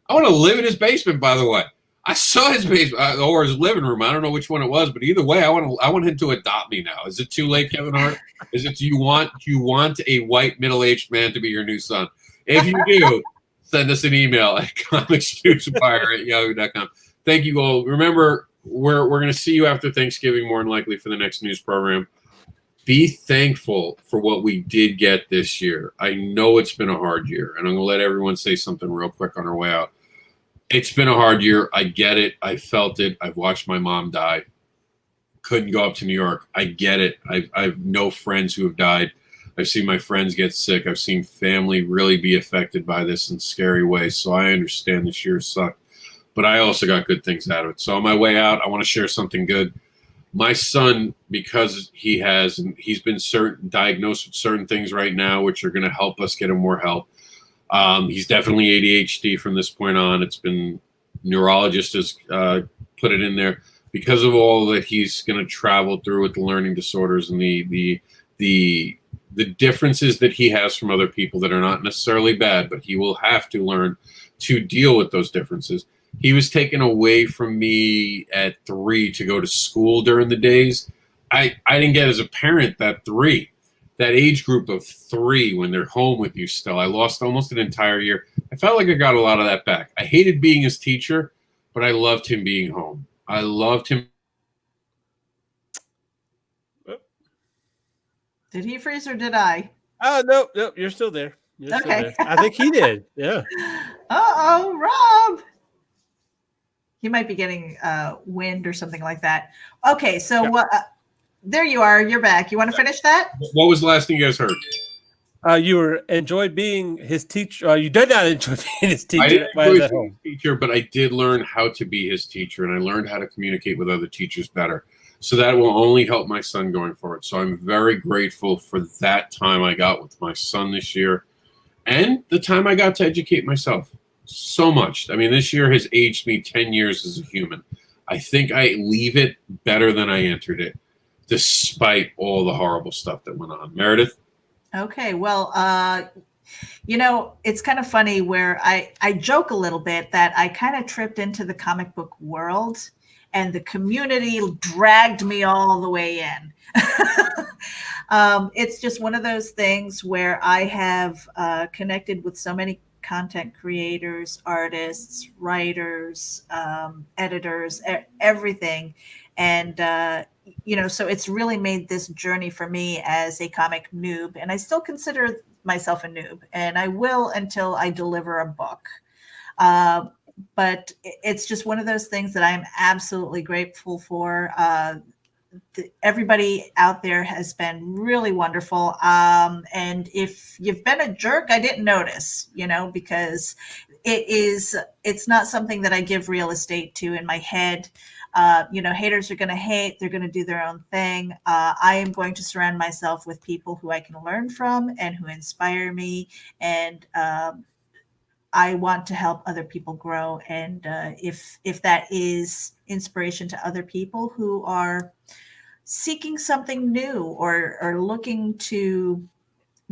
Speaker 1: I want to live in his basement, by the way. I saw his basement or his living room. I don't know which one it was, but either way, I want him to adopt me now. Is it too late, Kevin Hart? Do you want a white middle-aged man to be your new son? If you do, send us an email at comicsnewsempire@yahoo.com. Thank you all. Remember, we're going to see you after Thanksgiving, more than likely, for the next news program. Be thankful for what we did get this year. I know it's been a hard year, and I'm going to let everyone say something real quick on our way out. It's been a hard year. I get it. I felt it. I've watched my mom die. Couldn't go up to New York. I get it. I've no friends who have died. I've seen my friends get sick. I've seen family really be affected by this in scary ways. So I understand this year sucked. But I also got good things out of it. So on my way out, I want to share something good. My son, because he's been diagnosed with certain things right now, which are going to help us get him more help. He's definitely ADHD from this point on. It's been neurologist has put it in there because of all that he's going to travel through with the learning disorders and the differences that he has from other people that are not necessarily bad, but he will have to learn to deal with those differences. He was taken away from me at 3 to go to school during the days. I didn't get as a parent that age group of 3 when they're home with you still. I lost almost an entire year. I felt like I got a lot of that back. I hated being his teacher, but I loved him being home. I loved him.
Speaker 3: Did he freeze or did I?
Speaker 2: Oh, no, you're still there. You're still there. I think he did. Yeah.
Speaker 3: Uh-oh, Rob. He might be getting wind or something like that. Okay, so there you are. You're back. You want to finish that?
Speaker 1: What was the last thing you guys heard?
Speaker 2: You enjoyed being his teacher. You did not enjoy being his teacher.
Speaker 1: I didn't enjoy being his teacher, but I did learn how to be his teacher, and I learned how to communicate with other teachers better. So that will only help my son going forward. So I'm very grateful for that time I got with my son this year and the time I got to educate myself. So much. I mean, this year has aged me 10 years as a human. I think I leave it better than I entered it, despite all the horrible stuff that went on. Meredith?
Speaker 3: Okay, well, it's kind of funny where I joke a little bit that I kind of tripped into the comic book world and the community dragged me all the way in. It's just one of those things where I have connected with so many content creators, artists, writers, editors, everything. And, so it's really made this journey for me as a comic noob. And I still consider myself a noob, and I will until I deliver a book. But it's just one of those things that I'm absolutely grateful for. Everybody out there has been really wonderful. And if you've been a jerk, I didn't notice, because it's not something that I give real estate to in my head. Haters are going to hate. They're going to do their own thing. I am going to surround myself with people who I can learn from and who inspire me. And I want to help other people grow. And if that is inspiration to other people who are seeking something new or looking to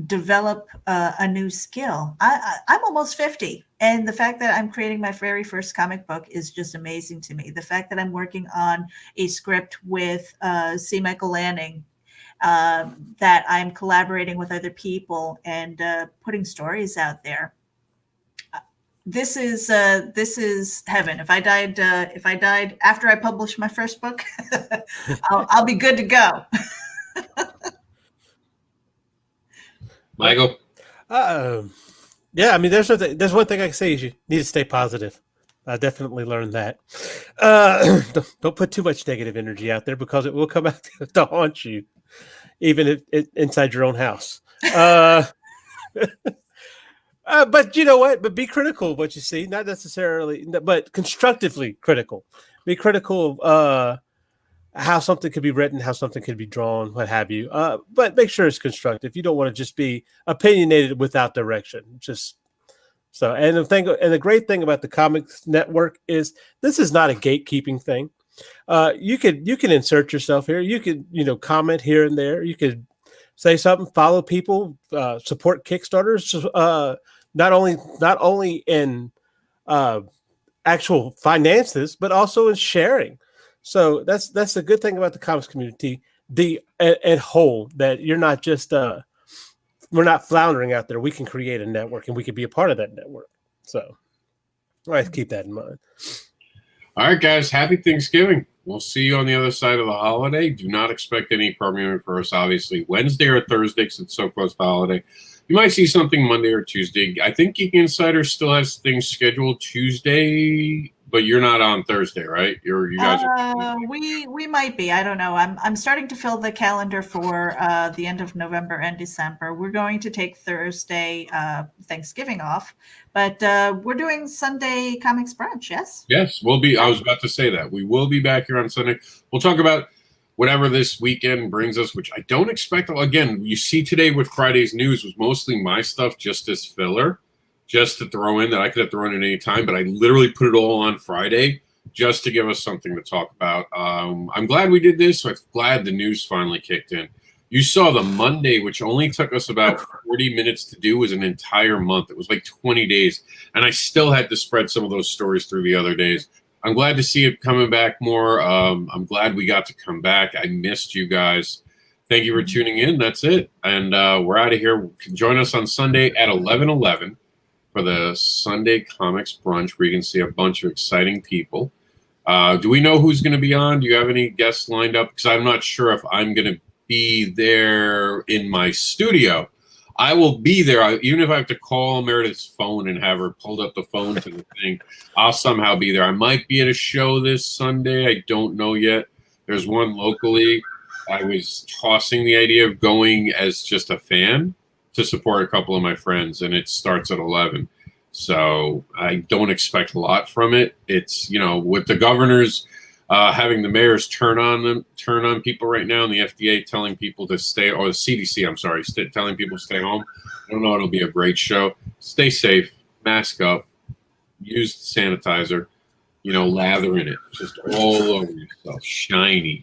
Speaker 3: develop a new skill. I'm almost 50. And the fact that I'm creating my very first comic book is just amazing to me. The fact that I'm working on a script with C. Michael Lanning, that I'm collaborating with other people and putting stories out there. This is heaven. If I died after I published my first book, I'll be good to go.
Speaker 1: Michael?
Speaker 2: Yeah, I mean, there's one thing I can say is you need to stay positive. I definitely learned that. Don't put too much negative energy out there because it will come out to haunt you, even if inside your own house. But you know what? But be critical of what you see, not necessarily, but constructively critical. Be critical of how something could be written, how something could be drawn, what have you. But make sure it's constructive. You don't want to just be opinionated without direction. Just so. And the great thing about the ComiX Network is this is not a gatekeeping thing. You can insert yourself here. You could comment here and there. You could say something, follow people, support Kickstarters. Not only in actual finances, but also in sharing. So that's the good thing about the comics community, at whole, that you're not just we're not floundering out there. We can create a network, and we can be a part of that network. So, all right, keep that in mind.
Speaker 1: All right, guys. Happy Thanksgiving. We'll see you on the other side of the holiday. Do not expect any programming for us, obviously, Wednesday or Thursday, because it's so close to the holiday. You might see something Monday or Tuesday. I think Geek Insider still has things scheduled Tuesday, but you're not on Thursday, right? You guys are.
Speaker 3: We might be. I don't know. I'm starting to fill the calendar for the end of November and December. We're going to take Thursday Thanksgiving off, but we're doing Sunday Comics Brunch. Yes.
Speaker 1: Yes, we'll be. I was about to say that we will be back here on Sunday. We'll talk about whatever this weekend brings us, which I don't expect. Again, you see today with Friday's news was mostly my stuff just as filler, just to throw in that I could have thrown in any time, but I literally put it all on Friday just to give us something to talk about. I'm glad we did this. I'm glad the news finally kicked in. You saw the Monday, which only took us about 40 minutes to do, was an entire month. It was like 20 days, and I still had to spread some of those stories through the other days. I'm glad to see it coming back more. I'm glad we got to come back. I missed you guys. Thank you for tuning in. That's it. And we're out of here. Join us on Sunday at 11:11 for the Sunday Comics Brunch, where you can see a bunch of exciting people. Do we know who's going to be on? Do you have any guests lined up? Because I'm not sure if I'm going to be there in my studio. I will be there. Even if I have to call Meredith's phone and have her pulled up the phone to the thing, I'll somehow be there. I might be at a show this Sunday. I don't know yet. There's one locally. I was tossing the idea of going as just a fan to support a couple of my friends, and it starts at 11. So I don't expect a lot from it. It's, with the governors having the mayors turn on people right now, and the FDA telling people to stay, or the CDC, I'm sorry, telling people to stay home. I don't know. It'll be a great show. Stay safe, mask up, use sanitizer, lather in it, just all over yourself. Shiny.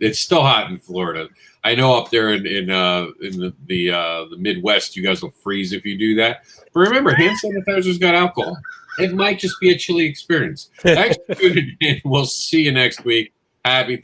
Speaker 1: It's still hot in Florida. I know up there in the Midwest, you guys will freeze if you do that. But remember, hand sanitizer's got alcohol. It might just be a chilly experience. Thanks for tuning in. We'll see you next week. Happy